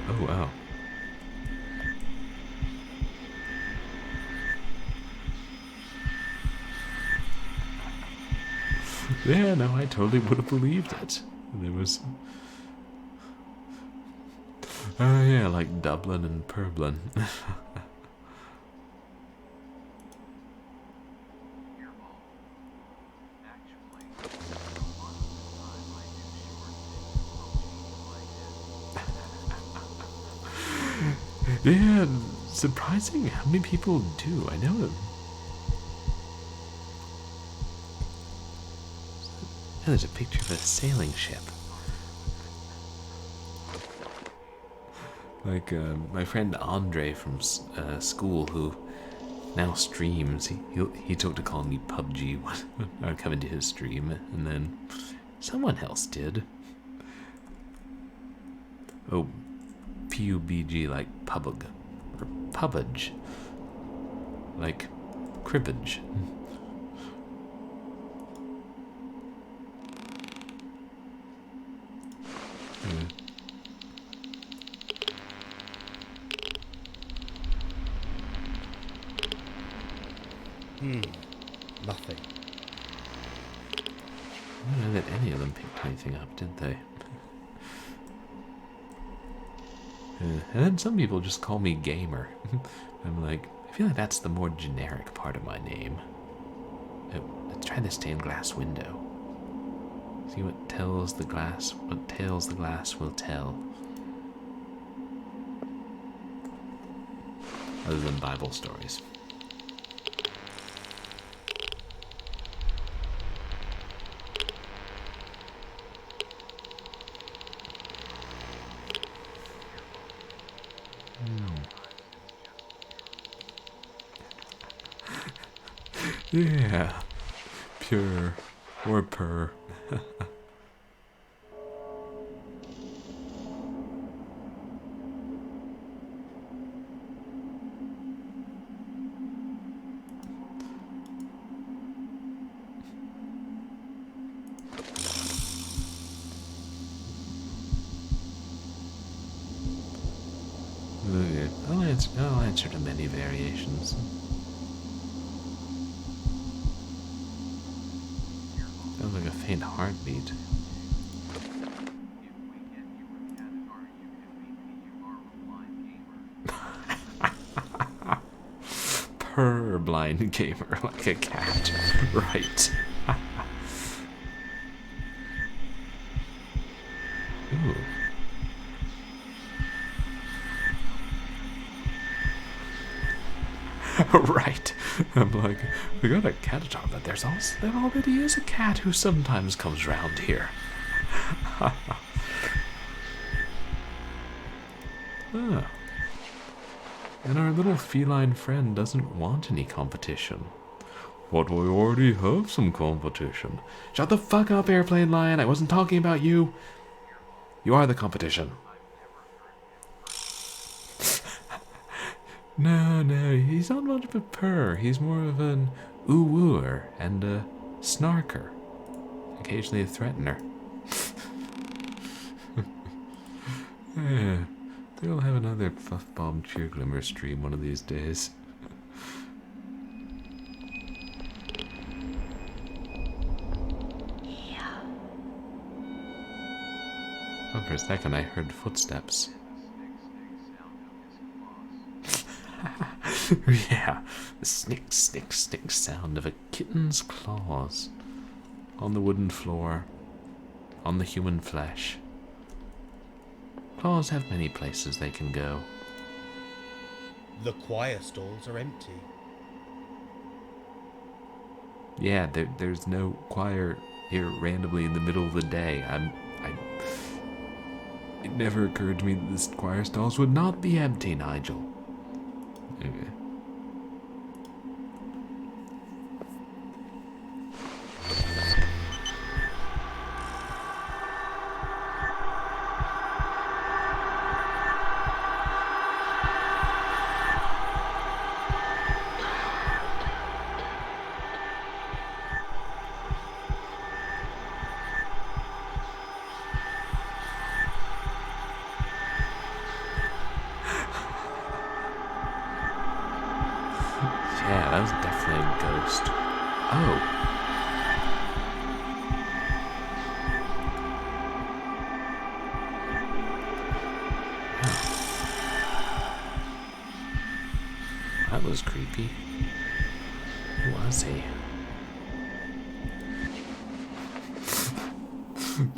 Oh, wow. Yeah, no, I totally would have believed it. There was... Oh, yeah, like Dublin and Purblin. Yeah, surprising how many people do. I know there's a picture of a sailing ship. Like my friend Andre from school, who now streams. He took to calling me PUBG when I come into his stream, and then someone else did. Oh, PUBG, like pubg, or pubbage, like cribbage. Nothing. I don't know that any of them picked anything up, did they? And then some people just call me Gamer. I'm like, I feel like that's the more generic part of my name. Oh, let's try the stained glass window. See what tales the glass will tell. Other than Bible stories. Yeah, pure or purr. Okay, I'll answer to many variations. Sounds like a faint heartbeat. Purr, blind gamer, like a cat. Right. Ooh. Right. I'm like, we got a cat to talk about. There already is a cat who sometimes comes round here. Ah. And our little feline friend doesn't want any competition. But we already have some competition. Shut the fuck up, airplane lion. I wasn't talking about you. You are the competition. No, he's not much of a purr. He's more of an ooh-wooer and a snarker. Occasionally a threatener. Yeah, they'll have another Fluff Bomb Cheer Glimmer stream one of these days. Oh, for a second I heard footsteps. Yeah, the snick, snick, snick sound of a kitten's claws on the wooden floor, on the human flesh. Claws have many places they can go. The choir stalls are empty. Yeah, there's no choir here randomly in the middle of the day. It never occurred to me that the choir stalls would not be empty, Nigel. Okay. Yeah, that was definitely a ghost. Oh. That was creepy. Who was he?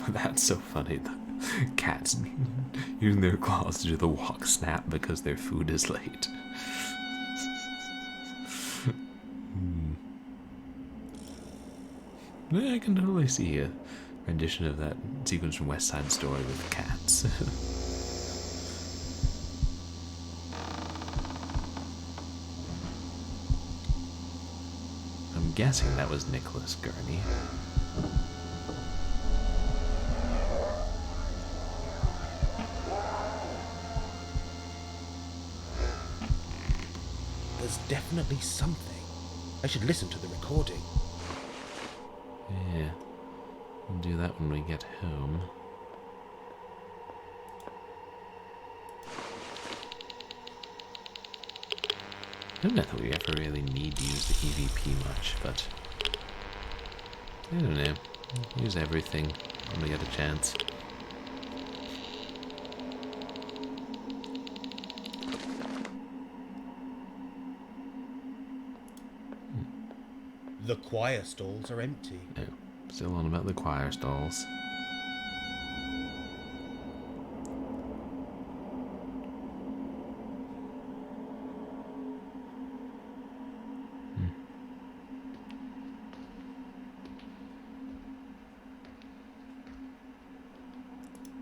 That's so funny. The cats using their claws to do the walk snap because their food is late. Yeah, I can totally see rendition of that sequence from West Side Story with cats. I'm guessing that was Nicholas Gurney. There's definitely something. I should listen to the recording. Yeah, we'll do that when we get home. I don't know that we ever really need to use the EVP much, but I don't know. Use everything when we get a chance. The choir stalls are empty. No, still on about the choir stalls.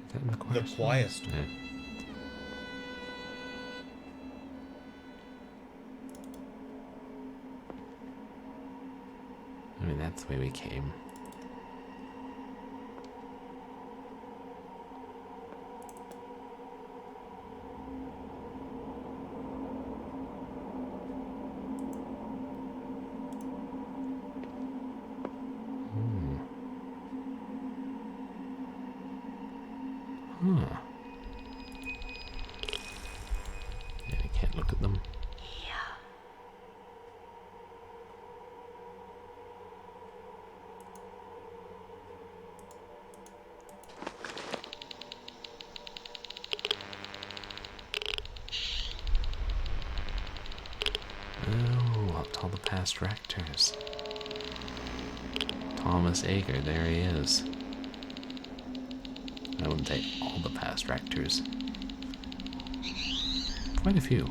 Is that in the choir The choir stalls? stall. No. I mean, that's the way we came. Huh. Yeah, we can't look at them. Oh, up to all the past rectors. Thomas Ager, there he is. I wouldn't say all the past rectors. Quite a few.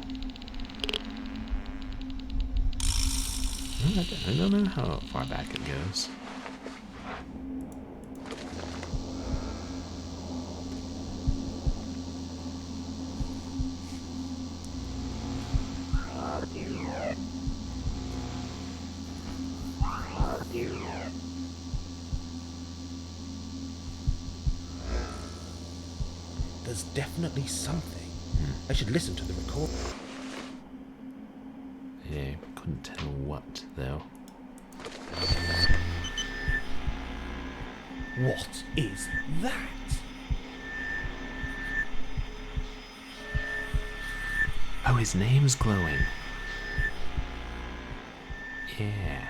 I don't know how far back it goes. There's definitely something. I should listen to the recording. Yeah, couldn't tell what, though. What is that? Oh, his name's glowing. Yeah.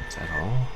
Is that all?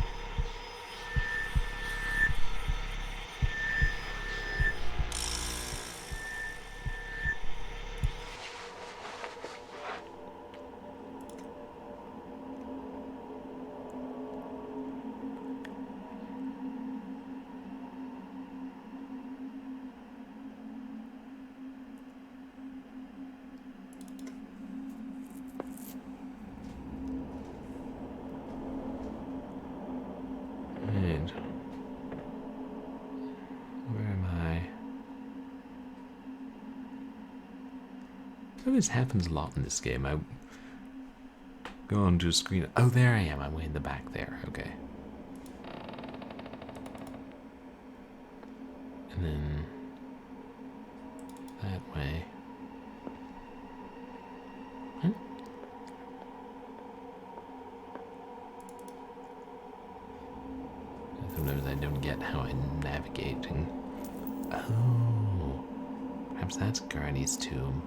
Right. Where am I? Oh, this happens a lot in this game. I go onto a screen. Oh, there I am. I'm way in the back there. Okay. And then that way. Huh? Sometimes I don't get how I'm navigating. Oh, perhaps that's Gurney's tomb.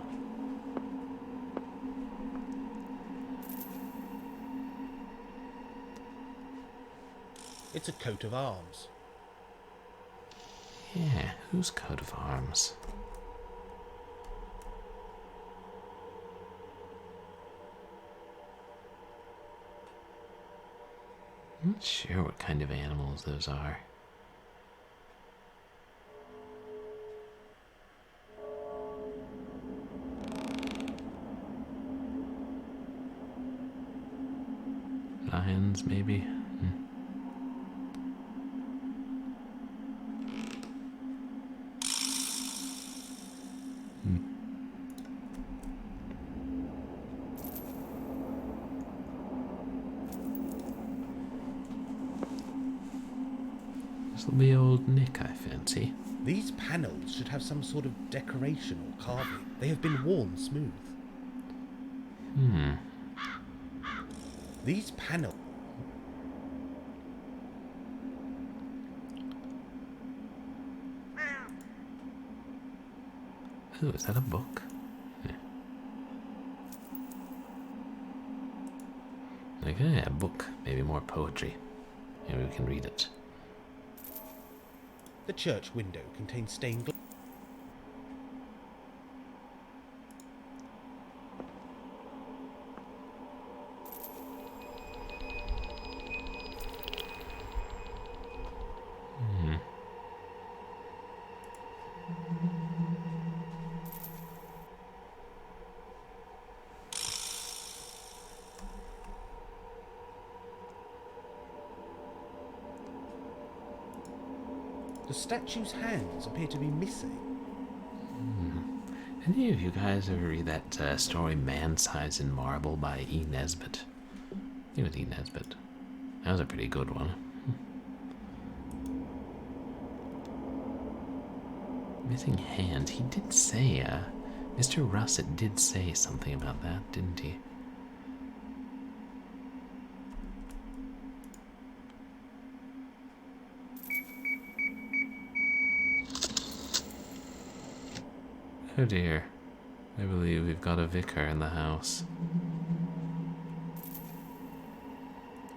It's a coat of arms. Yeah, whose coat of arms? I'm not sure what kind of animals those are. Giants, maybe? This'll be old Nick, I fancy. These panels should have some sort of decoration or carving. They have been worn smooth. These panels... Oh, is that a book? Yeah. Okay, a book. Maybe more poetry. Maybe we can read it. The church window contains stained glass. The statue's hands appear to be missing. Any of you guys ever read that story Man-Sized in Marble by E. Nesbitt? I think it was E. Nesbitt. That was a pretty good one. Missing hand. He did say, Mr. Russet did say something about that, didn't he? Oh dear. I believe we've got a vicar in the house.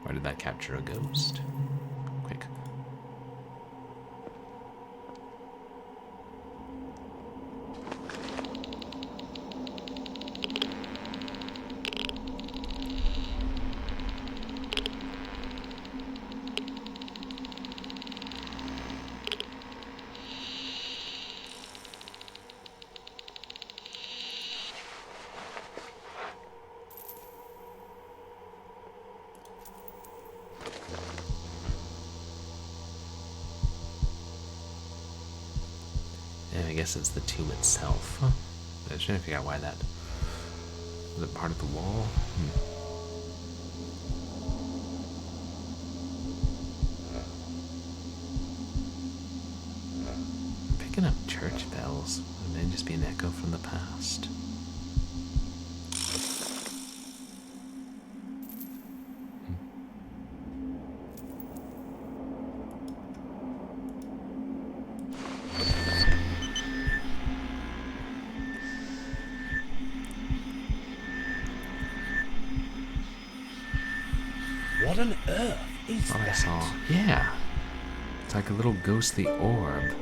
Or did that capture a ghost? Quick. I guess it's the tomb itself. Huh? I was trying to figure out why that... Was it part of the wall? I'm picking up church bells. It may just be an echo from the past. What on earth is What that? I saw. Yeah. It's like a little ghostly orb.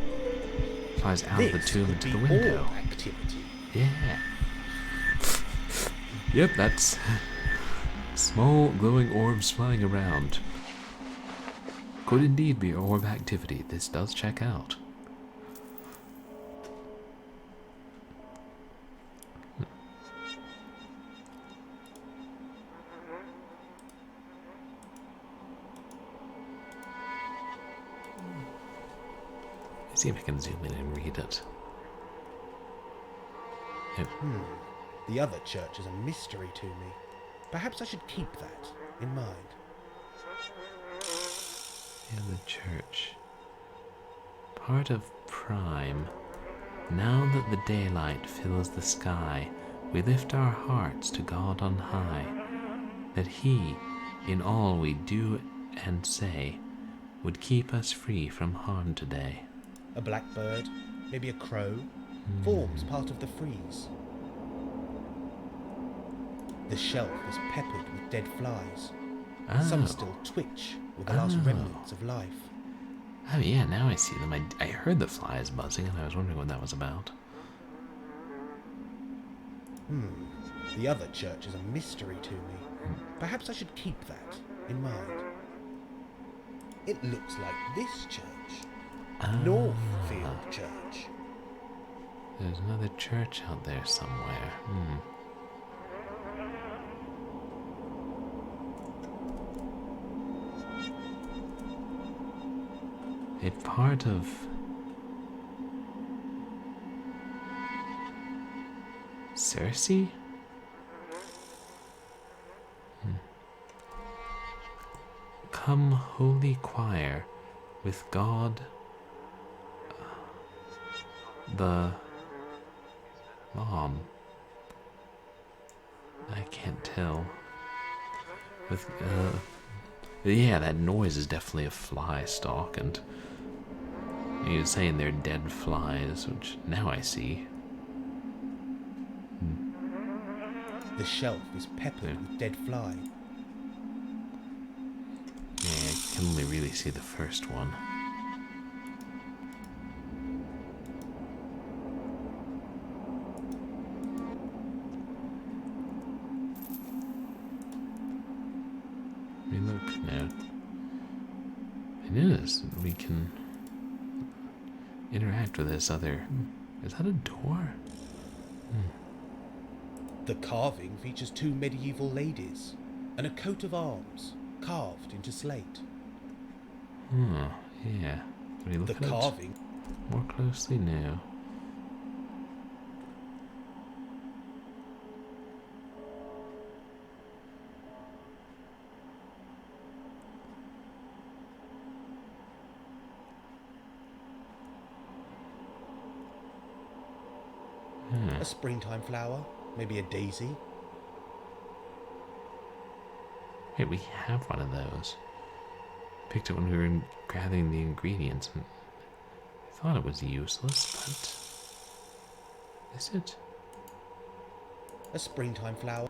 Flies out of the tomb into the window. Orb activity. Yeah. Yep, that's small glowing orbs flying around. Could indeed be orb activity. This does check out. Let's see if I can zoom in and read it. Yep. The other church is a mystery to me. Perhaps I should keep that in mind. Yeah, the church. Part of Prime. Now that the daylight fills the sky, we lift our hearts to God on high, that He, in all we do and say, would keep us free from harm today. A blackbird, maybe a crow, forms part of the frieze. The shelf is peppered with dead flies. Some still twitch with the last remnants of life. Oh yeah, now I see them. I heard the flies buzzing and I was wondering what that was about. The other church is a mystery to me. Perhaps I should keep that in mind. It looks like this church. Northfield Church. There's another church out there somewhere. a part of Cersei? Come, holy choir, with God, the mom. I can't tell. With, yeah, that noise is definitely a fly stalk, and he was saying they're dead flies, which now I see. The shelf is peppered with dead fly. Yeah, I can only really see the first one. I mean, look now. It is. We can interact with this other. Is that a door? The carving features 2 medieval ladies and a coat of arms carved into slate. Oh, yeah. Can we look The at carving. it more closely now? A springtime flower, maybe a daisy. Wait, we have one of those. Picked it when we were gathering the ingredients, and I thought it was useless, but is it? A springtime flower,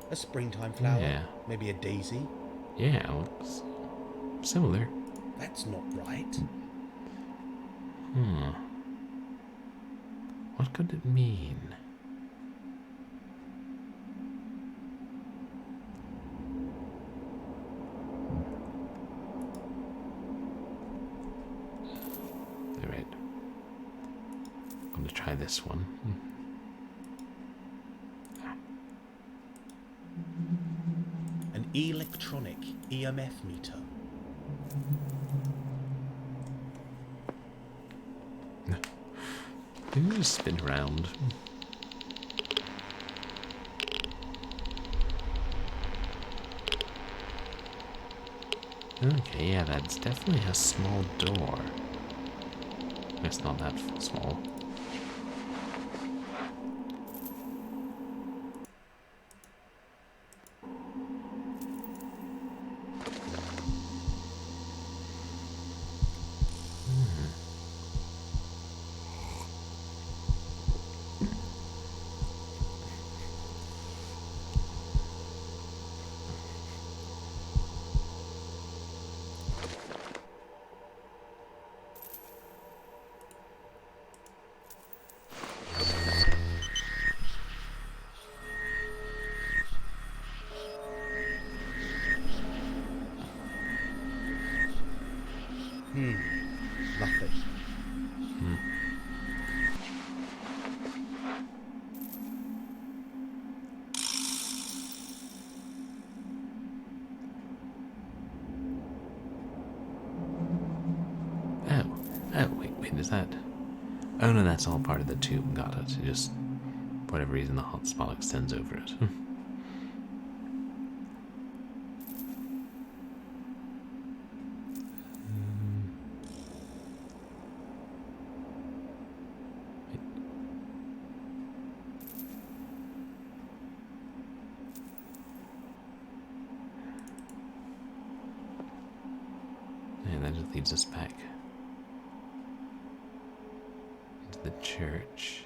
Yeah. maybe a daisy. Yeah, looks similar. That's not right. What could it mean? Alright. I'm gonna try this one. An electronic EMF meter. Can you just spin around? Okay, yeah, that's definitely a small door. It's not that small. Nothing. Oh, wait, is that? Oh no, that's all part of the tube, got it. Just, for whatever reason, the hotspot extends over it. And that just leads us back into the church.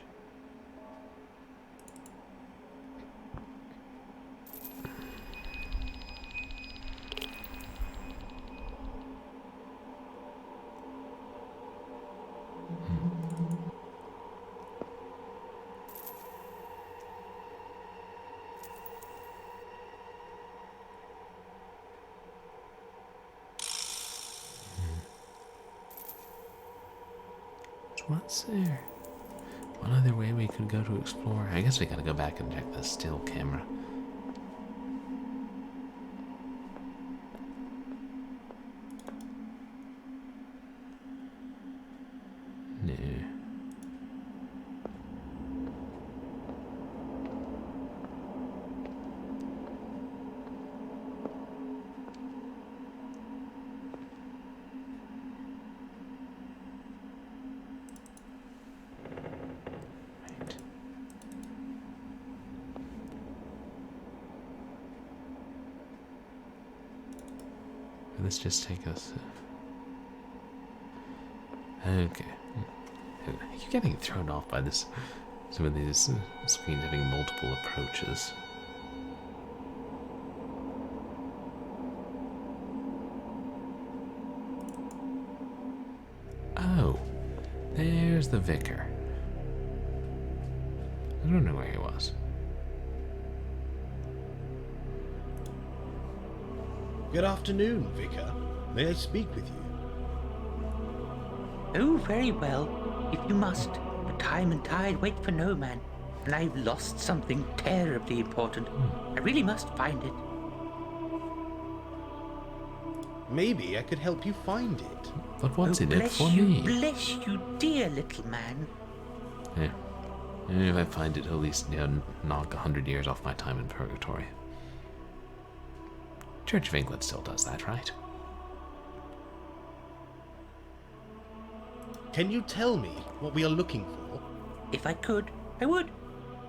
What's there? One other way we could go to explore. I guess we gotta go back and check the still camera. let's just take us. Okay. I keep getting thrown off by this. Some of these screens having multiple approaches. Oh, there's the vicar. I don't know where he was. Good afternoon, Vicar. May I speak with you? Oh, very well, if you must. But time and tide wait for no man, and I've lost something terribly important. I really must find it. Maybe I could help you find it. But what's Oh, in it bless for you, me? bless you, dear little man. Yeah. If I find it, at least knock 100 years off my time in purgatory. Church of England still does that, right? Can you tell me what we are looking for? If I could, I would.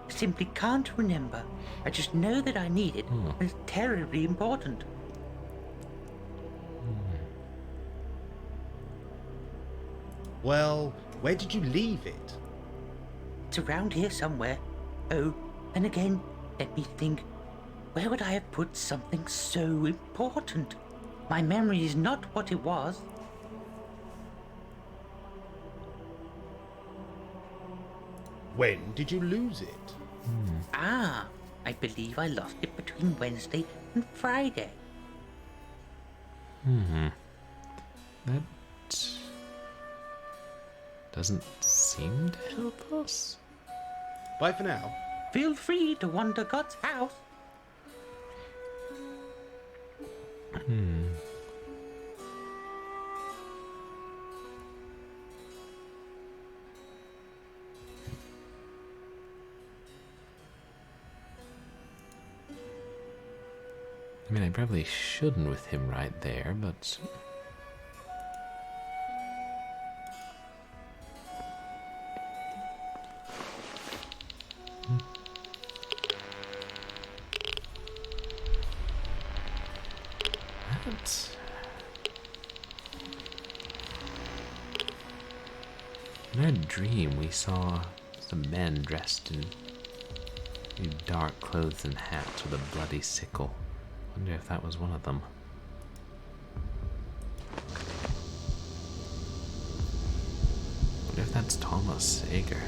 I simply can't remember. I just know that I need it, and it's terribly important. Well, where did you leave it? It's around here somewhere. Oh, and again, let me think. Where would I have put something so important? My memory is not what it was. When did you lose it? Ah, I believe I lost it between Wednesday and Friday. That doesn't seem to help us. Bye for now. Feel free to wander God's house. I mean, I probably shouldn't with him right there, but... What? In our dream, we saw some men dressed in dark clothes and hats with a bloody sickle. Wonder if that was one of them. Wonder if that's Thomas Ager.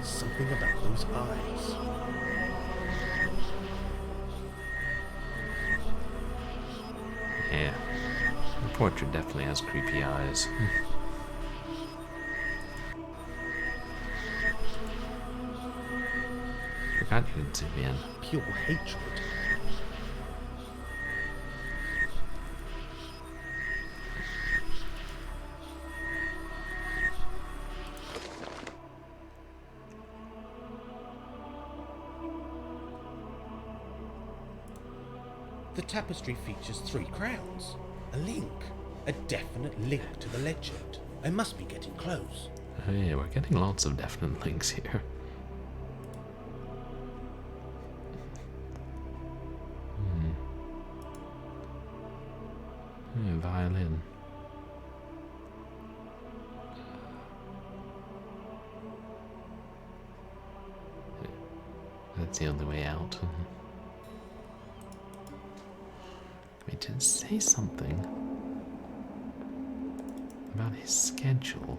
Something about those eyes. Yeah, the portrait definitely has creepy eyes. Forgot you could zoom in. Pure hatred. The tapestry features 3 crowns. A link. A definite link to the legend. I must be getting close. Oh yeah, we're getting lots of definite links here. Violin. That's the only way out. Wait, did it say something about his schedule?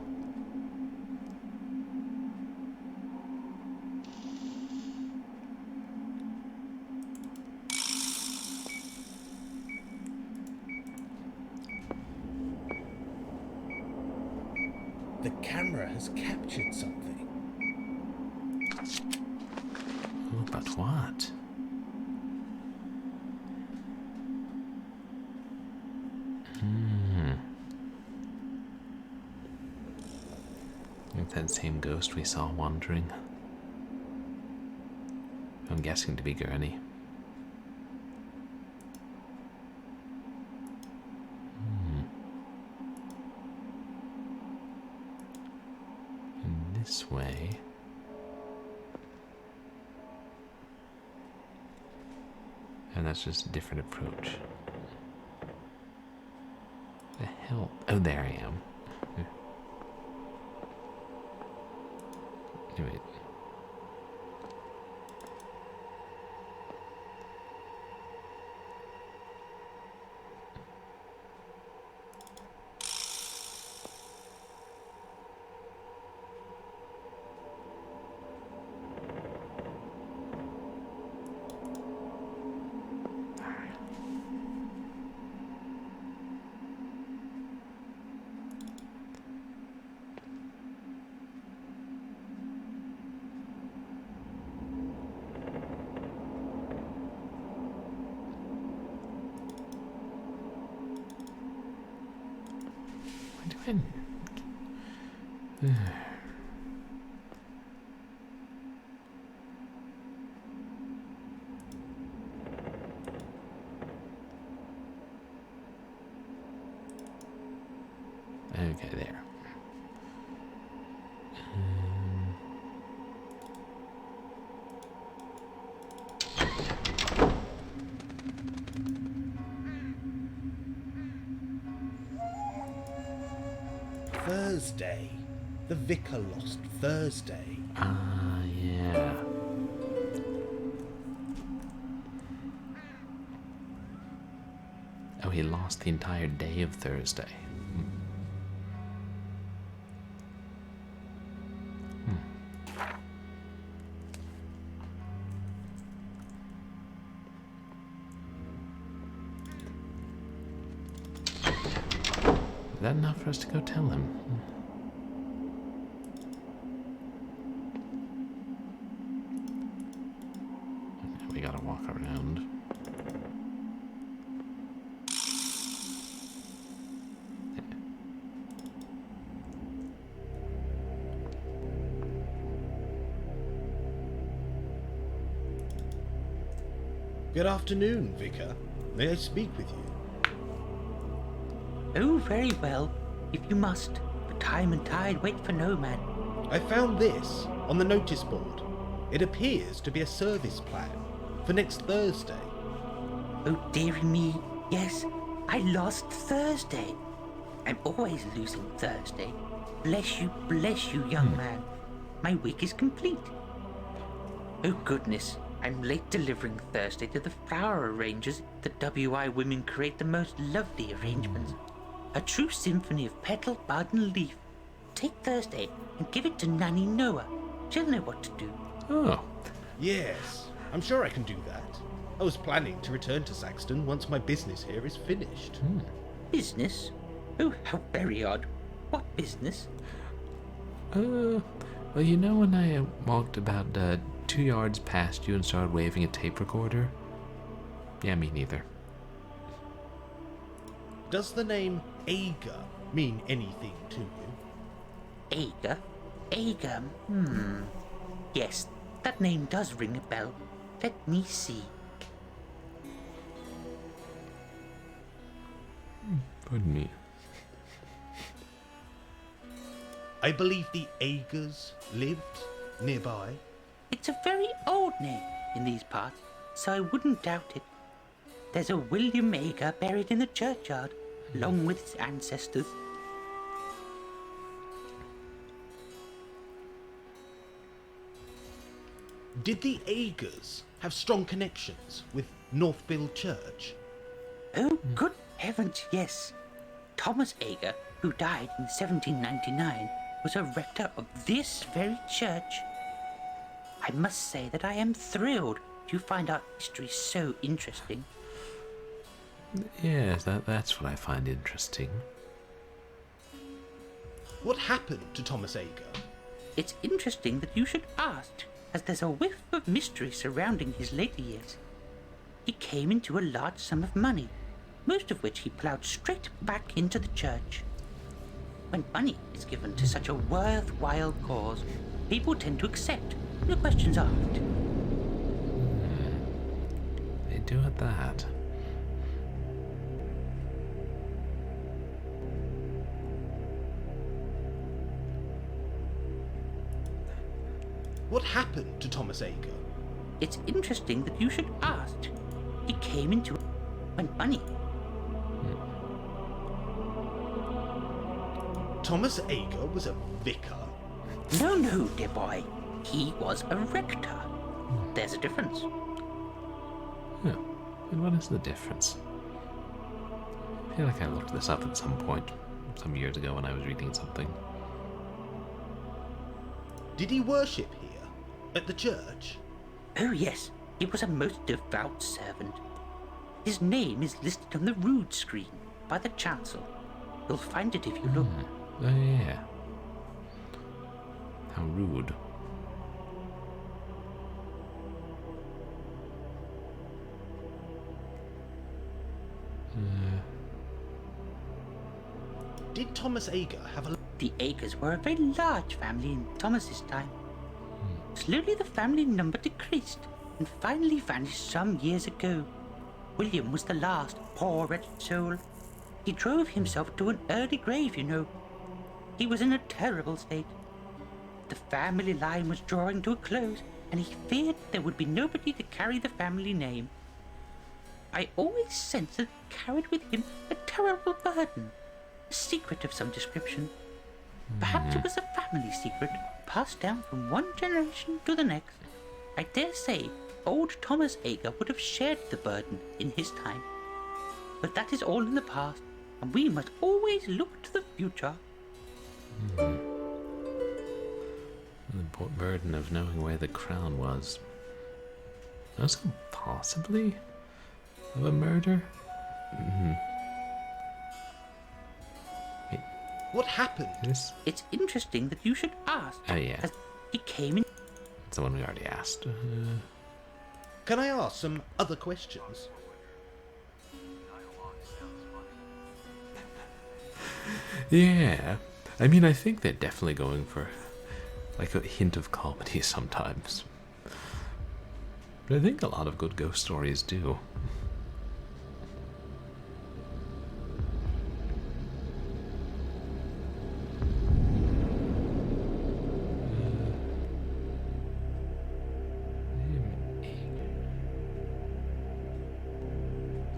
The camera has captured something. Oh, but what? Like that same ghost we saw wandering. guessing to be Gurney. And this way. And that's just a different approach. The hell? Oh, there I am. Wait. Okay, there. Thursday. The vicar lost Thursday. Ah, yeah. Oh, he lost the entire day of Thursday. Is that enough for us to go tell him? We gotta walk around. Good afternoon, Vicar. May I speak with you? Oh, very well, if you must. For time and tide wait for no man. I found this on the notice board. It appears to be a service plan for next Thursday. Oh, dearie me, yes, I lost Thursday. I'm always losing Thursday. Bless you, young man. My week is complete. Oh, goodness, I'm late delivering Thursday to the flower arrangers. The WI women create the most lovely arrangements. A true symphony of petal, bud, and leaf. Take Thursday and give it to Nanny Noah. She'll know what to do. Oh. Yes, I'm sure I can do that. I was planning to return to Saxton once my business here is finished. Business? Oh, how very odd. What business? Well, you know when I walked about 2 yards past you and started waving a tape recorder? Yeah, me neither. Does the name Ager mean anything to you? Ager? Ager? Yes, that name does ring a bell. Let me see. Pardon me. I believe the Agers lived nearby. It's a very old name in these parts, so I wouldn't doubt it. There's a William Ager buried in the churchyard, along with his ancestors. Did the Agers have strong connections with Northbill Church? Oh, good heavens, yes. Thomas Ager, who died in 1799, was a rector of this very church. I must say that I am thrilled to find our history so interesting. Yes, that's what I find interesting. What happened to Thomas Ager? It's interesting that you should ask, as there's a whiff of mystery surrounding his later years. He came into a large sum of money, most of which he ploughed straight back into the church. When money is given to such a worthwhile cause, people tend to accept, no questions asked. do at that. What happened to Thomas Ager? It's interesting that you should ask. He came into my money. Thomas Ager was a vicar? No, dear boy. He was a rector. There's a difference. Yeah. And what is the difference? I feel like I looked this up at some point, some years ago when I was reading something. Did he worship here? At the church? Oh, yes. He was a most devout servant. His name is listed on the rood screen by the chancel. You'll find it if you look. Oh, yeah. How rude. Did Thomas Ager have a... The Agers were a very large family in Thomas's time. Slowly the family number decreased and finally vanished some years ago. William was the last, poor wretched soul. He drove himself to an early grave, you know. He was in a terrible state. The family line was drawing to a close, and he feared there would be nobody to carry the family name. I always sensed that he carried with him a terrible burden, a secret of some description. Perhaps it was a family secret, passed down from one generation to the next. I dare say old Thomas Ager would have shared the burden in his time. But that is all in the past, and we must always look to the future. The burden of knowing where the crown was. Also, possibly of a murder? What happened? This? It's interesting that you should ask. Oh, yeah. As he came in. It's the one we already asked. Can I ask some other questions? Yeah. I mean, I think they're definitely going for like a hint of comedy sometimes. But I think a lot of good ghost stories do.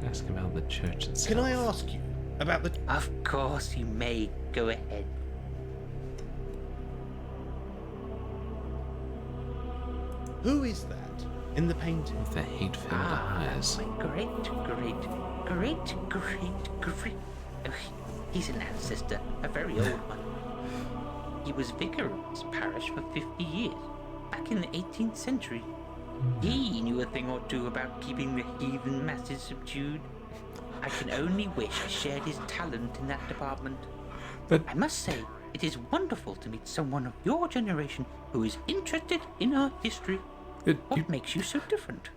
Ask about the church itself. Can I ask you about the... Of course you may. Go ahead. Who is that in the painting? With the hate-filled eyes. My great. Oh, he's an ancestor, a very old one. He was vicar of this parish for 50 years, back in the 18th century. He knew a thing or two about keeping the heathen masses subdued. I can only wish I shared his talent in that department. But I must say, it is wonderful to meet someone of your generation who is interested in our history. What makes you so different?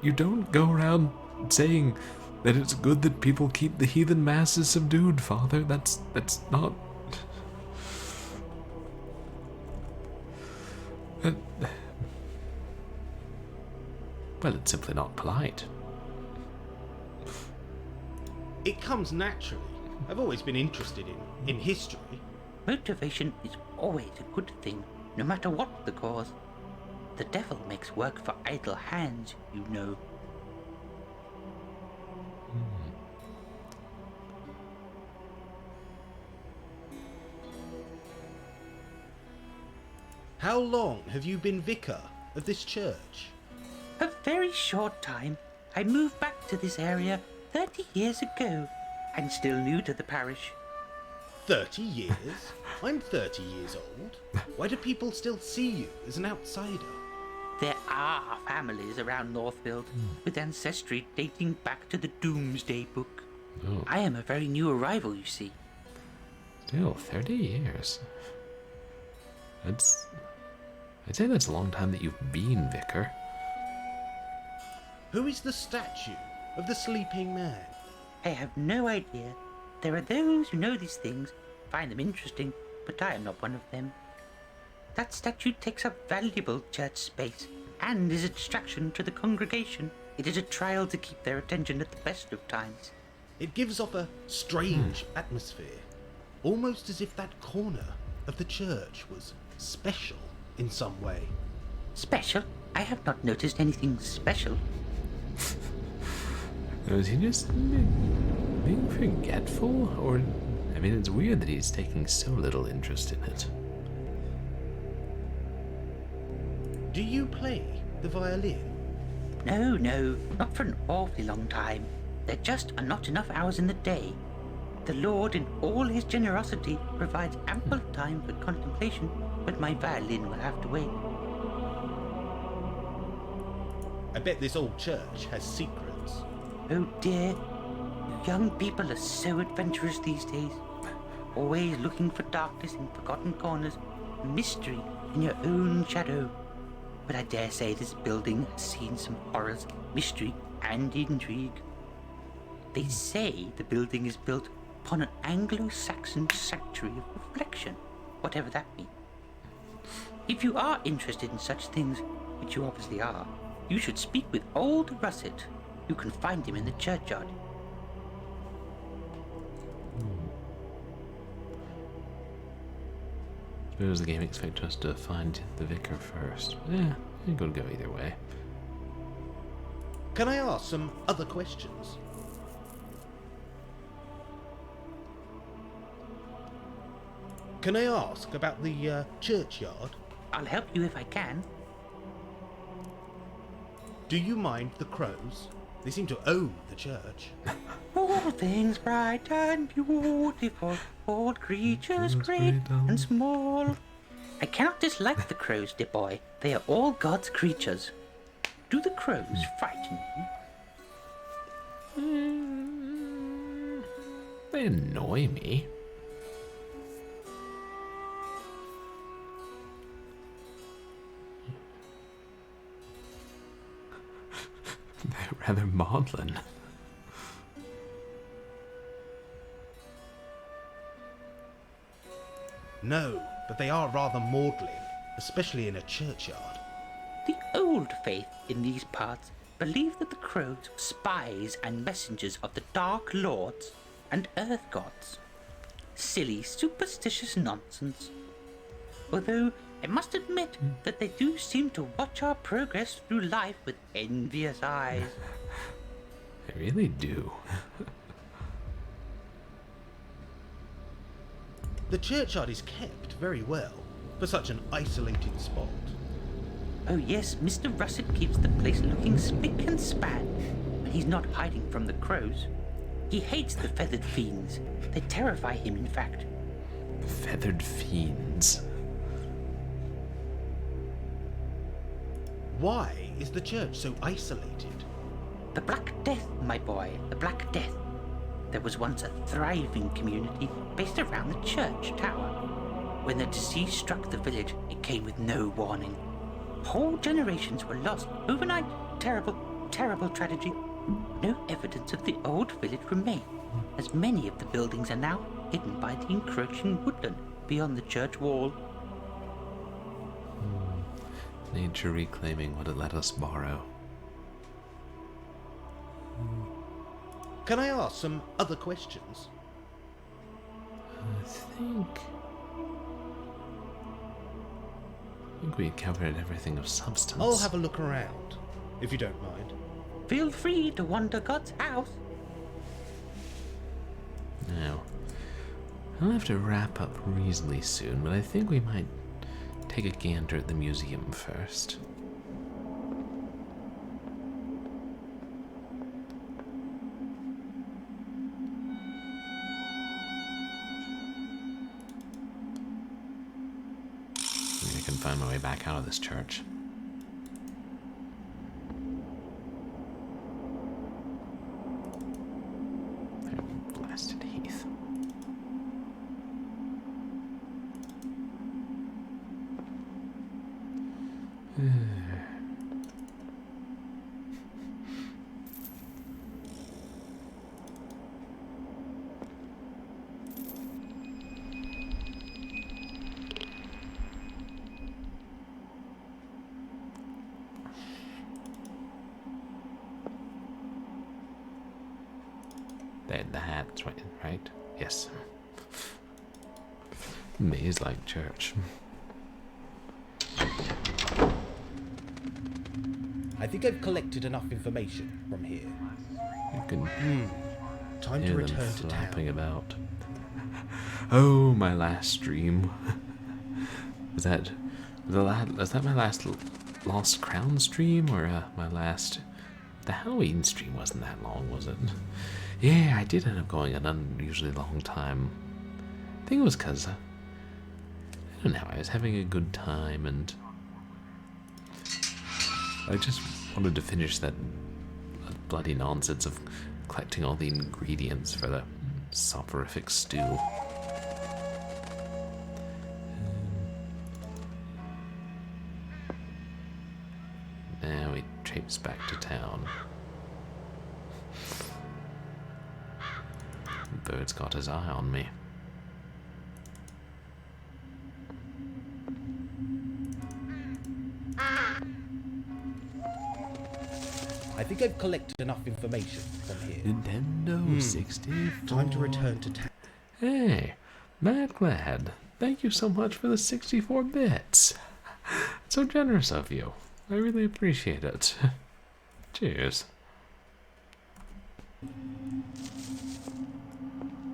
you don't go around saying that it's good that people keep the heathen masses subdued, Father. That's not... Well, it's simply not polite. It comes naturally. I've always been interested in history. Motivation is always a good thing, no matter what the cause. The devil makes work for idle hands, you know. How long have you been vicar of this church? A very short time. I moved back to this area 30 years ago. I'm still new to the parish. 30 years? I'm 30 years old. Why do people still see you as an outsider? There are families around Northfield with ancestry dating back to the Doomsday Book. Oh. I am a very new arrival, you see. Still, 30 years. I'd say that's a long time that you've been vicar. Who is the statue of the sleeping man? I have no idea. There are those who know these things, find them interesting, but I am not one of them. That statue takes up valuable church space and is a distraction to the congregation. It is a trial to keep their attention at the best of times. It gives off a strange atmosphere, almost as if that corner of the church was special in some way. Special? I have not noticed anything special. Is he just being forgetful? Or, I mean, it's weird that he's taking so little interest in it. Do you play the violin? No, not for an awfully long time. There just are not enough hours in the day. The Lord, in all his generosity, provides ample time for contemplation, but my violin will have to wait. I bet this old church has secrets. Oh dear, you young people are so adventurous these days. Always looking for darkness in forgotten corners, mystery in your own shadow. But I dare say this building has seen some horrors, mystery, and intrigue. They say the building is built upon an Anglo-Saxon sanctuary of reflection, whatever that means. If you are interested in such things, which you obviously are, you should speak with old Russet. You can find him in the churchyard. Suppose the game expects us to find the vicar first. Yeah, it could go either way. Can I ask some other questions? Can I ask about the churchyard? I'll help you if I can. Do you mind the crows? They seem to own the church. All things bright and beautiful, all creatures great and small. I cannot dislike the crows, dear boy. They are all God's creatures. Do the crows frighten you? They annoy me. They're rather maudlin. No, but they are rather maudlin, especially in a churchyard. The old faith in these parts believed that the crows were spies and messengers of the Dark Lords and Earth Gods. Silly, superstitious nonsense. Although I must admit that they do seem to watch our progress through life with envious eyes. They really do. The churchyard is kept very well for such an isolated spot. Oh yes, Mr. Russet keeps the place looking spick and span when he's not hiding from the crows. He hates the feathered fiends. They terrify him, in fact. Feathered fiends. Why is the church so isolated? The Black Death, my boy, the Black Death. There was once a thriving community based around the church tower. When the disease struck the village, it came with no warning. Whole generations were lost overnight. Terrible, terrible tragedy. No evidence of the old village remained, as many of the buildings are now hidden by the encroaching woodland beyond the church wall. Nature reclaiming what it let us borrow. Can I ask some other questions? I think we covered everything of substance. I'll have a look around, if you don't mind. Feel free to wander God's house. Now, I'll have to wrap up reasonably soon, but I think we might take a gander at the museum first. Maybe I can find my way back out of this church. Blasted heath. That's right? Yes. Maze-like church. I think I've collected enough information from here. You can Time to hear them return to flapping town. about. Oh, my last stream. Was that my last Lost Crown stream, or my last... The Halloween stream wasn't that long, was it? Yeah, I did end up going an unusually long time. I think it was because, I don't know, I was having a good time, and I just wanted to finish that bloody nonsense of collecting all the ingredients for the soporific stew. Now we traipse back to town. The bird's got his eye on me. I think I've collected enough information from here. Nintendo 64. Time to return to town. Hey, Mad Glad, thank you so much for the 64 bits. So generous of you. I really appreciate it. Cheers.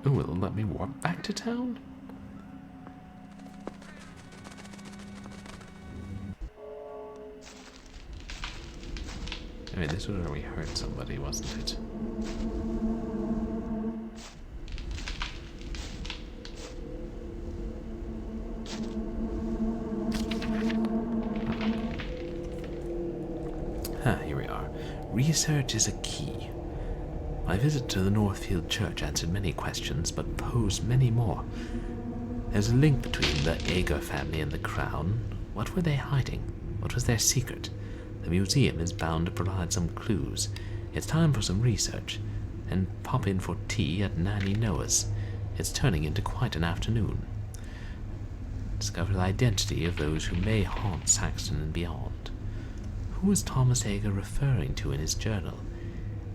Oh, will it let me warp back to town? I mean, this was where we hurt somebody, wasn't it? Here we are. Research is a key. My visit to the Northfield Church answered many questions, but posed many more. There's a link between the Ager family and the Crown. What were they hiding? What was their secret? The museum is bound to provide some clues. It's time for some research. And pop in for tea at Nanny Noah's. It's turning into quite an afternoon. Discover the identity of those who may haunt Saxton and beyond. Who was Thomas Ager referring to in his journal?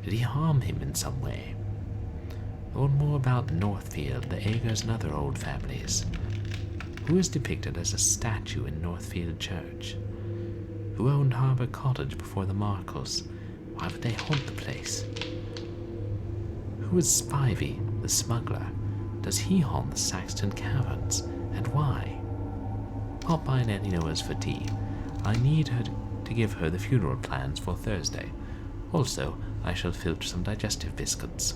Did he harm him in some way? Learn more about Northfield, the Agers and other old families. Who is depicted as a statue in Northfield Church? Who owned Harbour Cottage before the Markles? Why would they haunt the place? Who is Spivey, the smuggler? Does he haunt the Saxton Caverns? And why? Pop by Nanny Noah's for tea. I need her to give her the funeral plans for Thursday. Also, I shall filch some digestive biscuits.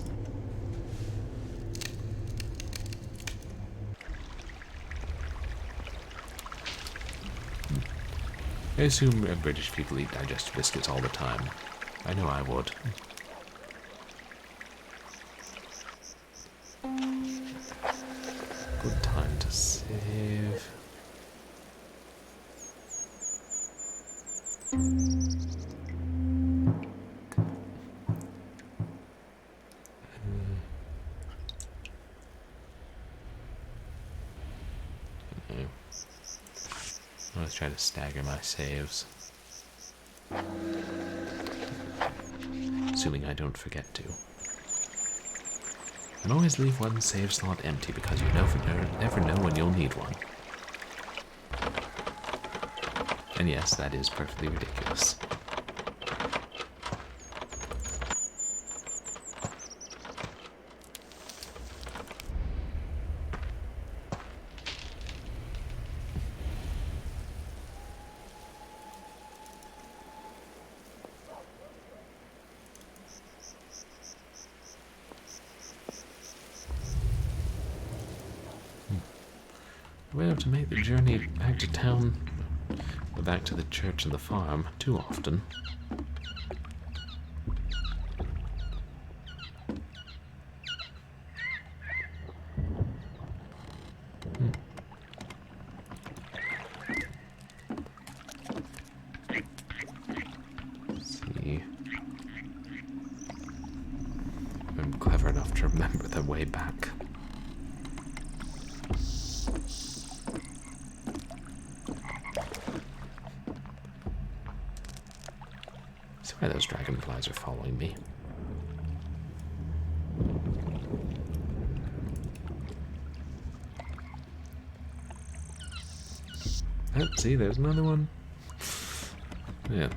I assume British people eat digestive biscuits all the time. I know I would. Good time to save. Let's try to stagger my saves. Assuming I don't forget to. And always leave one save slot empty because you never know when you'll need one. And yes, that is perfectly ridiculous. We don't have to make the journey back to town, or back to the church and the farm too often. Let's see. I'm clever enough to remember the way back. Why those dragonflies are following me. Oh, see, there's another one. Yeah,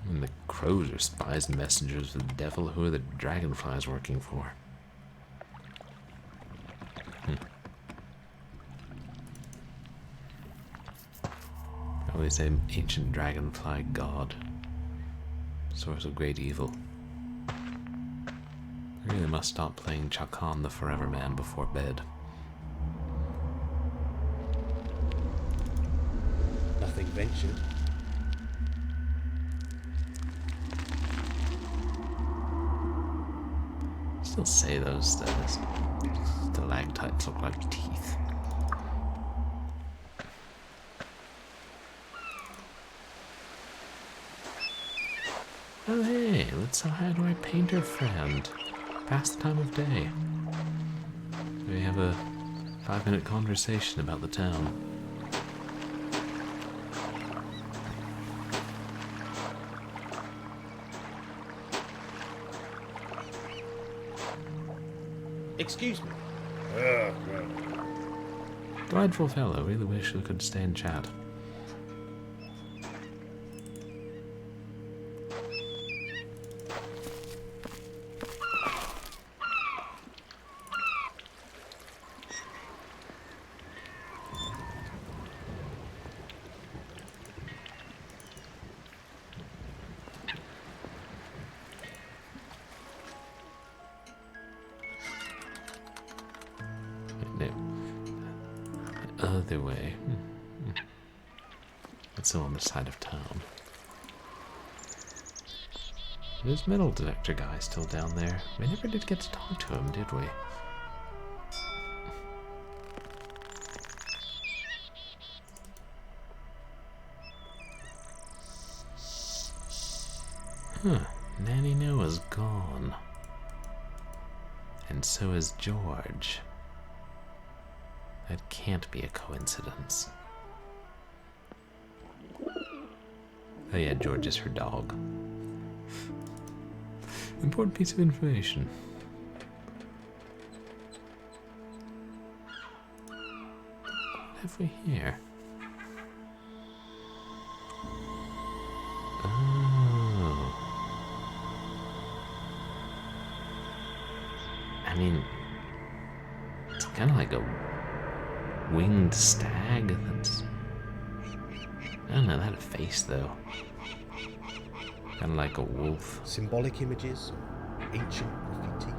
and the crows are spies and messengers for the devil. Who are the dragonflies working for? Probably some ancient dragonfly god. Source of great evil. I really must stop playing Chakan the Forever Man before bed. Nothing ventured. Still say those stalactites look like teeth. Oh hey, let's say hi to our painter friend. Past the time of day. We have a 5-minute conversation about the town. Excuse me. Delightful fellow, really wish we could stay and chat. No. Other way. It's on the side of town. There's metal detector guy still down there. We never did get to talk to him, did we? Huh. Nanny Noah's gone. And so is George. That can't be a coincidence. Oh yeah, George is her dog. Important piece of information. What have we here? Oh. I mean, it's kind of like a winged stag. That's, I don't know, that face though. Kind of like a wolf. Symbolic images, ancient graffiti.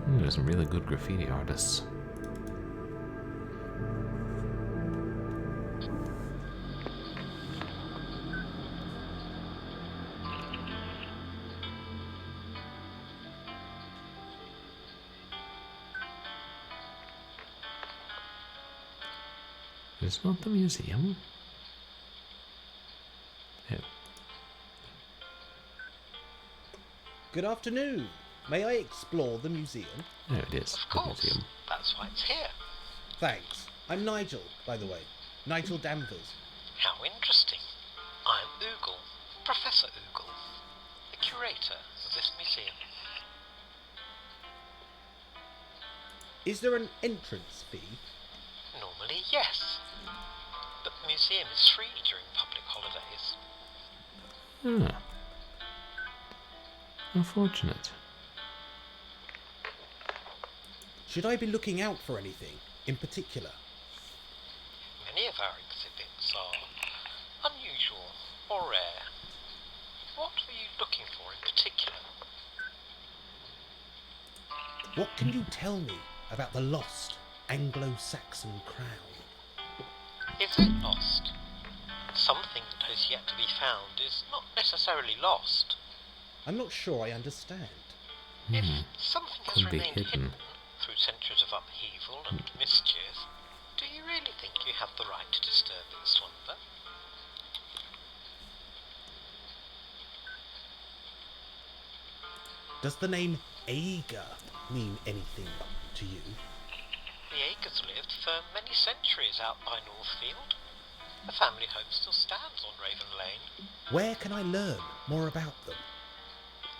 There's some really good graffiti artists. It's not the museum. Oh. Good afternoon. May I explore the museum? There it is. Of The course, museum. that's why it's here. Thanks. I'm Nigel, by the way. Nigel Danvers. How interesting. I'm Ogle, Professor Ogle, the curator of this museum. Is there an entrance fee? Normally, yes. But the museum is free during public holidays. Ah. Unfortunate. Should I be looking out for anything in particular? Many of our exhibits are unusual or rare. What were you looking for in particular? What can you tell me about the lost Anglo-Saxon crown? Is it lost? Something that has yet to be found is not necessarily lost. I'm not sure I understand. If something has Could be remained hidden. hidden through centuries of upheaval and mischief, do you really think you have the right to disturb its slumber? Does the name Ager mean anything to you? The Agers lived for many centuries out by Northfield. The family home still stands on Raven Lane. Where can I learn more about them?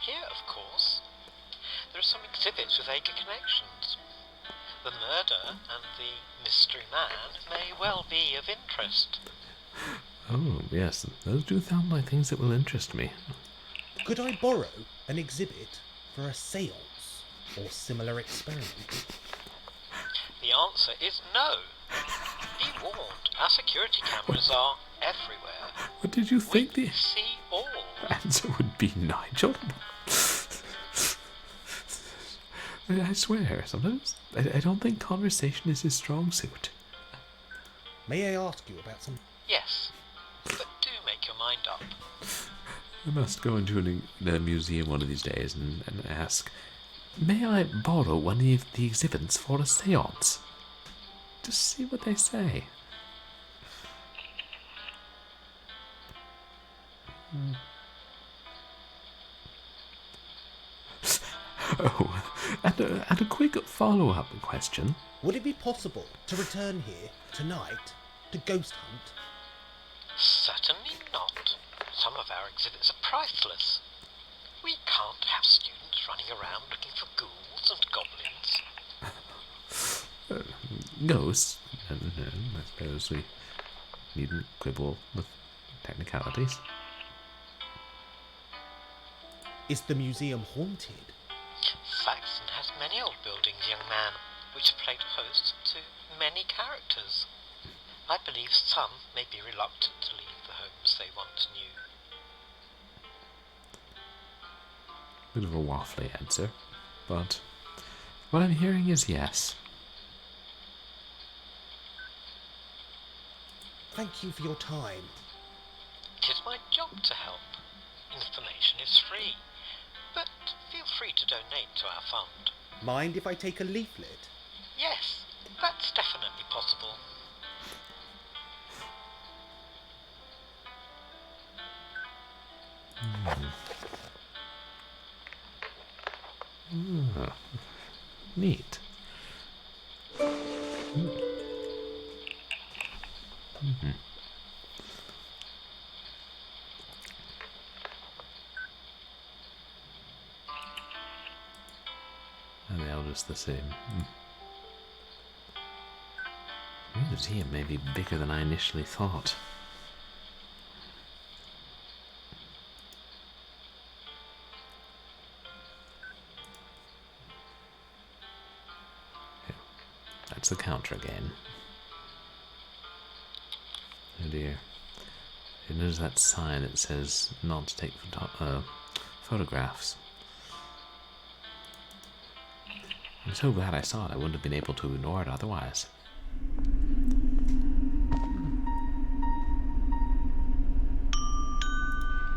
Here, of course. There are some exhibits with Ager connections. The murder and the mystery man may well be of interest. Oh, yes, those do sound like things that will interest me. Could I borrow an exhibit for a seance or similar experiment? The answer is no. Be warned, our security cameras are everywhere. What did you think We the see all. answer would be, Nigel? I swear, sometimes I don't think conversation is his strong suit. May I ask you about some... Yes, but do make your mind up. I must go into a museum one of these days and ask, may I borrow one of the exhibits for a seance? Just see what they say. Oh, and a quick follow-up question. Would it be possible to return here tonight to ghost hunt? Certainly not. Some of our exhibits are priceless. We can't have students running around looking for ghouls and goblins. Ghosts? No, I suppose we needn't quibble with technicalities. Is the museum haunted? Saxon has many old buildings, young man, which have played host to many characters. I believe some may be reluctant to leave the homes they once knew. Bit of a waffly answer, but what I'm hearing is yes. Thank you for your time. It is my job to help. Information is free, but feel free to donate to our fund. Mind if I take a leaflet? Yes, that's definitely possible. Neat. And the eldest the same. The museum may be bigger than I initially thought. That's the counter again. Oh dear. You notice that sign that says not to take photographs. I'm so glad I saw it. I wouldn't have been able to ignore it otherwise.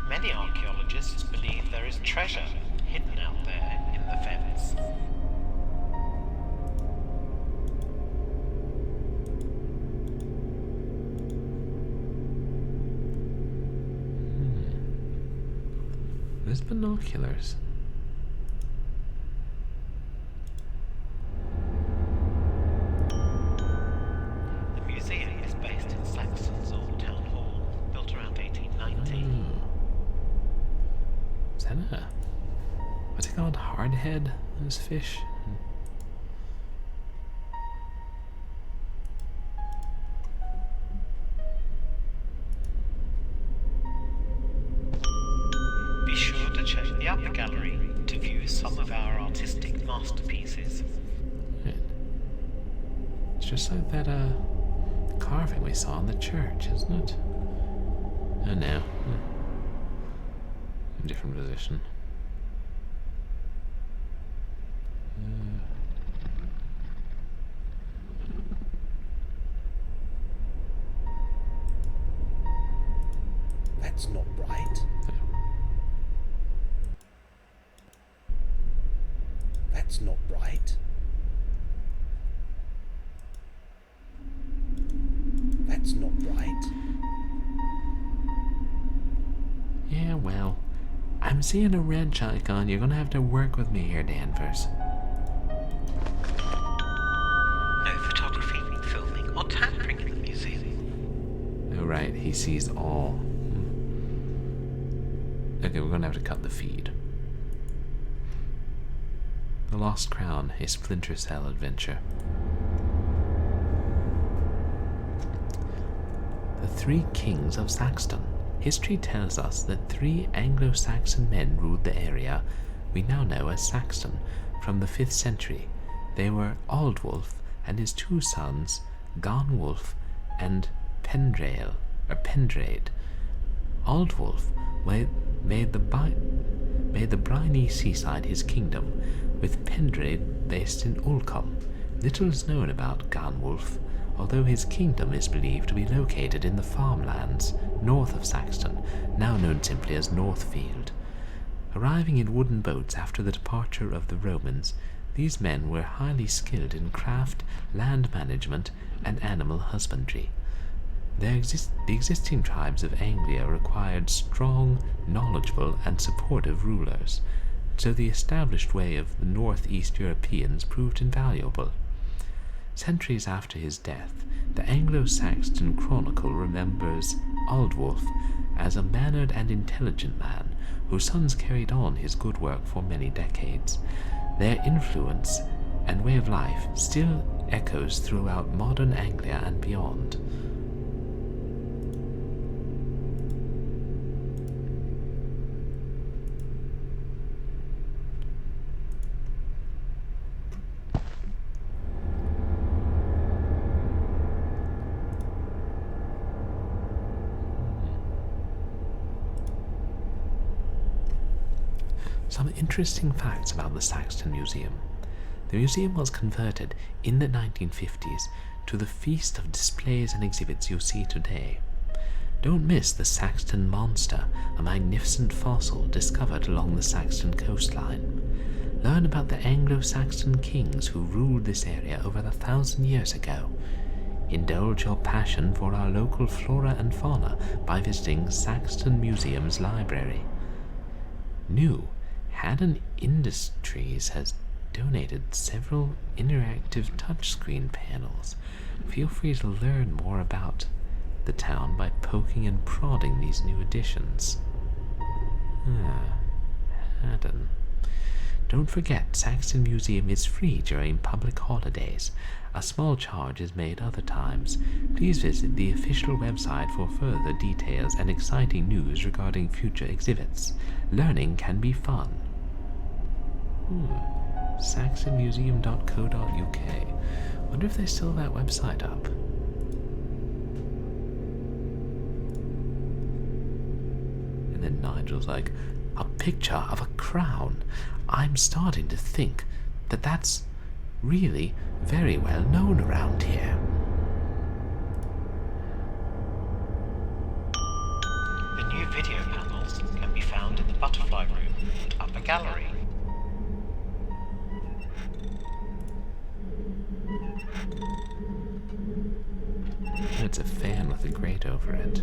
Many archaeologists believe there is treasure hidden out there in the fens. There's binoculars. The museum is based in Saxon's old town hall, built around 1890. Is that what's it called? Hardhead? Those fish? Be sure to check the upper gallery to view some of our artistic masterpieces. Right. It's just like that carving we saw in the church, isn't it? Oh no. A different position. That's not right. That's not right. That's not right. Yeah, well, I'm seeing a wrench icon. You're gonna have to work with me here, Danvers. No photography, filming, or tampering in the museum. Oh, right, he sees all. Okay, we're gonna have to cut the feed. The Lost Crown, a Splinter Cell adventure. The Three Kings of Saxton. History tells us that 3 Anglo-Saxon men ruled the area we now know as Saxton from the 5th century. They were Aldwulf and his 2 sons, Ganwulf and Pendrail, or Pendraid. Aldwulf made the briny seaside his kingdom, with Pendraid based in Ulcom. Little is known about Ganwulf, although his kingdom is believed to be located in the farmlands north of Saxton, now known simply as Northfield. Arriving in wooden boats after the departure of the Romans, these men were highly skilled in craft, land management, and animal husbandry. The existing tribes of Anglia required strong, knowledgeable, and supportive rulers, so the established way of the northeast Europeans proved invaluable. Centuries after his death, the Anglo-Saxon Chronicle remembers Aldwulf as a mannered and intelligent man whose sons carried on his good work for many decades. Their influence and way of life still echoes throughout modern Anglia and beyond. Some interesting facts about the Saxton Museum. The museum was converted in the 1950s to the feast of displays and exhibits you see today. Don't miss the Saxton Monster, a magnificent fossil discovered along the Saxton coastline. Learn about the Anglo-Saxon kings who ruled this area over 1,000 years ago. Indulge your passion for our local flora and fauna by visiting Saxton Museum's library. New Haddon Industries has donated several interactive touchscreen panels. Feel free to learn more about the town by poking and prodding these new additions. Haddon. Don't forget, Saxton Museum is free during public holidays. A small charge is made other times. Please visit the official website for further details and exciting news regarding future exhibits. Learning can be fun. saxonmuseum.co.uk. Wonder if they still have that website up. And then Nigel's like, a picture of a crown. I'm starting to think that that's really very well known around here. The new video panels can be found in the butterfly room and upper gallery. It's a fan with a grate over it.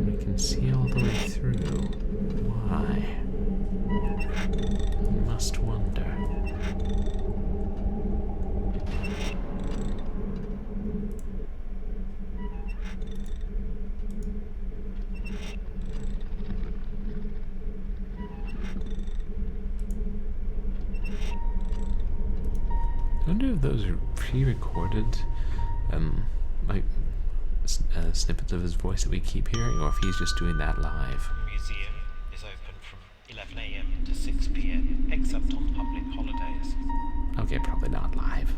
We can see all the way through. Why? Must wonder. I wonder if those are pre-recorded, snippets of his voice that we keep hearing, or if he's just doing that live. The museum is open from 11 AM to 6 PM, except on public holidays. Okay, probably not live.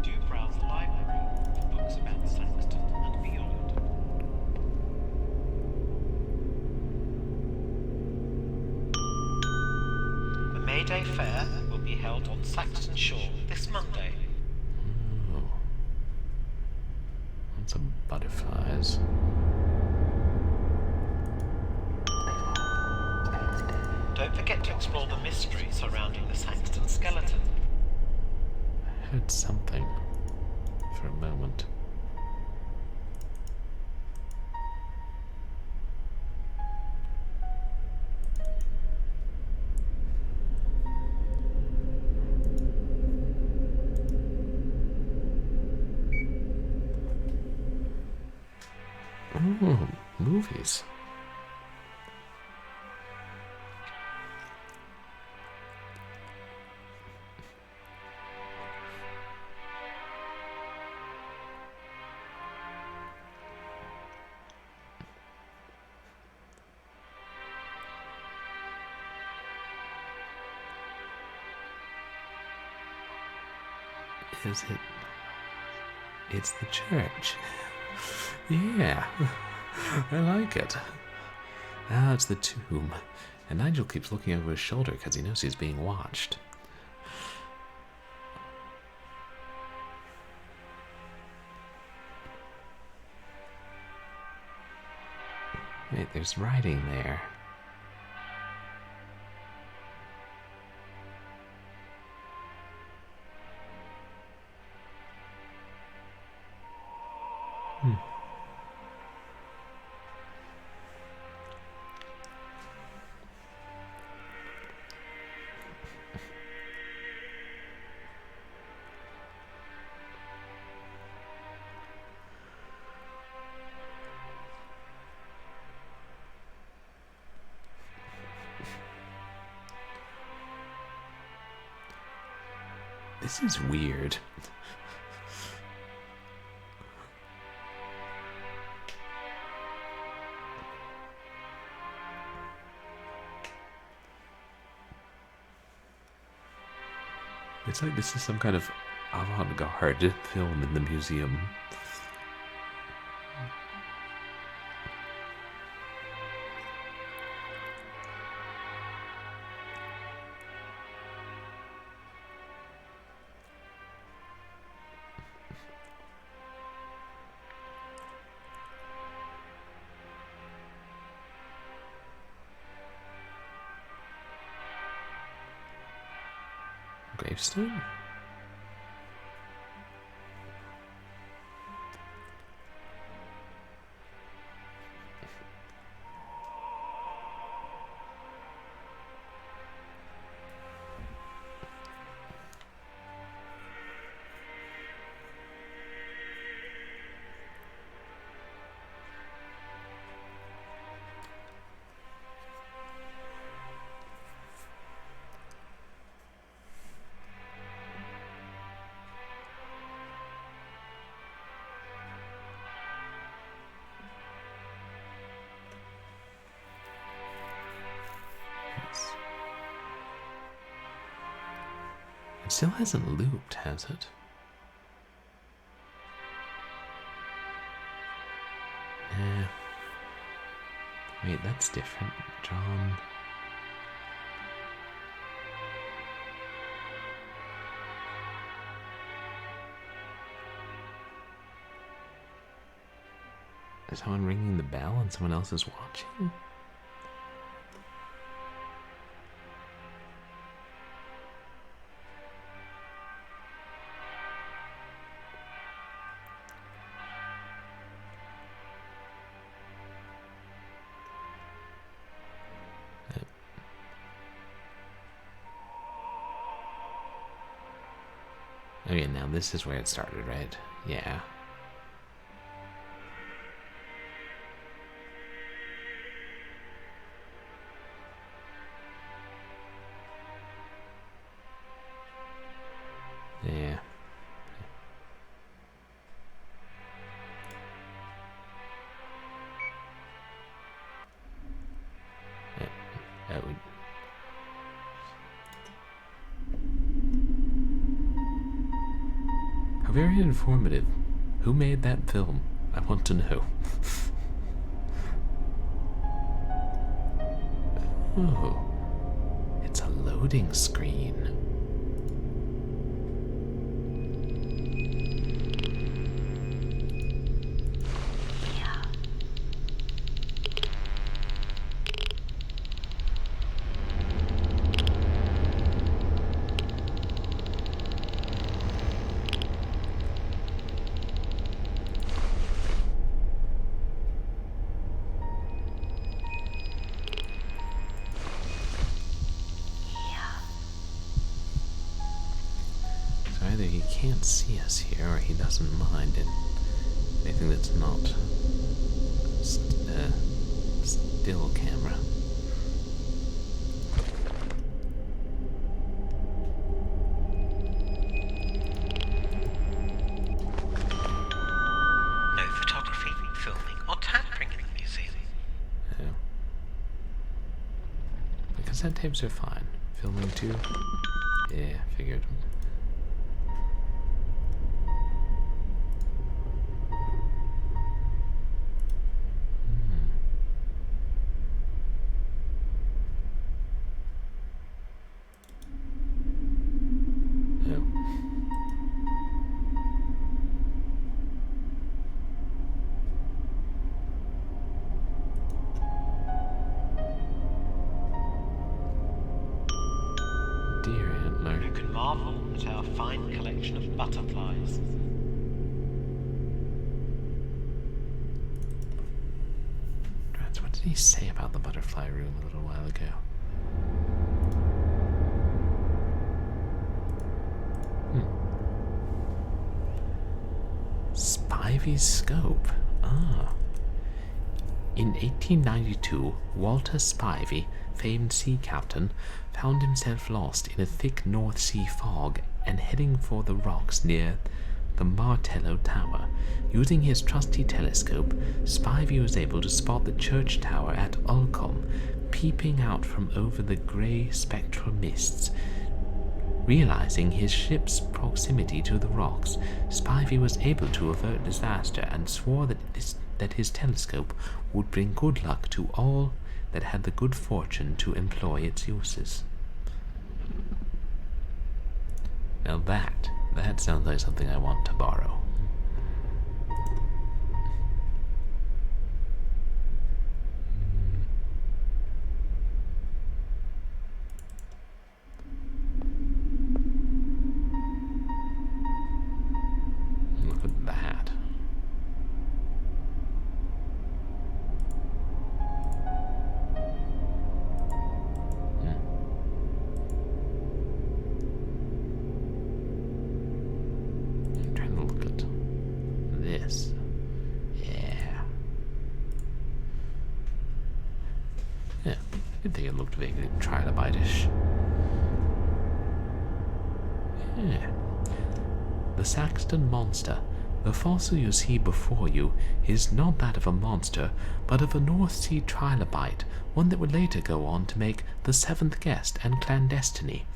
Do browse the library for books about Saxton and beyond. The May Day Fair will be held on Saxton Shore this Monday. Oh. Lots of butterflies. Don't forget to explore the mystery surrounding the Saxton skeleton. I heard something for a moment. Oh, movies. Is it? It's the church. Yeah, I like it. Ah, it's the tomb. And Nigel keeps looking over his shoulder because he knows he's being watched. Wait, there's writing there. This is weird. It's like this is some kind of avant-garde film in the museum. Gravestone? It still hasn't looped, has it? Nah. Wait, that's different. John. Is someone ringing the bell and someone else is watching? Oh yeah, now this is where it started, right? Yeah. Yeah. That would... How very informative. Who made that film? I want to know. Oh, it's a loading screen. Either he can't see us here, or he doesn't mind it. Anything that's not cassette tapes are fine. Filming too? Yeah, figured. Deer antler. You can marvel at our fine collection of butterflies. What did he say about the butterfly room a little while ago? Spivey's scope. Ah. In 1892, Walter Spivey, famed sea captain, found himself lost in a thick North Sea fog and heading for the rocks near the Martello Tower. Using his trusty telescope, Spivey was able to spot the church tower at Ulcombe, peeping out from over the grey spectral mists. Realizing his ship's proximity to the rocks, Spivey was able to avert disaster and swore that his telescope would bring good luck to all that had the good fortune to employ its uses. Now that sounds like something I want to borrow. Look at that. I'm trying to look at this. Yeah. Yeah, I didn't think it looked vaguely trilobite-ish. Yeah. The Saxton monster. The fossil you see before you is not that of a monster, but of a North Sea trilobite, one that would later go on to make The Seventh Guest and Clandestiny.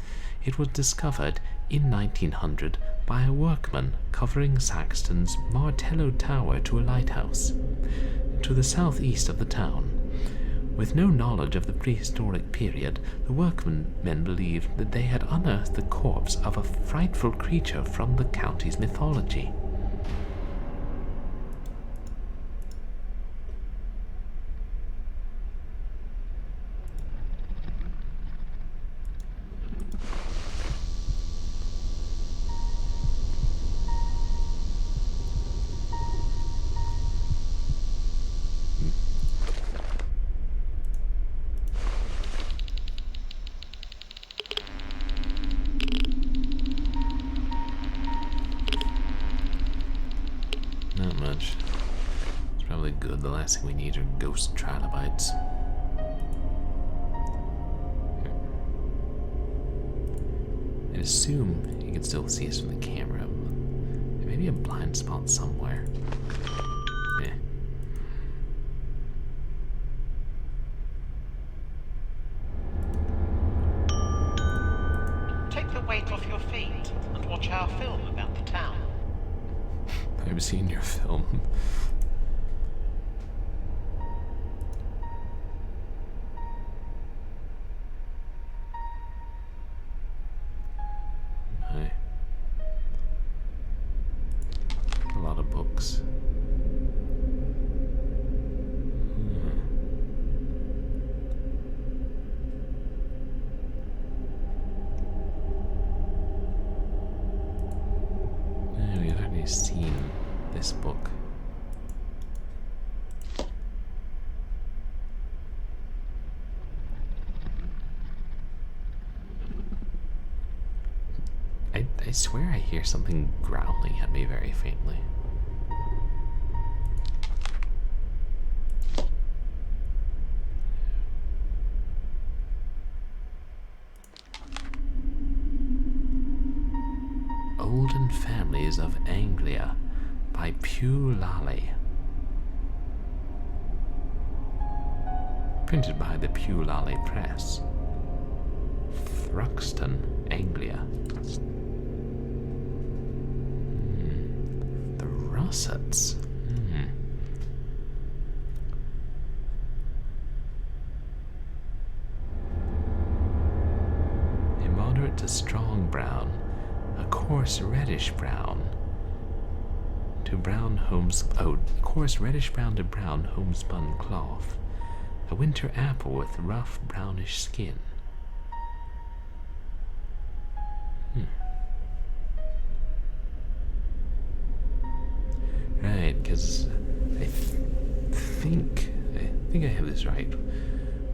It was discovered in 1900 by a workman covering Saxton's Martello Tower to a lighthouse, to the southeast of the town. With no knowledge of the prehistoric period, the workmen believed that they had unearthed the corpse of a frightful creature from the county's mythology. Not much. It's probably good. The last thing we need are ghost trilobytes. I assume you can still see us from the camera. There may be a blind spot somewhere. Eh. Take the weight off your feet and watch our film about the town. I've seen your film. Hi. A lot of books. We've already seen this book. I swear I hear something growling at me very faintly. Olden Families of Anglia by Pew Lally. Printed by the Pew Lally Press. Thruxton, Anglia. The Russets. A moderate to strong brown, a coarse reddish brown to brown coarse reddish brown to brown homespun cloth, a winter apple with rough brownish skin. Right, because I think I have this right.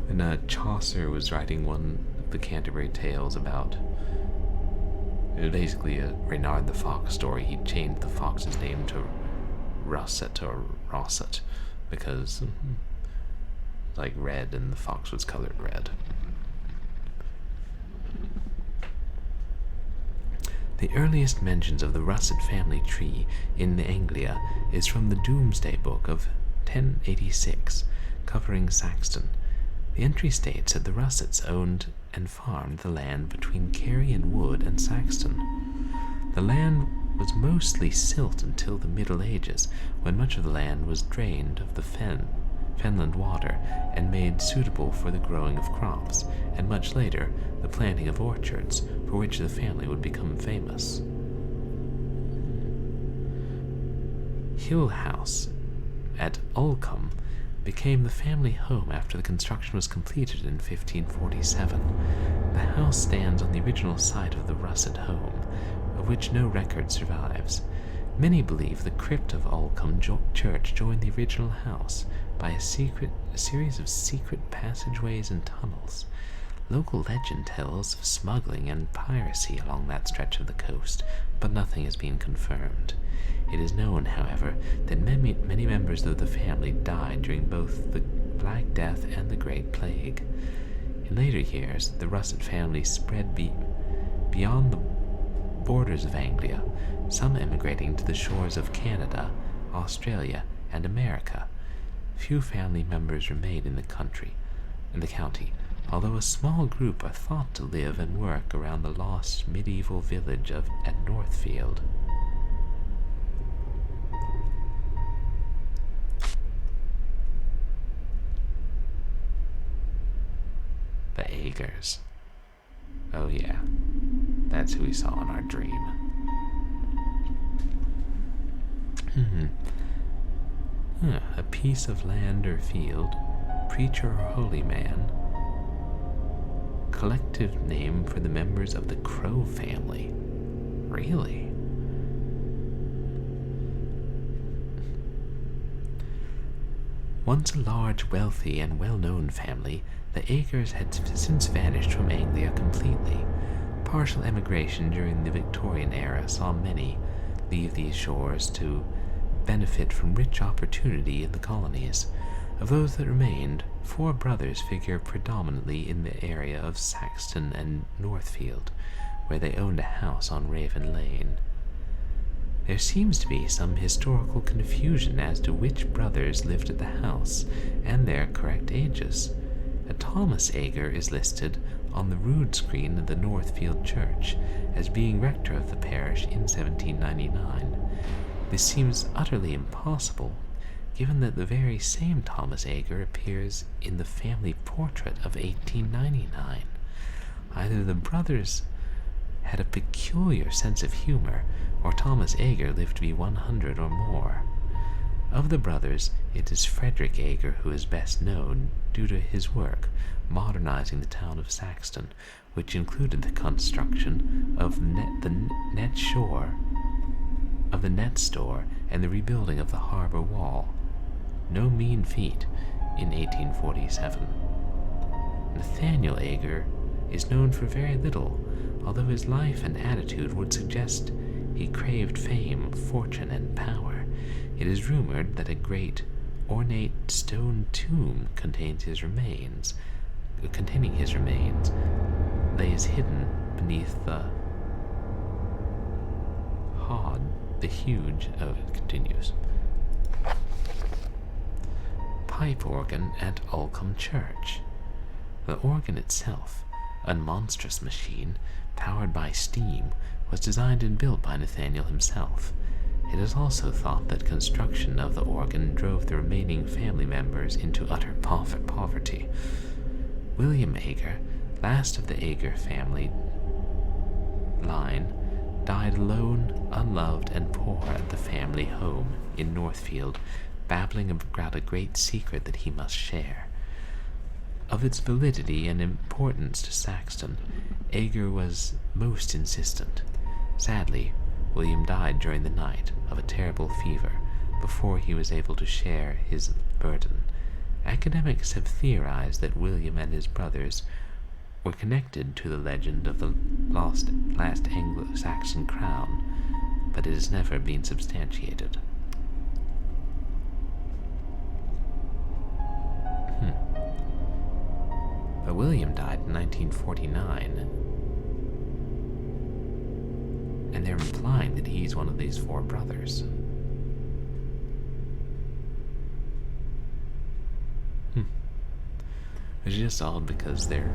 When Chaucer was writing one of the Canterbury Tales about, it was basically a Reynard the Fox story, he changed the fox's name to Russet or Rosset because like red and the fox was colored red. The earliest mentions of the Russet family tree in Anglia is from the Domesday Book of 1086, covering Saxton. The entry states that the Russets owned and farmed the land between Kerry and Wood and Saxton. The land was mostly silt until the Middle Ages, when much of the land was drained of the fenland water and made suitable for the growing of crops, and much later the planting of orchards, for which the family would become famous. Hill House at Ulcombe became the family home after the construction was completed in 1547. The house stands on the original site of the Russet home, of which no record survives. Many believe the crypt of Ulcombe Church joined the original house by a series of secret passageways and tunnels. Local legend tells of smuggling and piracy along that stretch of the coast, but nothing has been confirmed. It is known, however, that many members of the family died during both the Black Death and the Great Plague. In later years, the Russet family spread beyond the borders of Anglia, some emigrating to the shores of Canada, Australia, and America. Few family members remain in the county, although a small group are thought to live and work around the lost medieval village at Northfield. The Agers. Oh yeah, that's who we saw in our dream. A piece of land or field, preacher or holy man, collective name for the members of the Crow family. Really? Once a large, wealthy, and well-known family, the Agers had since vanished from Anglia completely. Partial emigration during the Victorian era saw many leave these shores to benefit from rich opportunity in the colonies. Of those that remained, 4 brothers figure predominantly in the area of Saxton and Northfield, where they owned a house on Raven Lane. There seems to be some historical confusion as to which brothers lived at the house and their correct ages. A Thomas Ager is listed on the rood screen of the Northfield Church as being rector of the parish in 1799. This seems utterly impossible, given that the very same Thomas Ager appears in the family portrait of 1899. Either the brothers had a peculiar sense of humor, or Thomas Ager lived to be 100 or more. Of the brothers, it is Frederick Ager who is best known due to his work modernizing the town of Saxton, which included the construction of the net store and the rebuilding of the harbor wall. No mean feat in 1847. Nathaniel Ager is known for very little, although his life and attitude would suggest he craved fame, fortune, and power. It is rumored that a great, ornate stone tomb containing his remains lays hidden beneath the it continues. Pipe organ at Ulcombe Church. The organ itself, a monstrous machine powered by steam, was designed and built by Nathaniel himself. It is also thought that construction of the organ drove the remaining family members into utter poverty. William Ager, last of the Ager family line, died alone, unloved, and poor at the family home in Northfield, babbling about a great secret that he must share. Of its validity and importance to Saxton, Ager was most insistent. Sadly, William died during the night of a terrible fever before he was able to share his burden. Academics have theorized that William and his brothers were connected to the legend of the last Anglo-Saxon crown, but it has never been substantiated. But William died in 1949, and they're implying that he's one of these four brothers. Which is just odd because they're,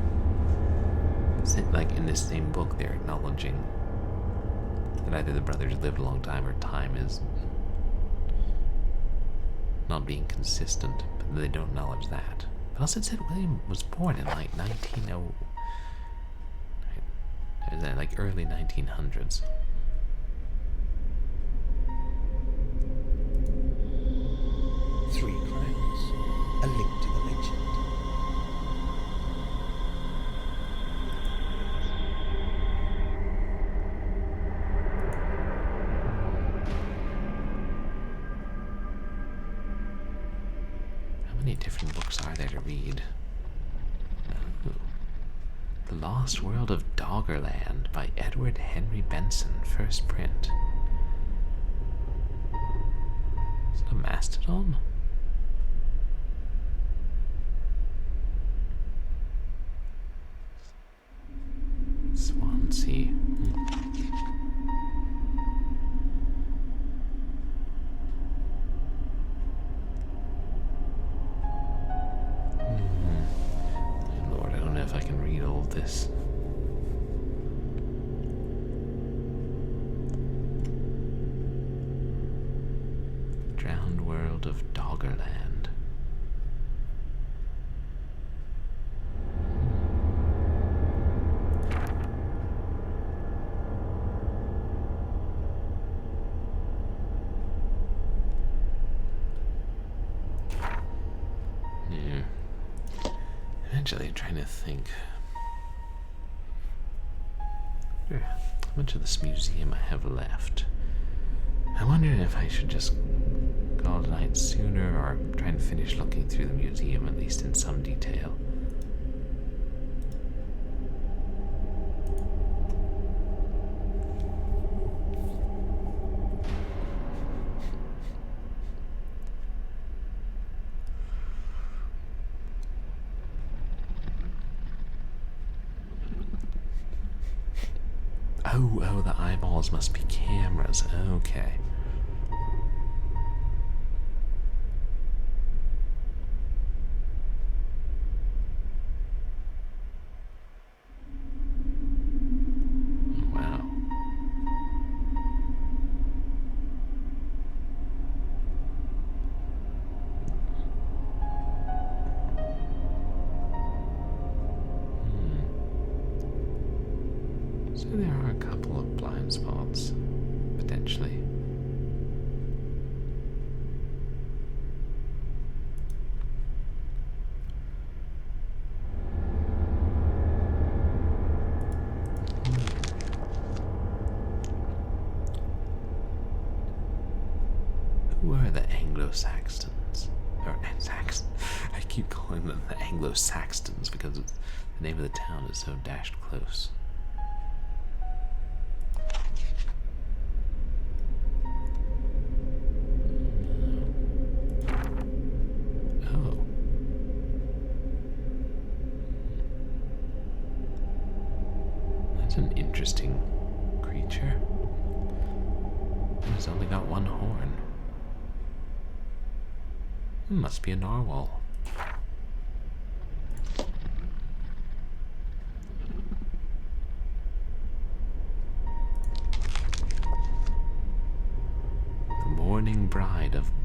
like in this same book, they're acknowledging that either the brothers lived a long time or time is not being consistent, but they don't acknowledge that. But also it said William was born in like 1900, is that like early 1900s. Three crowns. A link to the legend. How many different books are there to read? Oh. The Lost World of Doggerland by Edward Henry Benson, first print. Is it a mastodon? Swansea. Lord, I don't know if I can read all of this. Drowned World of Doggerland. Eventually, I'm trying to think. How much of this museum I have left? I'm wondering if I should just call it a night sooner or try and finish looking through the museum, at least in some detail. Oh, the eyeballs must be cameras. Okay. Wow. So there are a couple of blind spots, potentially. Who are the Anglo-Saxons? Or Saxon? I keep calling them the Anglo-Saxons because the name of the town is so dashed close. An interesting creature. It's only got one horn. Must be a narwhal.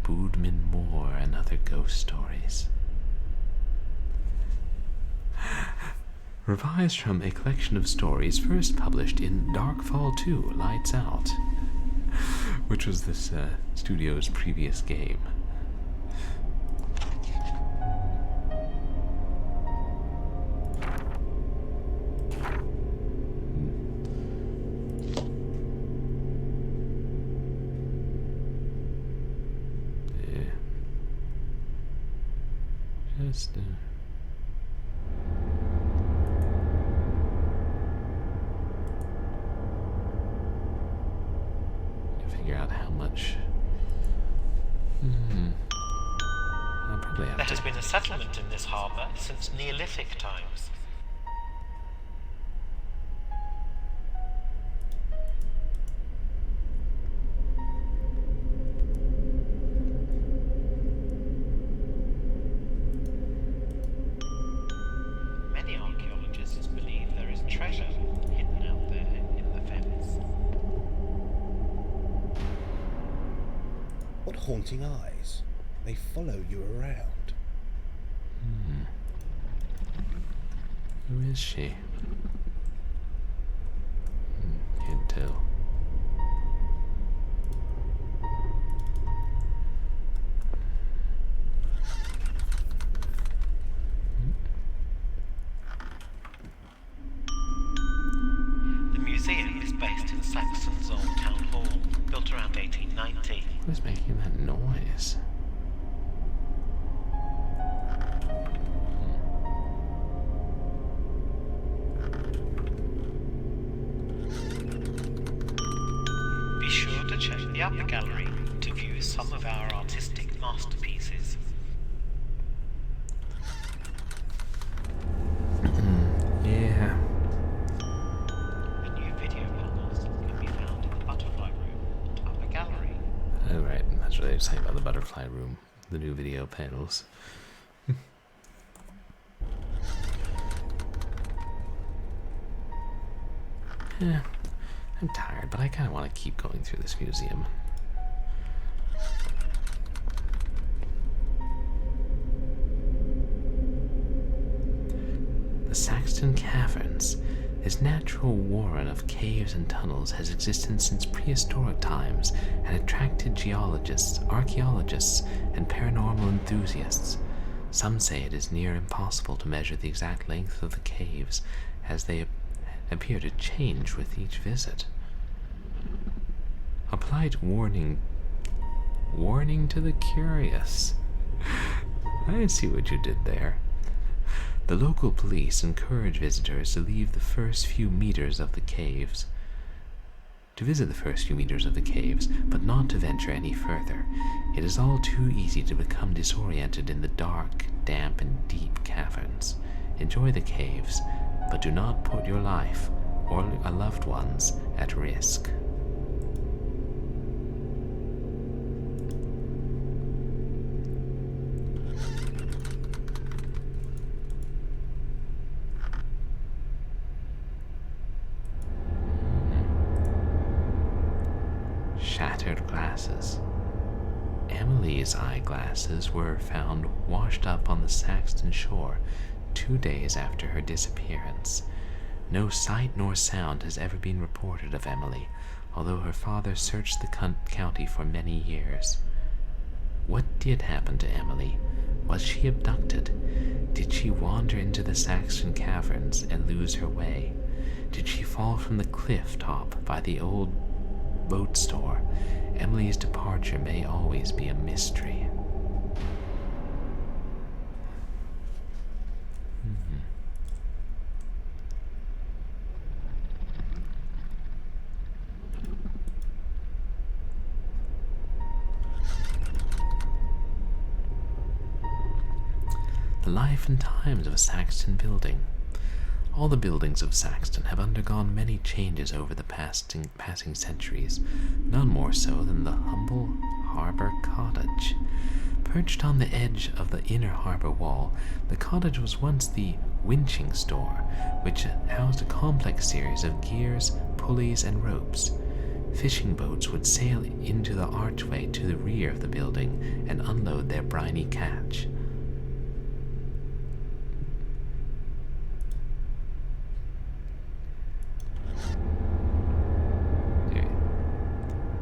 Boodman Moor and Other Ghost Stories. Revised from a collection of stories first published in Darkfall 2 Lights Out, which was this studio's previous game. Yeah. Just figure out how much. I'll probably have There to. has been a settlement in this harbour since Neolithic times. Many archaeologists believe there is treasure hidden out there in the fens. What haunting eyes? They follow you around. Who is she? Can't tell. The museum is based in Saxon's old town hall, built around 1890. Who's making that noise? Be sure to check the upper gallery to view some of our artistic masterpieces. Yeah. The new video panels can be found in the butterfly room and upper gallery. Oh, right. That's what they were saying about the butterfly room. The new video panels. Yeah. I'm tired, but I kind of want to keep going through this museum. The Saxton Caverns. This natural warren of caves and tunnels has existed since prehistoric times and attracted geologists, archaeologists, and paranormal enthusiasts. Some say it is near impossible to measure the exact length of the caves, as they appear to change with each visit. A polite warning to the curious. I see what you did there. The local police encourage visitors to leave the first few meters of the caves. To visit the first few meters of the caves, but not to venture any further. It is all too easy to become disoriented in the dark, damp, and deep caverns. Enjoy the caves, but do not put your life or a loved one's at risk. Shattered glasses. Emily's eyeglasses were found washed up on the Saxton shore 2 days after her disappearance. No sight nor sound has ever been reported of Emily, although her father searched the county for many years. What did happen to Emily? Was she abducted? Did she wander into the Saxton caverns and lose her way? Did she fall from the cliff top by the old boat store? Emily's departure may always be a mystery. The life and times of a Saxton building. All the buildings of Saxton have undergone many changes over the passing centuries, none more so than the humble harbour cottage. Perched on the edge of the inner harbour wall, the cottage was once the winching store, which housed a complex series of gears, pulleys, and ropes. Fishing boats would sail into the archway to the rear of the building and unload their briny catch.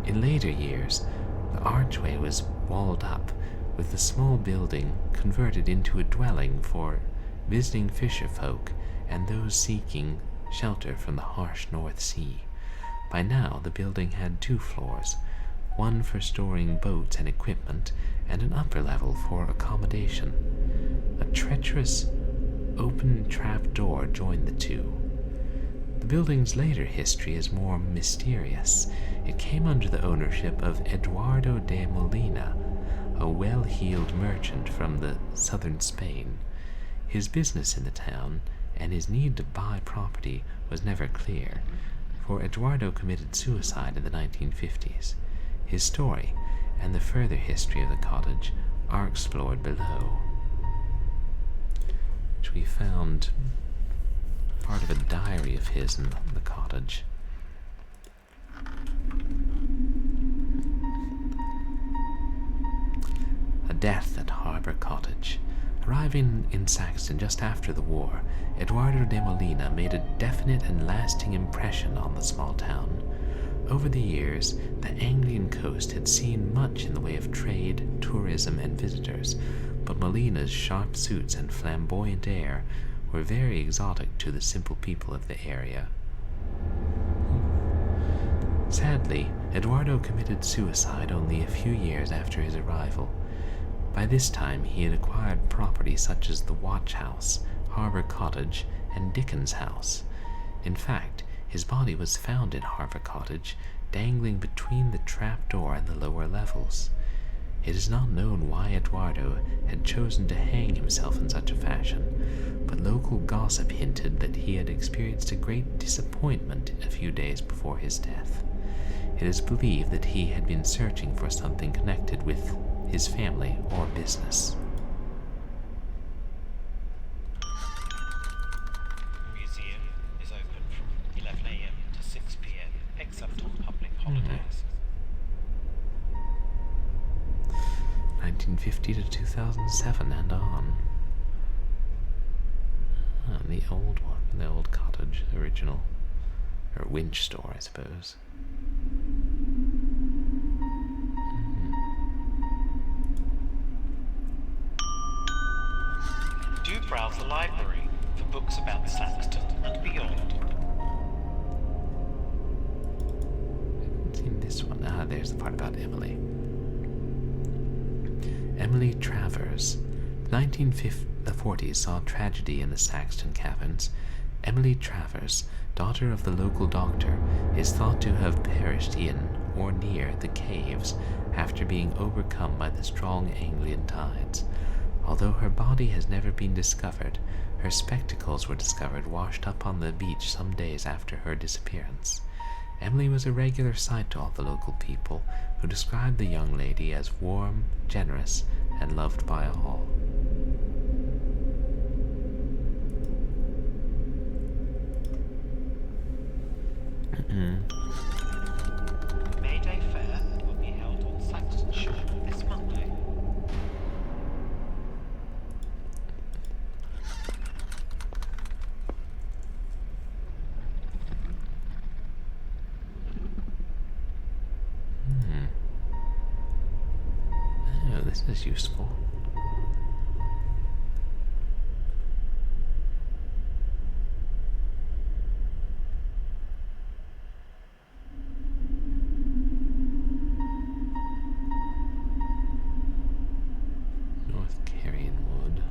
In later years, the archway was walled up, with the small building converted into a dwelling for visiting fisherfolk and those seeking shelter from the harsh North Sea. By now, the building had 2 floors, one for storing boats and equipment, and an upper level for accommodation. A treacherous, open trap door joined the two. The building's later history is more mysterious. It came under the ownership of Eduardo de Molina, a well-heeled merchant from the southern Spain. His business in the town and his need to buy property was never clear, for Eduardo committed suicide in the 1950s. His story and the further history of the cottage are explored below, which we found part of a diary of his in the cottage. A death at Harbour Cottage. Arriving in Saxton just after the war, Eduardo de Molina made a definite and lasting impression on the small town. Over the years, the Anglian coast had seen much in the way of trade, tourism, and visitors, but Molina's sharp suits and flamboyant air were very exotic to the simple people of the area. Sadly, Eduardo committed suicide only a few years after his arrival. By this time, he had acquired property such as the Watch House, Harbour Cottage, and Dickens House. In fact, his body was found in Harbour Cottage, dangling between the trapdoor and the lower levels. It is not known why Eduardo had chosen to hang himself in such a fashion, but local gossip hinted that he had experienced a great disappointment a few days before his death. It is believed that he had been searching for something connected with his family or business. The museum is open from 11 a.m. to 6 p.m. except on public holidays. 1950 to 2007 and on. The old one, the old cottage, original, or winch store, I suppose. Do browse the library for books about Saxton and beyond. I haven't seen this one. There's the part about Emily. Emily Travers. The 1940s saw tragedy in the Saxton caverns. Emily Travers, daughter of the local doctor, is thought to have perished in or near the caves after being overcome by the strong Anglian tides. Although her body has never been discovered, her spectacles were discovered washed up on the beach some days after her disappearance. Emily was a regular sight to all the local people, who described the young lady as warm, generous, and loved by all. May Day Fair will be held on Saxton Shore this Monday. Oh, this is useful. North Carrion Wood.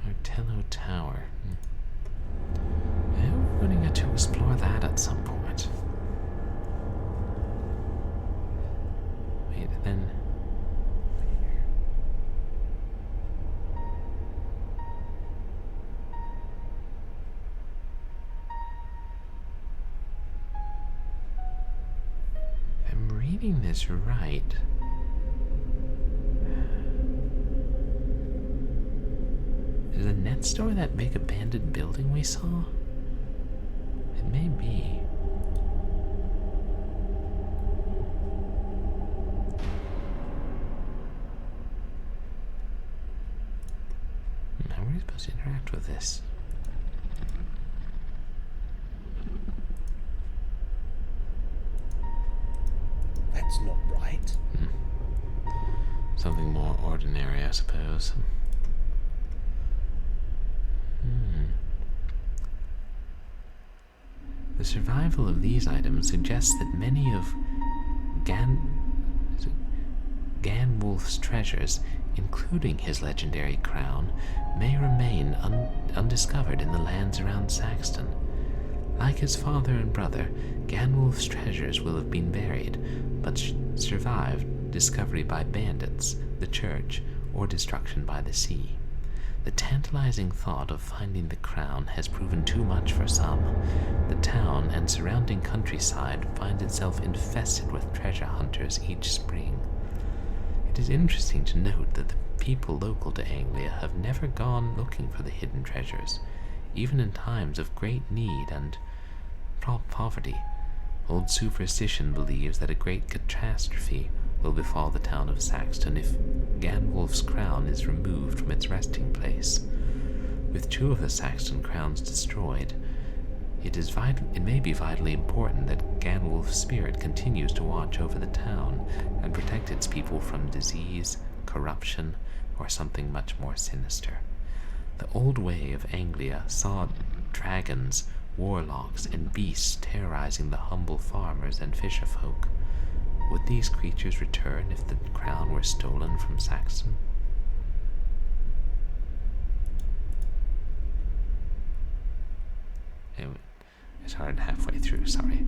Martello Tower. We're going to get to explore that at some point. Wait, then... reading this right, is the net store that big abandoned building we saw? It may be. How are we supposed to interact with this? That's not right. Something more ordinary, I suppose. The survival of these items suggests that many of Ganwulf's treasures, including his legendary crown, may remain undiscovered in the lands around Saxton. Like his father and brother, Ganwulf's treasures will have been buried, but survived discovery by bandits, the church, or destruction by the sea. The tantalizing thought of finding the crown has proven too much for some. The town and surrounding countryside finds itself infested with treasure hunters each spring. It is interesting to note that the people local to Anglia have never gone looking for the hidden treasures, even in times of great need and poverty. Old superstition believes that a great catastrophe will befall the town of Saxton if Ganwulf's crown is removed from its resting place. With 2 of the Saxton crowns destroyed, it may be vitally important that Ganwulf's spirit continues to watch over the town and protect its people from disease, corruption, or something much more sinister. The old way of Anglia saw dragons, warlocks, and beasts terrorizing the humble farmers and fisherfolk. Would these creatures return if the crown were stolen from Saxton? Anyway, I started halfway through, sorry.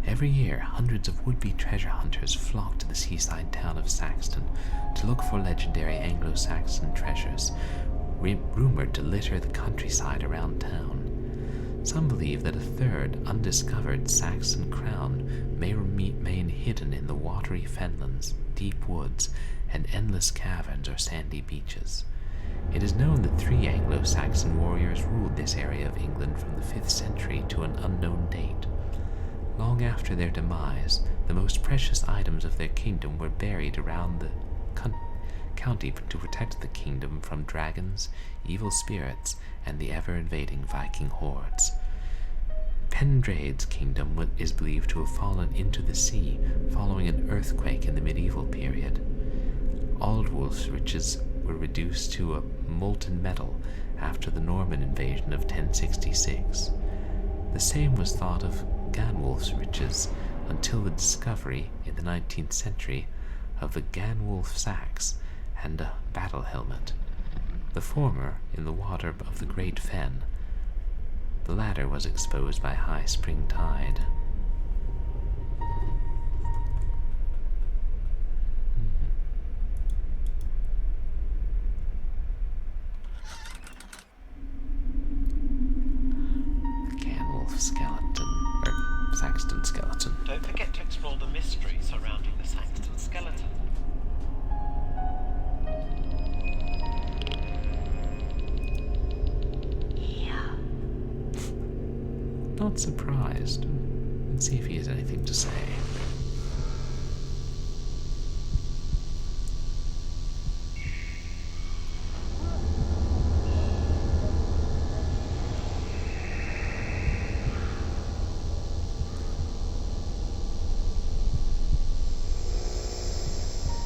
Every year, hundreds of would-be treasure hunters flock to the seaside town of Saxton to look for legendary Anglo-Saxon treasures, rumored to litter the countryside around town. Some believe that a third, undiscovered Saxon crown may remain hidden in the watery fenlands, deep woods, and endless caverns or sandy beaches. It is known that 3 Anglo-Saxon warriors ruled this area of England from the 5th century to an unknown date. Long after their demise, the most precious items of their kingdom were buried around the county to protect the kingdom from dragons, evil spirits, and the ever-invading Viking hordes. Pendraid's kingdom is believed to have fallen into the sea following an earthquake in the medieval period. Aldwulf's riches were reduced to a molten metal after the Norman invasion of 1066. The same was thought of Ganwulf's riches until the discovery in the 19th century of the Ganwulf sax and a battle helmet. The former in the water of the Great Fen. The latter was exposed by high spring tide. The Ganwulf skeleton, or Saxton skeleton. Don't forget to explore the mystery surrounding the Saxton skeleton. Not surprised. Let's see if he has anything to say.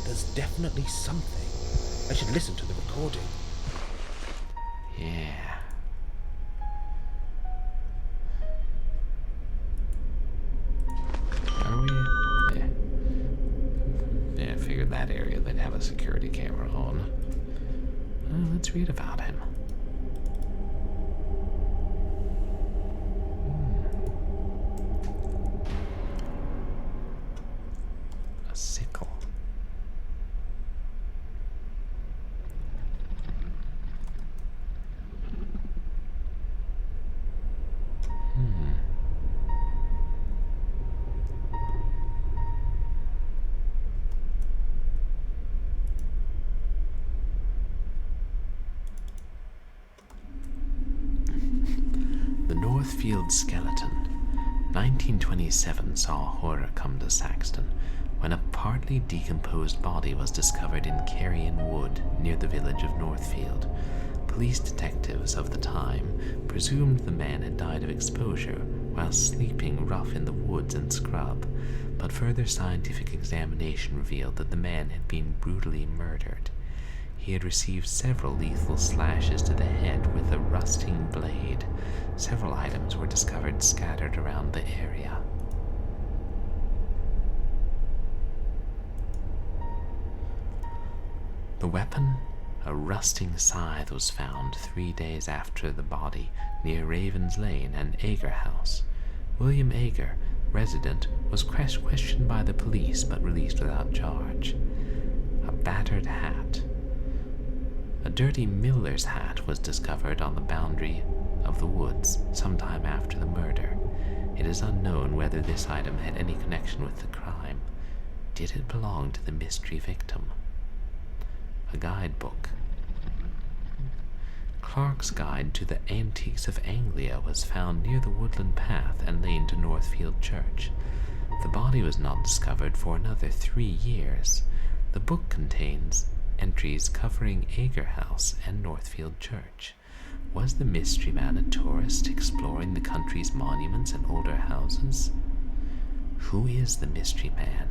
There's definitely something. I should listen to the recording. Yeah. Are we? Yeah, I figured that area they'd have a security camera on. Let's read about him. A sickle. Northfield skeleton. 1927 saw horror come to Saxton when a partly decomposed body was discovered in Carrion Wood near the village of Northfield. Police detectives of the time presumed the man had died of exposure while sleeping rough in the woods and scrub, but further scientific examination revealed that the man had been brutally murdered. He had received several lethal slashes to the head with a rusting blade. Several items were discovered scattered around the area. The weapon, a rusting scythe, was found 3 days after the body near Ravens Lane and Ager House. William Ager, resident, was questioned by the police but released without charge. A battered hat. A dirty miller's hat was discovered on the boundary of the woods sometime after the murder. It is unknown whether this item had any connection with the crime. Did it belong to the mystery victim? A guidebook. Clark's Guide to the Antiques of Anglia was found near the woodland path and laid to Northfield Church. The body was not discovered for another 3 years. The book contains entries covering Ager House and Northfield Church. Was the mystery man a tourist exploring the country's monuments and older houses? Who is the mystery man?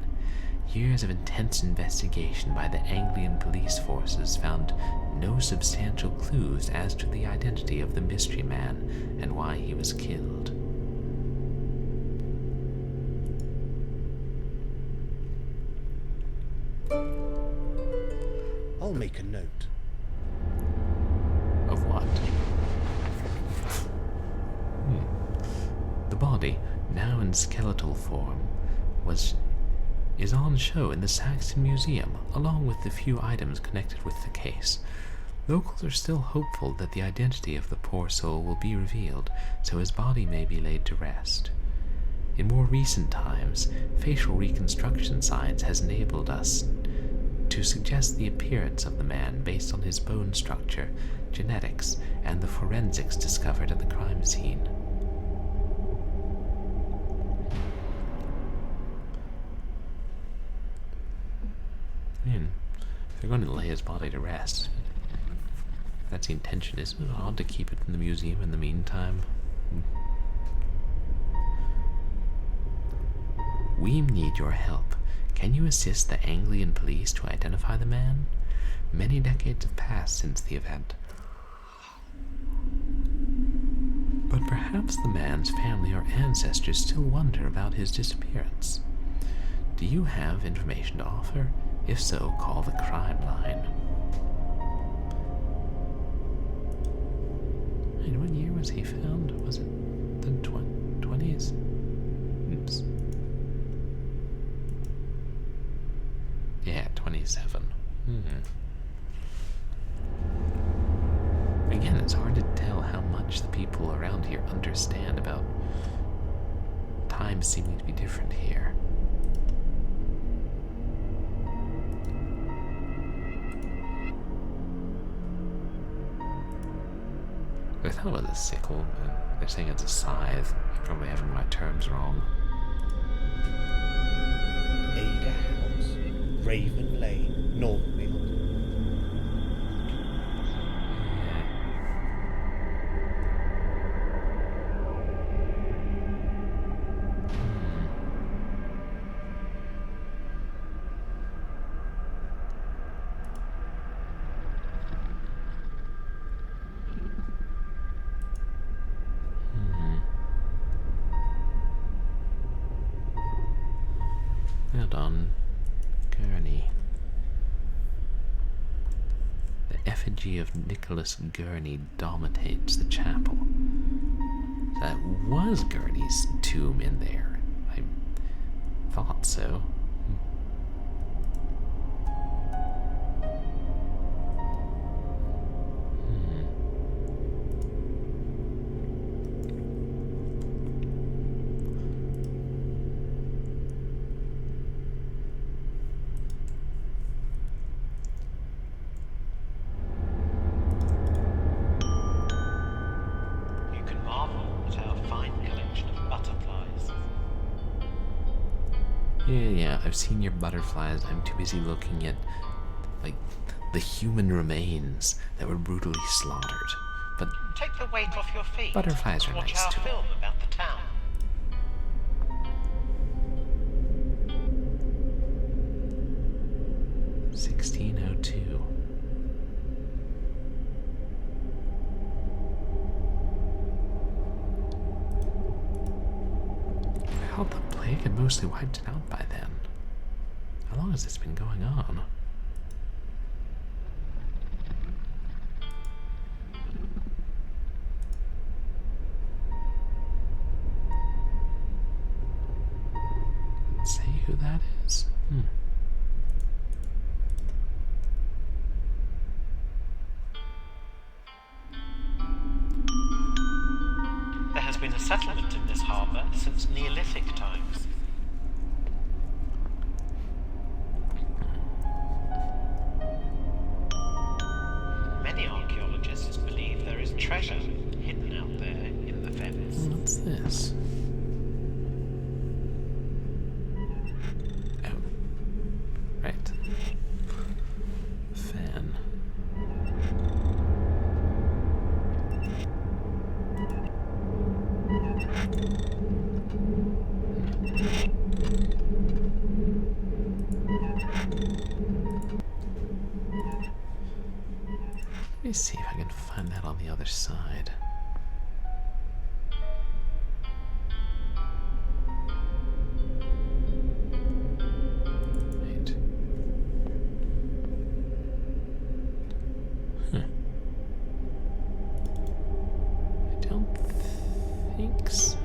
Years of intense investigation by the Anglian police forces found no substantial clues as to the identity of the mystery man and why he was killed. I'll make a note. Of what? The body, now in skeletal form, is on show in the Saxton Museum, along with the few items connected with the case. Locals are still hopeful that the identity of the poor soul will be revealed, so his body may be laid to rest. In more recent times, facial reconstruction science has enabled us to suggest the appearance of the man based on his bone structure, genetics, and the forensics discovered at the crime scene. If they're going to lay his body to rest, that's the intention. Isn't it odd to keep it in the museum in the meantime? We need your help. Can you assist the Anglian police to identify the man? Many decades have passed since the event. But perhaps the man's family or ancestors still wonder about his disappearance. Do you have information to offer? If so, call the crime line. And what year was he found? Was it the 20s? Oops. Yeah, 27. Again, it's hard to tell how much the people around here understand about time seeming to be different here. I thought it was a sickle, and they're saying it's a scythe. I'm probably having my terms wrong. Ager House, Raven Lane, Northfield. Out on Gurney. The effigy of Nicholas Gurney dominates the chapel. That was Gurney's tomb in there. I thought so. You can marvel at our fine I've seen your butterflies. I'm too busy looking at, like, the human remains that were brutally slaughtered. But Take the weight off your feet. butterflies are Watch nice our too. film about the town. 1602. How the plague had mostly wiped it out by then? How long has this been going on? Let's see who that is. There has been a settlement in this harbour since Neolithic times. Many archaeologists believe there is treasure hidden out there in the fens. What's this? Oh. Right. Fan. Let me see if I can find that on the other side. Right. Huh. I don't think so.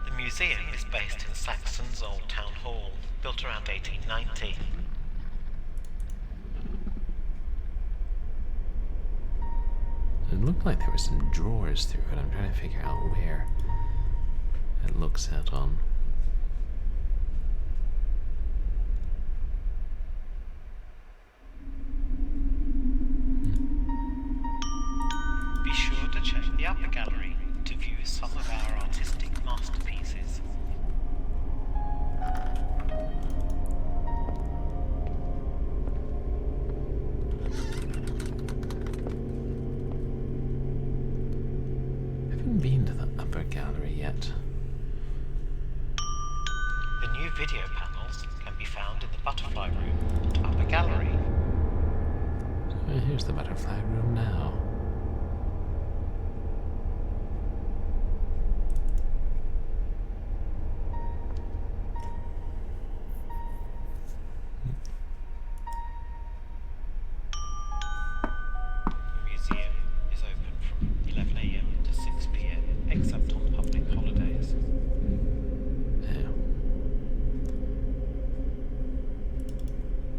The museum is based in Saxon's Old Town Hall, built around 1890. It looked like there were some drawers through it. I'm trying to figure out where it looks out on. Be sure to check the upper gallery to view some of our artistic masterpieces. I haven't been to the upper gallery yet. The new video panels can be found in the butterfly room and upper gallery. So here's the butterfly room now. The museum is open from 11 AM to 6 PM, except on public holidays. Yeah.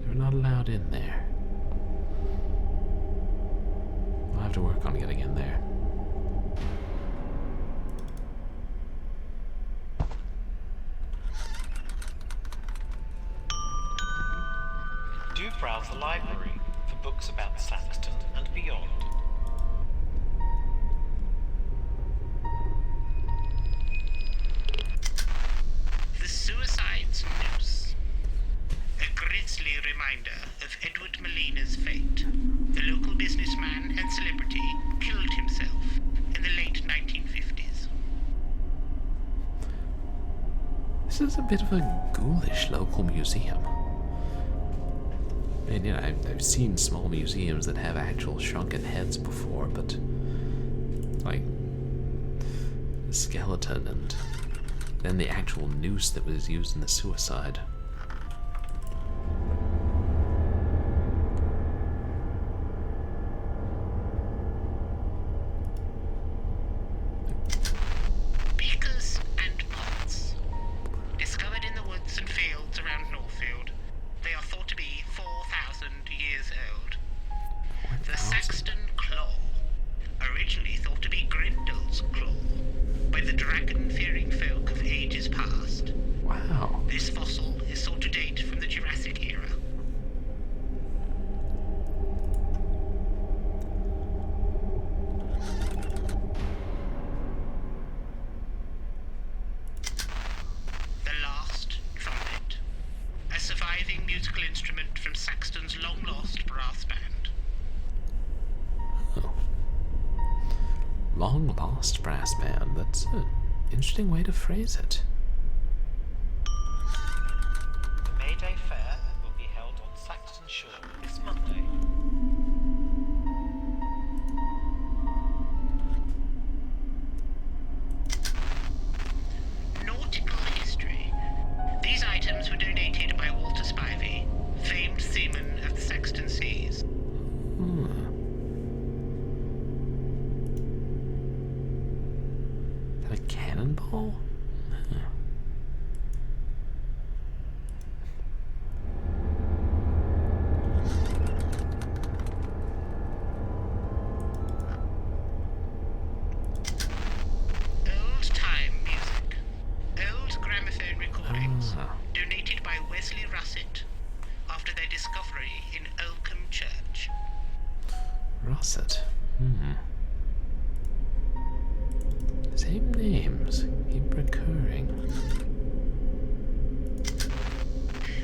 They were not allowed in there. We'll have to work on getting in there. Do browse the library for books about Saxton and beyond. The Suicide's Noose. A grisly reminder of Edward Molina's fate. The local businessman and celebrity killed himself in the late 1950s. This is a bit of a ghoulish local museum. I mean, you know, I've seen small museums that have actual shrunken heads before, but like the skeleton and then the actual noose that was used in the suicide. Beakers and pots. Discovered in the woods and fields around Northfield, they are thought to be 4,000 years old. The Saxton Claw, originally thought to be Grendel's Claw, by the dragon-fearing folk of ages past. Wow. This fossil is thought to date from the Jurassic era. long-lost brass band. That's an interesting way to phrase it. The May Day Fair will be held on Saxton Shore this Monday. Nautical history. These items were donated by Walter Spivey, famed seaman of the Saxton Seas. Is that a cannonball? Old-time music. Old gramophone recordings. Donated by Wesley Russet after their discovery in Oakham Church. Russet. Same names keep recurring.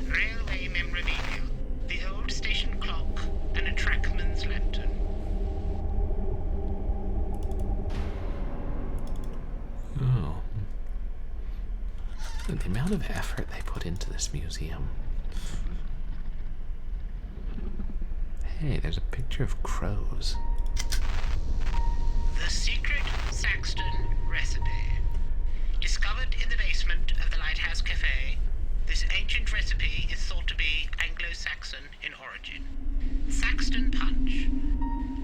Railway memorabilia. The old station clock and a trackman's lantern. Oh. The amount of effort they put into this museum. Hey, there's a picture of crows. The secret Saxton recipe. Discovered in the basement of the Lighthouse Cafe, this ancient recipe is thought to be Anglo-Saxon in origin. Saxton punch.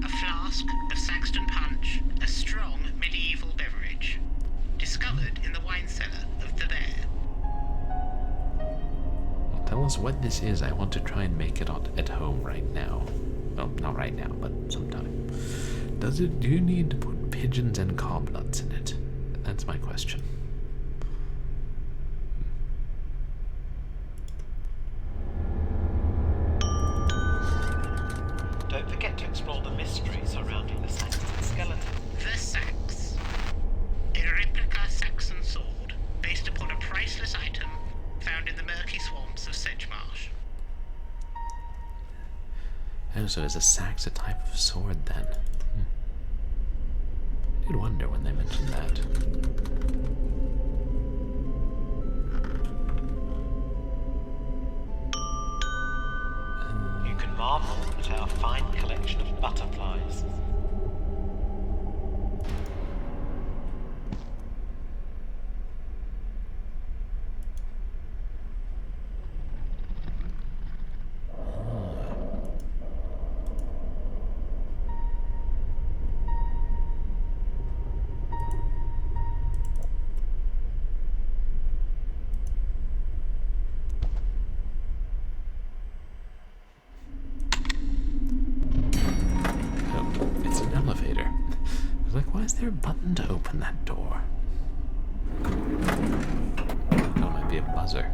A flask of Saxton punch, a strong medieval beverage. Discovered in the wine cellar of the Bear. Well, tell us what this is. I want to try and make it at home right now. Well, not right now, but sometime. Do you need to put pigeons and cobnuts in it? That's my question. Don't forget to explore the mystery surrounding the Saxton skeleton. The Sax. A replica Saxon sword based upon a priceless item found in the murky swamps of Sedgemarsh. Oh, so is a sax a type of sword then? I did wonder when they mentioned that. You can marvel at our fine collection of butterflies. Is there a button to open that door? That might be a buzzer.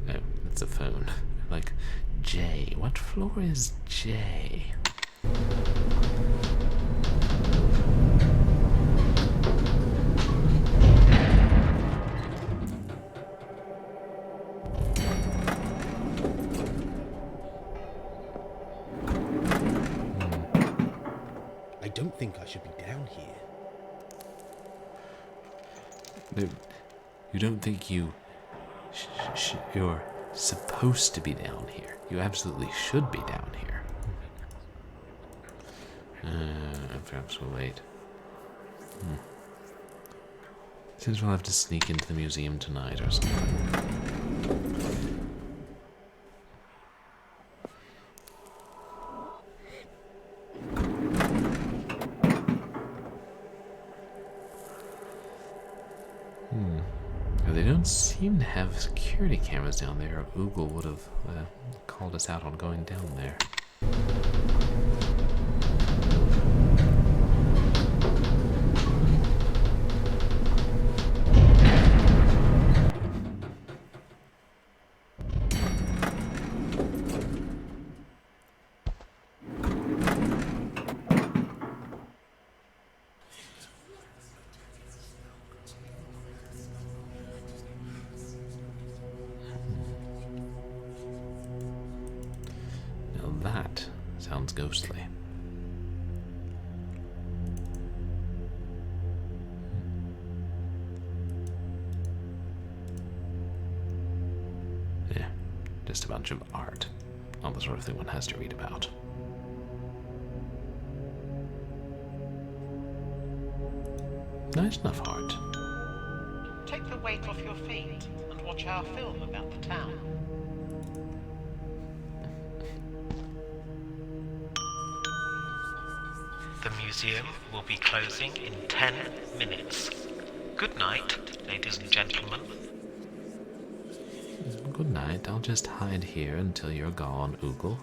Oh, that's a phone. Like, J. What floor is J? I don't think I should be down here. You don't think you're supposed to be down here. You absolutely should be down here. Perhaps we'll wait. Since we'll have to sneak into the museum tonight or something. They don't seem to have security cameras down there, or Google would have called us out on going down there. Sounds ghostly. Yeah, just a bunch of art. All the sort of thing one has to read about. Nice enough art. Take the weight off your feet and watch our film about the town. The museum will be closing in 10 minutes. Good night, ladies and gentlemen. Good night. I'll just hide here until you're gone, Oogle.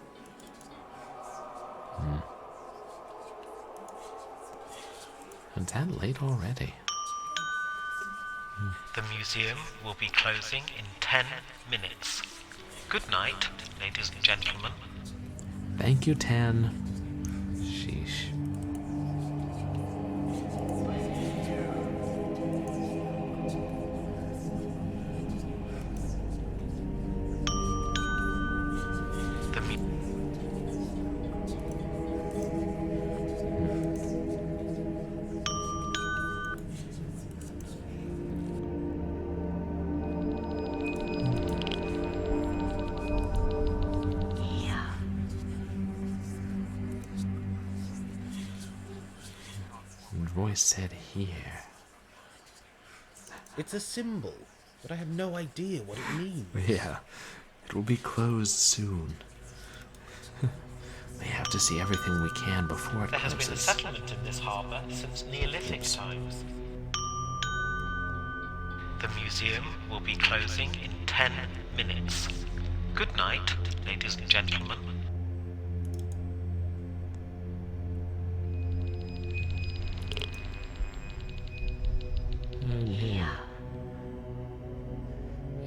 It's that late already. The museum will be closing in 10 minutes. Good night, ladies and gentlemen. Thank you, Tan. Sheesh. The mu- Voice said here. It's a symbol, but I have no idea what it means. Yeah, it will be closed soon. We have to see everything we can before it There has been a closes. settlement in this harbour since Neolithic times. The museum will be closing in 10 minutes. Good night, ladies and gentlemen.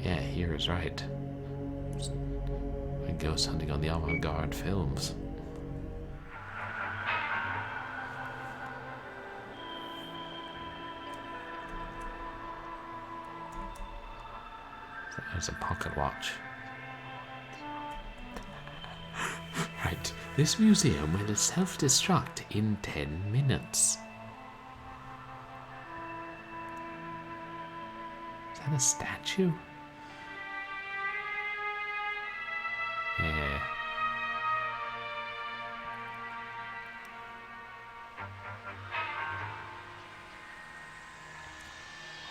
Yeah, here is right. Like ghost hunting on the avant-garde films. There's a pocket watch. Right, this museum will self-destruct in 10 minutes. Is that a statue? Yeah.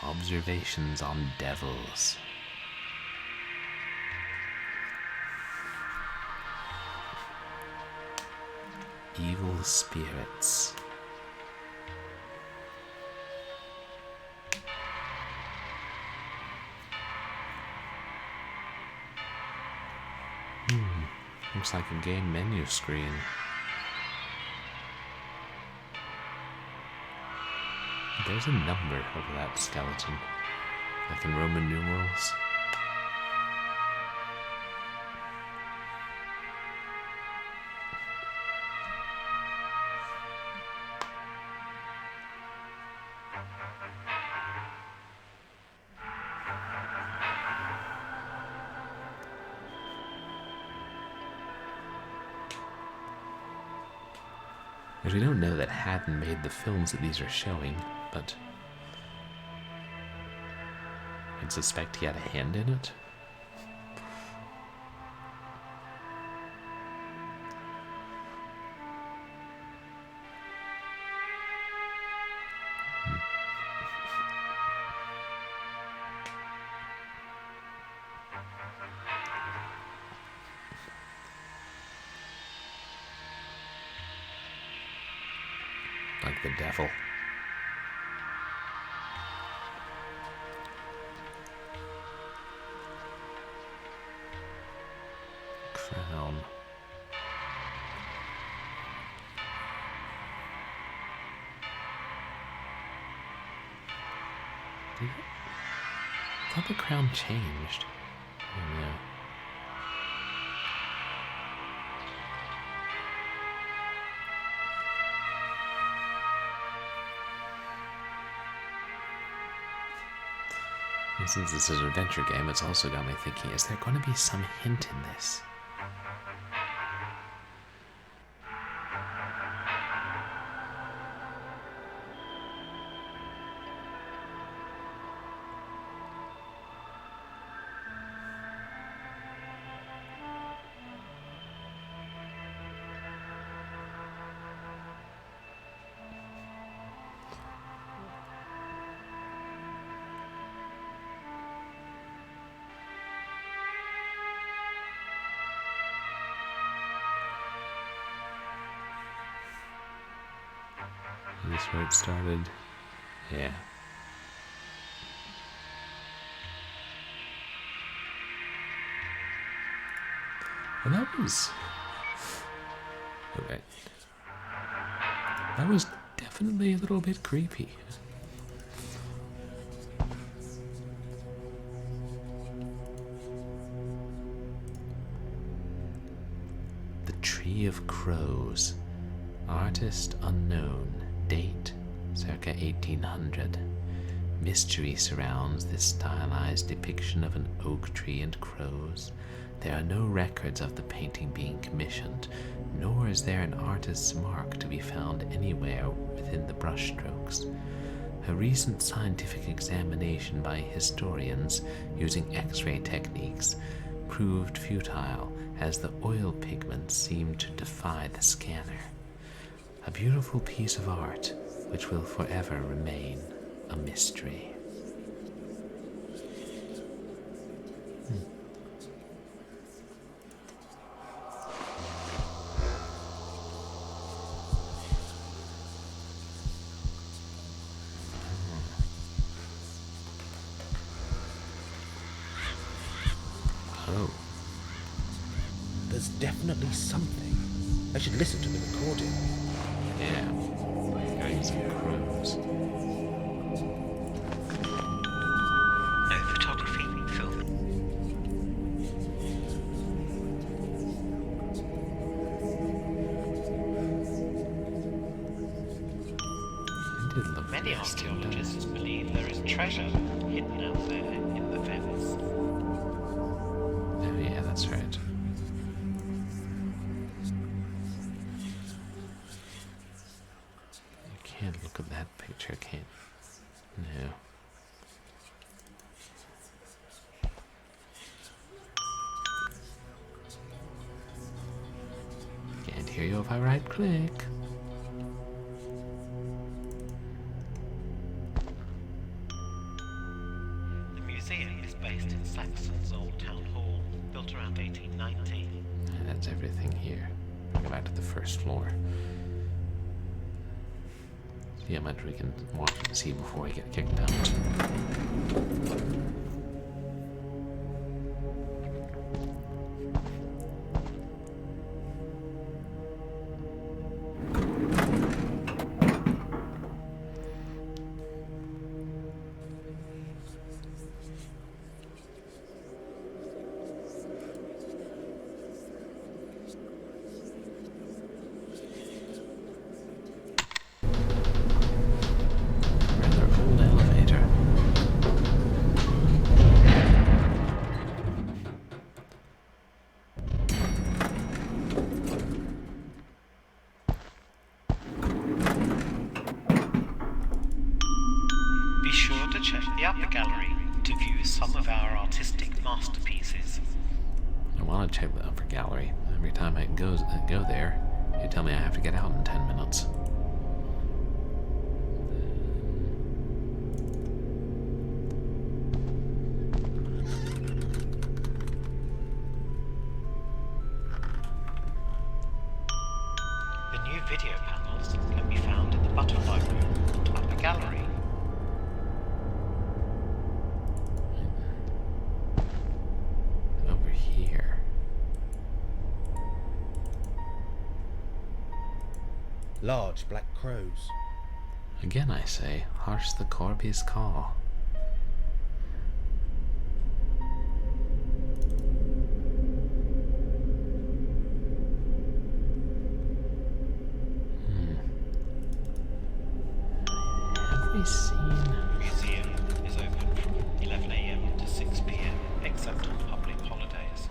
Observations on devils. Evil spirits. Looks like a game menu screen. There's a number over that skeleton, like in Roman numerals. We don't know that Haddon made the films that these are showing, but I'd suspect he had a hand in it. Like the devil. Crown. I thought the crown changed. I don't know. And since this is an adventure game, it's also got me thinking, is there going to be some hint in this? this where it started? Yeah. And that was... Okay. That was definitely a little bit creepy. The Tree of Crows. Artist unknown. Date circa 1800. Mystery surrounds this stylized depiction of an oak tree and crows. There are no records of the painting being commissioned, nor is there an artist's mark to be found anywhere within the brushstrokes. A recent scientific examination by historians using X-ray techniques proved futile, as the oil pigments seemed to defy the scanner. A beautiful piece of art which will forever remain a mystery. Oh. There's definitely something. I should listen to the recording. Yeah. Getting some crows. No photography, film. It did look Many interesting, archaeologists believe there is treasure hidden out there in the vents. Oh yeah, that's right. You can't look at that picture, can't you? No. Can't hear you if I right click. The museum is based in Saxon's old town hall, built around 1890. And that's everything here. Go back to the first floor. See how much we can watch and see before we get kicked out. Rather old elevator. Be sure to check the upper gallery to view some of our artistic masterpieces. I want to check the upper gallery. Every time I go there, you tell me I have to get out in 10 minutes. The new video panels can be found in the butterfly room and upper gallery. Over here. Large black crows. Again I say, harsh the corby's call. Have we seen... The museum is open from 11 a.m. to 6 p.m. except on public holidays.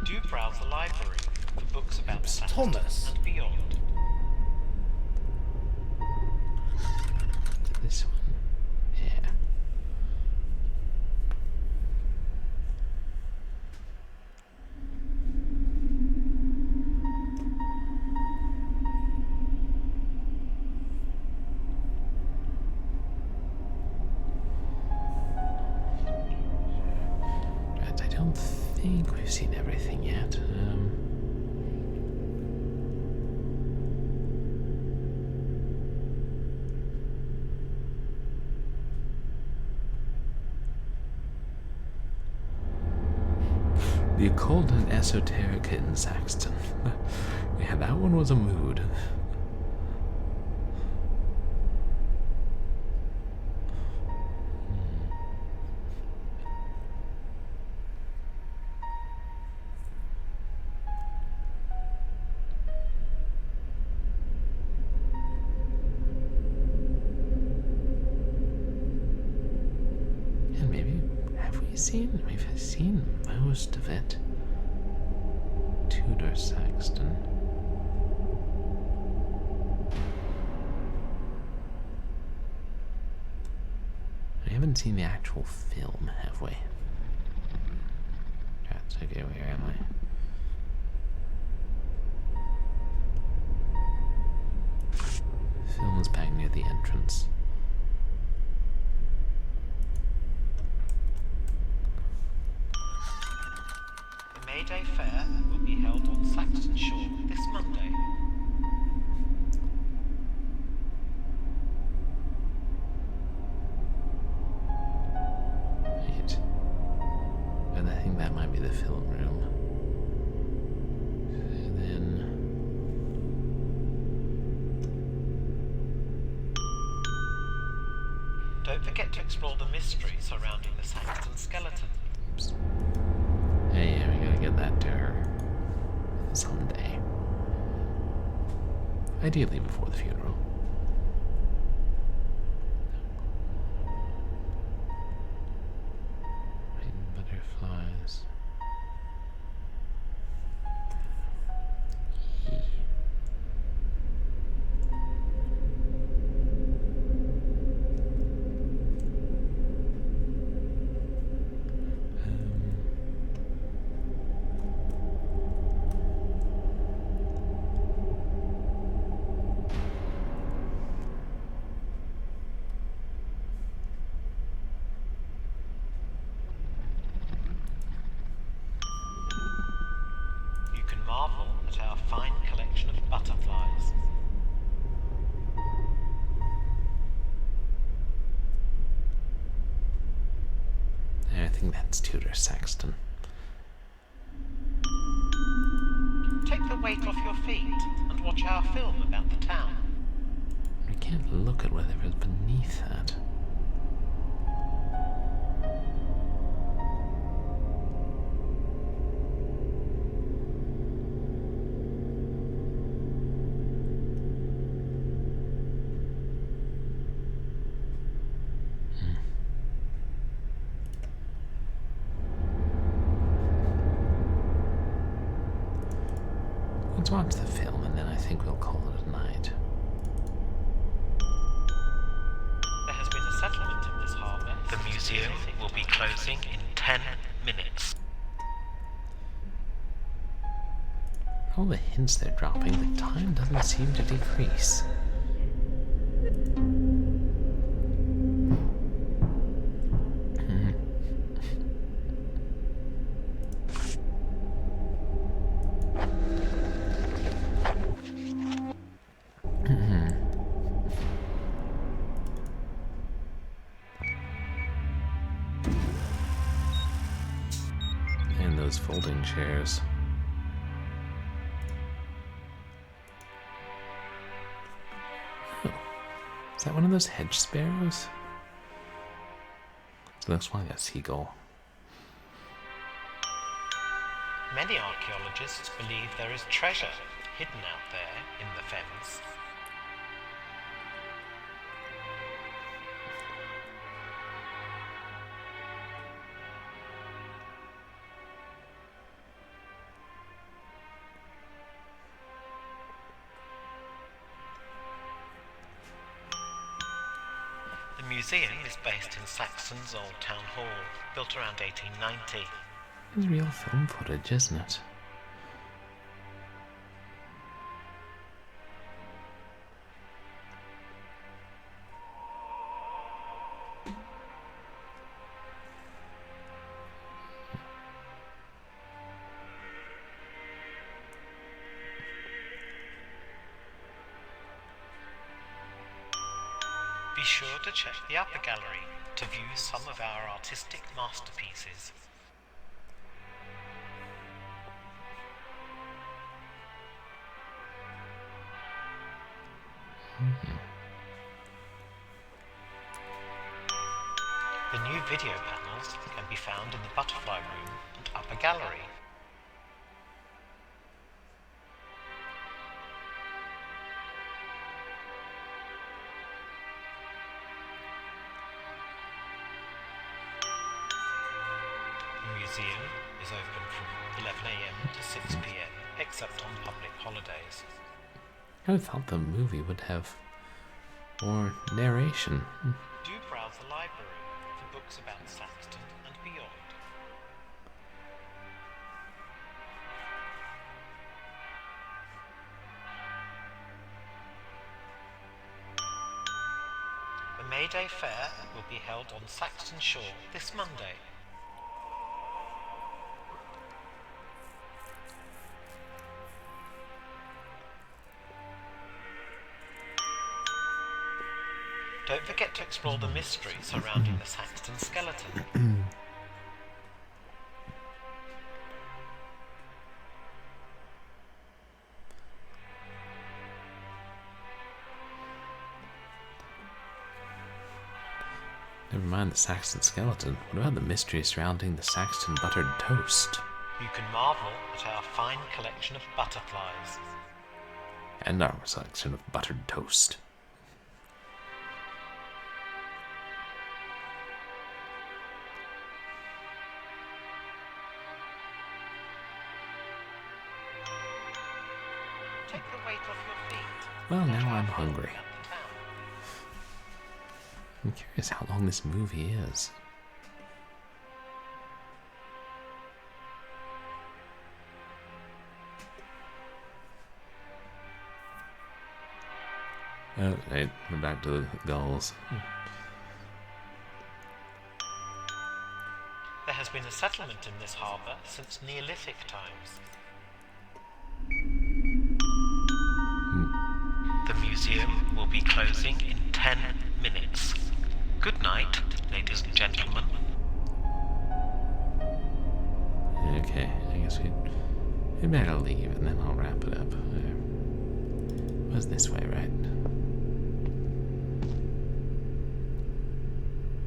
Do browse the library for books about the past Thomas. and beyond. This one? Yeah. Right, I don't think think we've seen everything yet. The occult and esoteric in Saxton. Yeah, that one was a mood. And maybe, have we seen? We've seen most of it. Tudor Saxton. We haven't seen the actual film, have we? That's okay, where am I? Film is back near the entrance. The May Day Fair will be held on Saxton Shore this Monday. Right. And I think that might be the film room. And then... Don't forget to explore the mystery surrounding the Saxton skeleton. Oops. Yeah, we gotta get that to her someday. Ideally before the funeral. White butterflies. You can marvel at our fine collection of butterflies. I think that's Tudor Saxton. Take the weight off your feet and watch our film about the town. We can't look at whatever's beneath that. Let's watch the film and then I think we'll call it a night. There has been a settlement in this harbour. The museum will be closing in 10 minutes. All the hints they're dropping, the time doesn't seem to decrease. And those folding chairs. Oh, is that one of those hedge sparrows? It looks like a seagull. Many archaeologists believe there is treasure hidden out there in the fens. The museum is based in Saxon's old town hall, built around 1890. It's real film footage, isn't it? sure to check the upper gallery to view some of our artistic masterpieces. The new video panels can be found in the butterfly room and upper gallery. The museum is open from 11 AM to 6 PM, except on public holidays. I thought the movie would have more narration. Do browse the library for books about Saxton and beyond. The May Day Fair will be held on Saxton Shore this Monday. Don't forget to explore the mystery surrounding the Saxton skeleton. Never mind the Saxton skeleton. What about the mystery surrounding the Saxton buttered toast? You can marvel at our fine collection of butterflies. And our selection of buttered toast. Take the weight off your feet. Well, now I'm hungry. I'm curious how long this movie is. Oh, right, we're back to the gulls. There has been a settlement in this harbour since Neolithic times. The museum will be closing in 10 minutes. Good night, ladies and gentlemen. Okay, I guess we'd better leave and then I'll wrap it up. It was this way, right?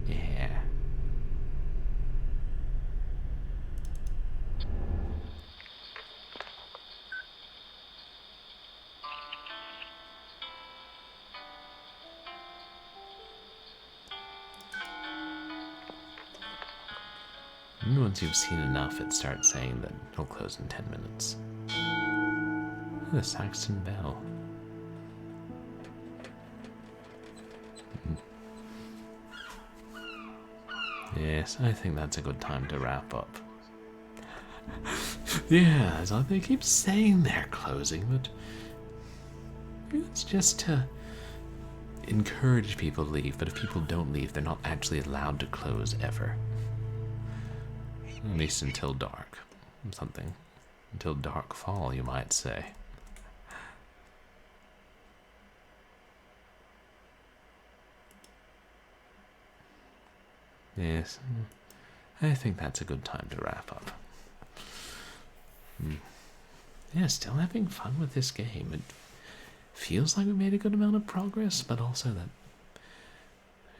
Yeah. And once you've seen enough, it starts saying that it'll close in 10 minutes. Oh, the Saxton Bell. Yes, I think that's a good time to wrap up. Yeah, so they keep saying they're closing, but it's just to encourage people to leave. But if people don't leave, they're not actually allowed to close ever. At least until dark. Something. Until dark fall, you might say. Yes, I think that's a good time to wrap up. Yeah, still having fun with this game. It feels like we made a good amount of progress, but also that,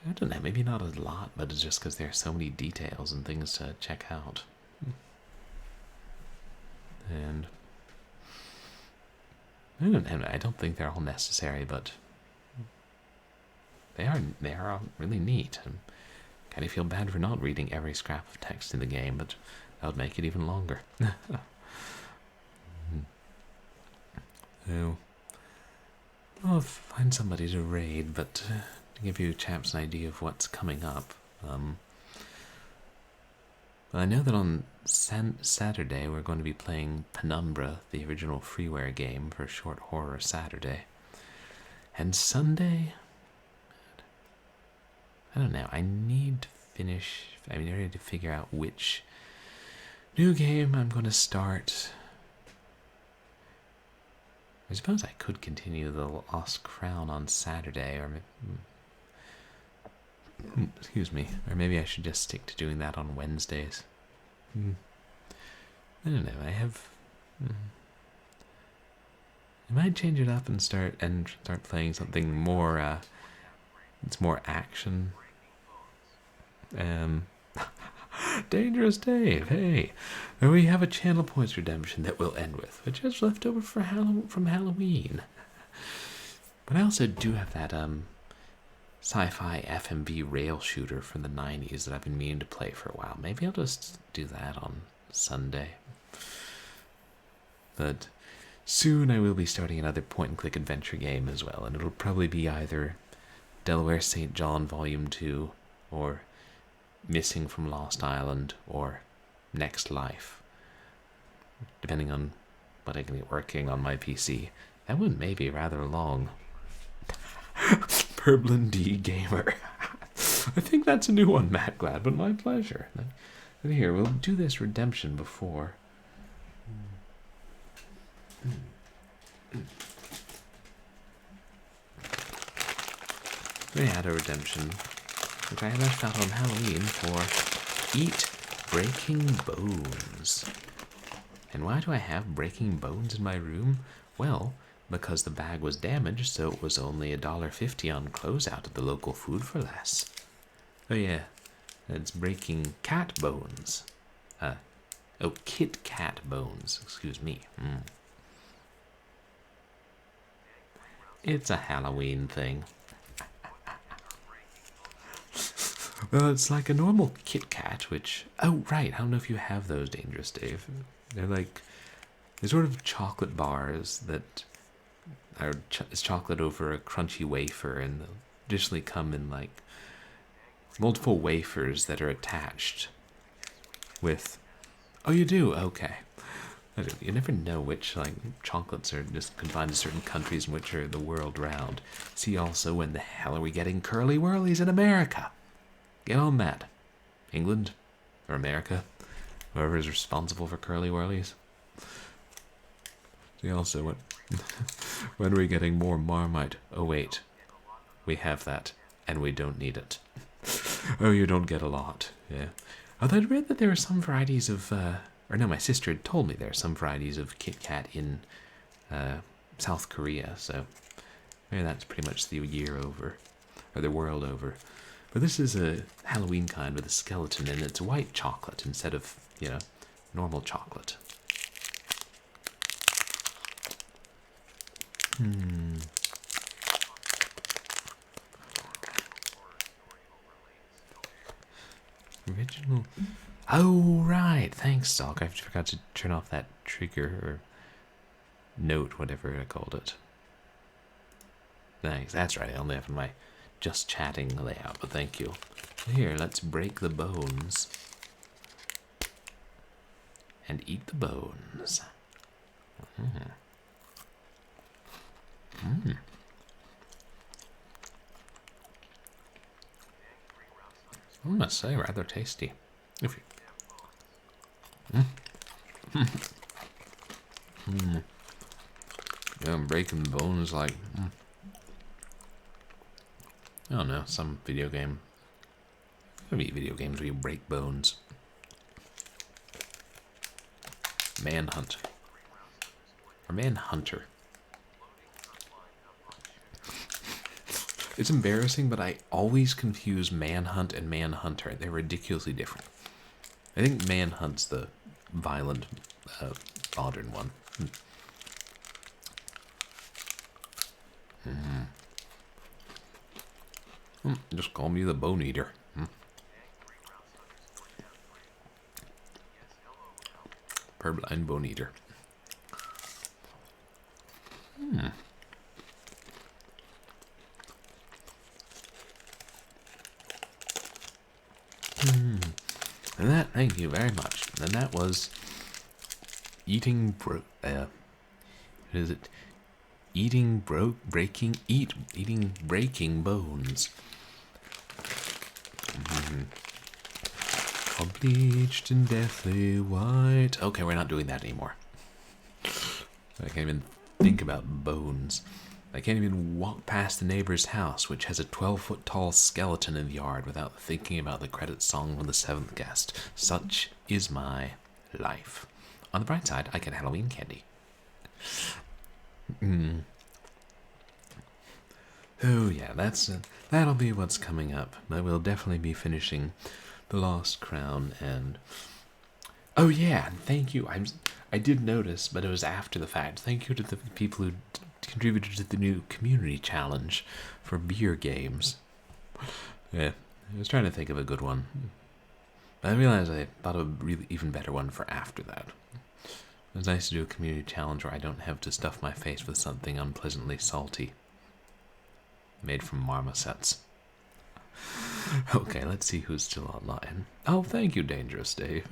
I don't know, maybe not a lot, but it's just because there are so many details and things to check out. And I don't think they're all necessary, but they are really neat. And kind of feel bad for not reading every scrap of text in the game, but that would make it even longer. So, I'll find somebody to raid, but to give you chaps an idea of what's coming up. I know that on Saturday we're going to be playing Penumbra, the original freeware game, for Short Horror Saturday. And Sunday, I don't know, I need to figure out which new game I'm going to start. I suppose I could continue the Lost Crown on Saturday, or Excuse me. Or maybe I should just stick to doing that on Wednesdays. I don't know. I have... I might change it up and start playing something more, it's more action. Dangerous Dave, hey. We have a channel points redemption that we'll end with, which is left over from Halloween. But I also do have that sci-fi FMV rail shooter from the 90s that I've been meaning to play for a while. Maybe I'll just do that on Sunday. But soon I will be starting another point-and-click adventure game as well, and it'll probably be either Delaware St. John Volume 2, or Missing from Lost Island, or Next Life, depending on what I can get working on my PC. That one may be rather long. Purblin D Gamer. I think that's a new one, Matt Glad, but my pleasure. But here, we'll do this redemption before. We had a redemption, which I left out on Halloween for Eat Breaking Bones. And why do I have breaking bones in my room? Well, because the bag was damaged, so it was only $1.50 on closeout at the local Food for Less. Oh yeah, it's breaking cat bones. Kit Kat bones, excuse me. It's a Halloween thing. Well, it's like a normal Kit Kat, which... Oh, right, I don't know if you have those, Dangerous Dave. They're sort of chocolate bars that are it's chocolate over a crunchy wafer, and they'll additionally come in, multiple wafers that are attached with... Oh, you do? Okay. You never know which, chocolates are just confined to certain countries and which are the world round. See also, when the hell are we getting Curly Whirlies in America? Get on that. England? Or America? Whoever is responsible for Curly Whirlies. See also, when are we getting more Marmite? Oh wait, we have that, and we don't need it. Oh, you don't get a lot, yeah. Although I'd read that there are some varieties of, my sister had told me there are some varieties of Kit Kat in South Korea, so maybe that's pretty much the year over, or the world over. But this is a Halloween kind with a skeleton, and it's white chocolate instead of, normal chocolate. Original. Oh, right. Thanks, Doc. I forgot to turn off that trigger or note, whatever I called it. Thanks. That's right. I only have my just chatting layout, but thank you. Here, let's break the bones and eat the bones. I must say, rather tasty. If you... Yeah, I'm breaking bones like... I don't know, some video game. Maybe video games where you break bones. Manhunt. Or Manhunter. It's embarrassing, but I always confuse Manhunt and Manhunter. They're ridiculously different. I think Manhunt's the violent, modern one. Just call me the Bone Eater. Purblind Bone Eater. And that, thank you very much. And that was eating eating breaking bones. Bleached and deathly white. Okay, we're not doing that anymore. I can't even think about bones. I can't even walk past the neighbor's house, which has a 12-foot tall skeleton in the yard, without thinking about the credit song from the seventh guest. Such is my life. On the bright side, I get Halloween candy. Oh yeah, that'll be what's coming up. I will definitely be finishing The Lost Crown, and oh yeah, and thank you. I did notice, but it was after the fact. Thank you to the people who contributed to the new community challenge for beer games. Yeah, I was trying to think of a good one. But I realized I thought of a really even better one for after that. It was nice to do a community challenge where I don't have to stuff my face with something unpleasantly salty. Made from marmosets. Okay, let's see who's still online. Oh, thank you, Dangerous Dave.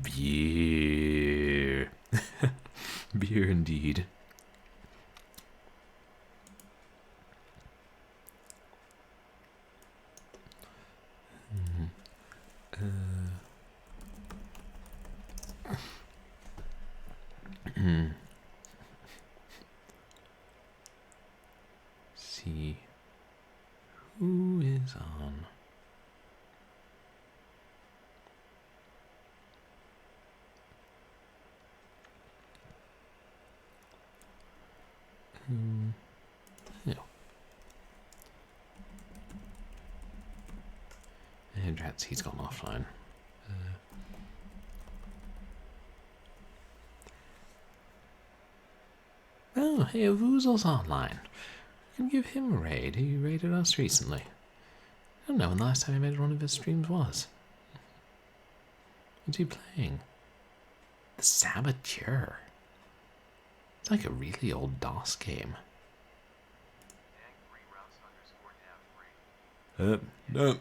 Beer. Beer indeed. See who is on. No. And rats, he's gone offline. Oh, hey, Voozle's online. We can give him a raid. He raided us recently. I don't know when the last time I made one of his streams was. What's he playing? The Saboteur. It's like a really old DOS game. Nope,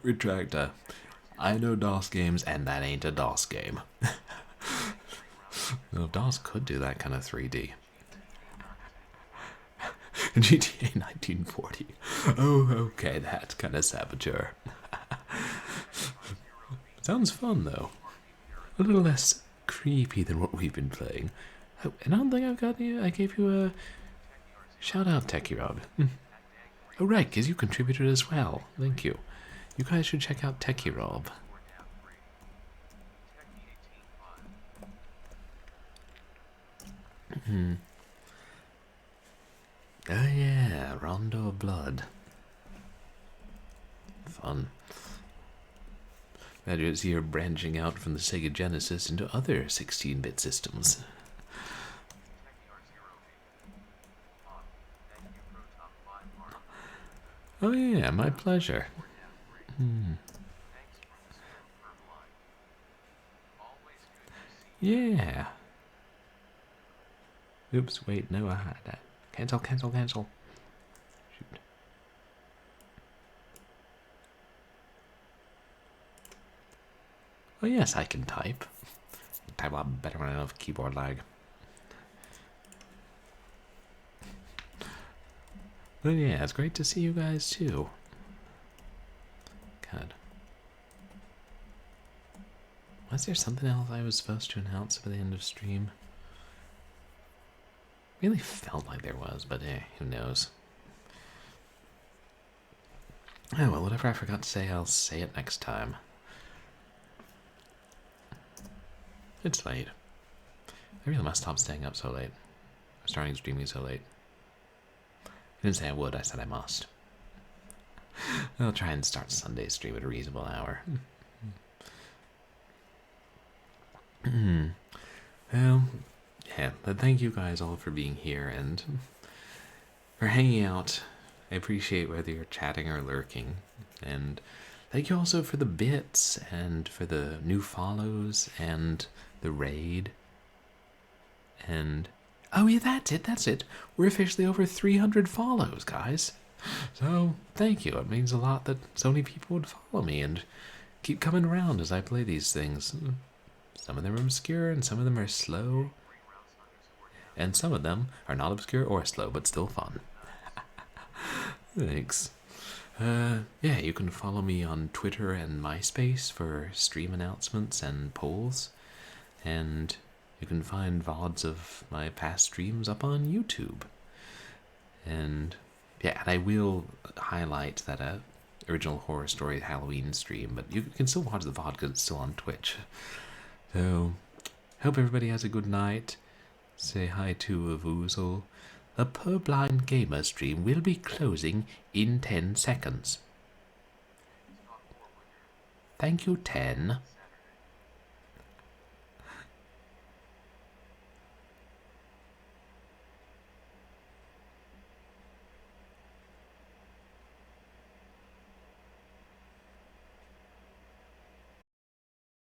retract. I know DOS games, and that ain't a DOS game. Well, DOS could do that kind of 3D. GTA 1940. Oh, okay, that kind of Saboteur. Sounds fun, though. A little less creepy than what we've been playing. Oh, and I don't think I've got you. I gave you a shout out, Techie Rob. Oh, right, because you contributed as well. Thank you. You guys should check out Techie Rob. Oh yeah, Rondo of Blood. Fun. Glad you're branching out from the Sega Genesis into other 16-bit systems. Oh yeah, my pleasure. Yeah. Oops, wait, no, I had that. Cancel. Shoot. Oh yes, I can type. Type a lot better when I don't have keyboard lag. But yeah, it's great to see you guys too. God. Was there something else I was supposed to announce for the end of stream? Really felt like there was, but who knows. Oh well, whatever I forgot to say, I'll say it next time. It's late. I really must stop staying up so late. I'm starting streaming so late. I didn't say I would, I said I must. I'll try and start Sunday stream at a reasonable hour. Well, yeah, but thank you guys all for being here and for hanging out. I appreciate whether you're chatting or lurking. And thank you also for the bits and for the new follows and the raid. And oh yeah, that's it. We're officially over 300 follows, guys. So thank you. It means a lot that so many people would follow me and keep coming around as I play these things. Some of them are obscure and some of them are slow. And some of them are not obscure or slow, but still fun. Thanks. Yeah, you can follow me on Twitter and MySpace for stream announcements and polls. And you can find VODs of my past streams up on YouTube. And yeah, and I will highlight that original horror story Halloween stream, but you can still watch the VOD because it's still on Twitch. So, hope everybody has a good night. Say hi to a Woozle. The Purblind Gamer stream will be closing in 10 seconds. Thank you, 10.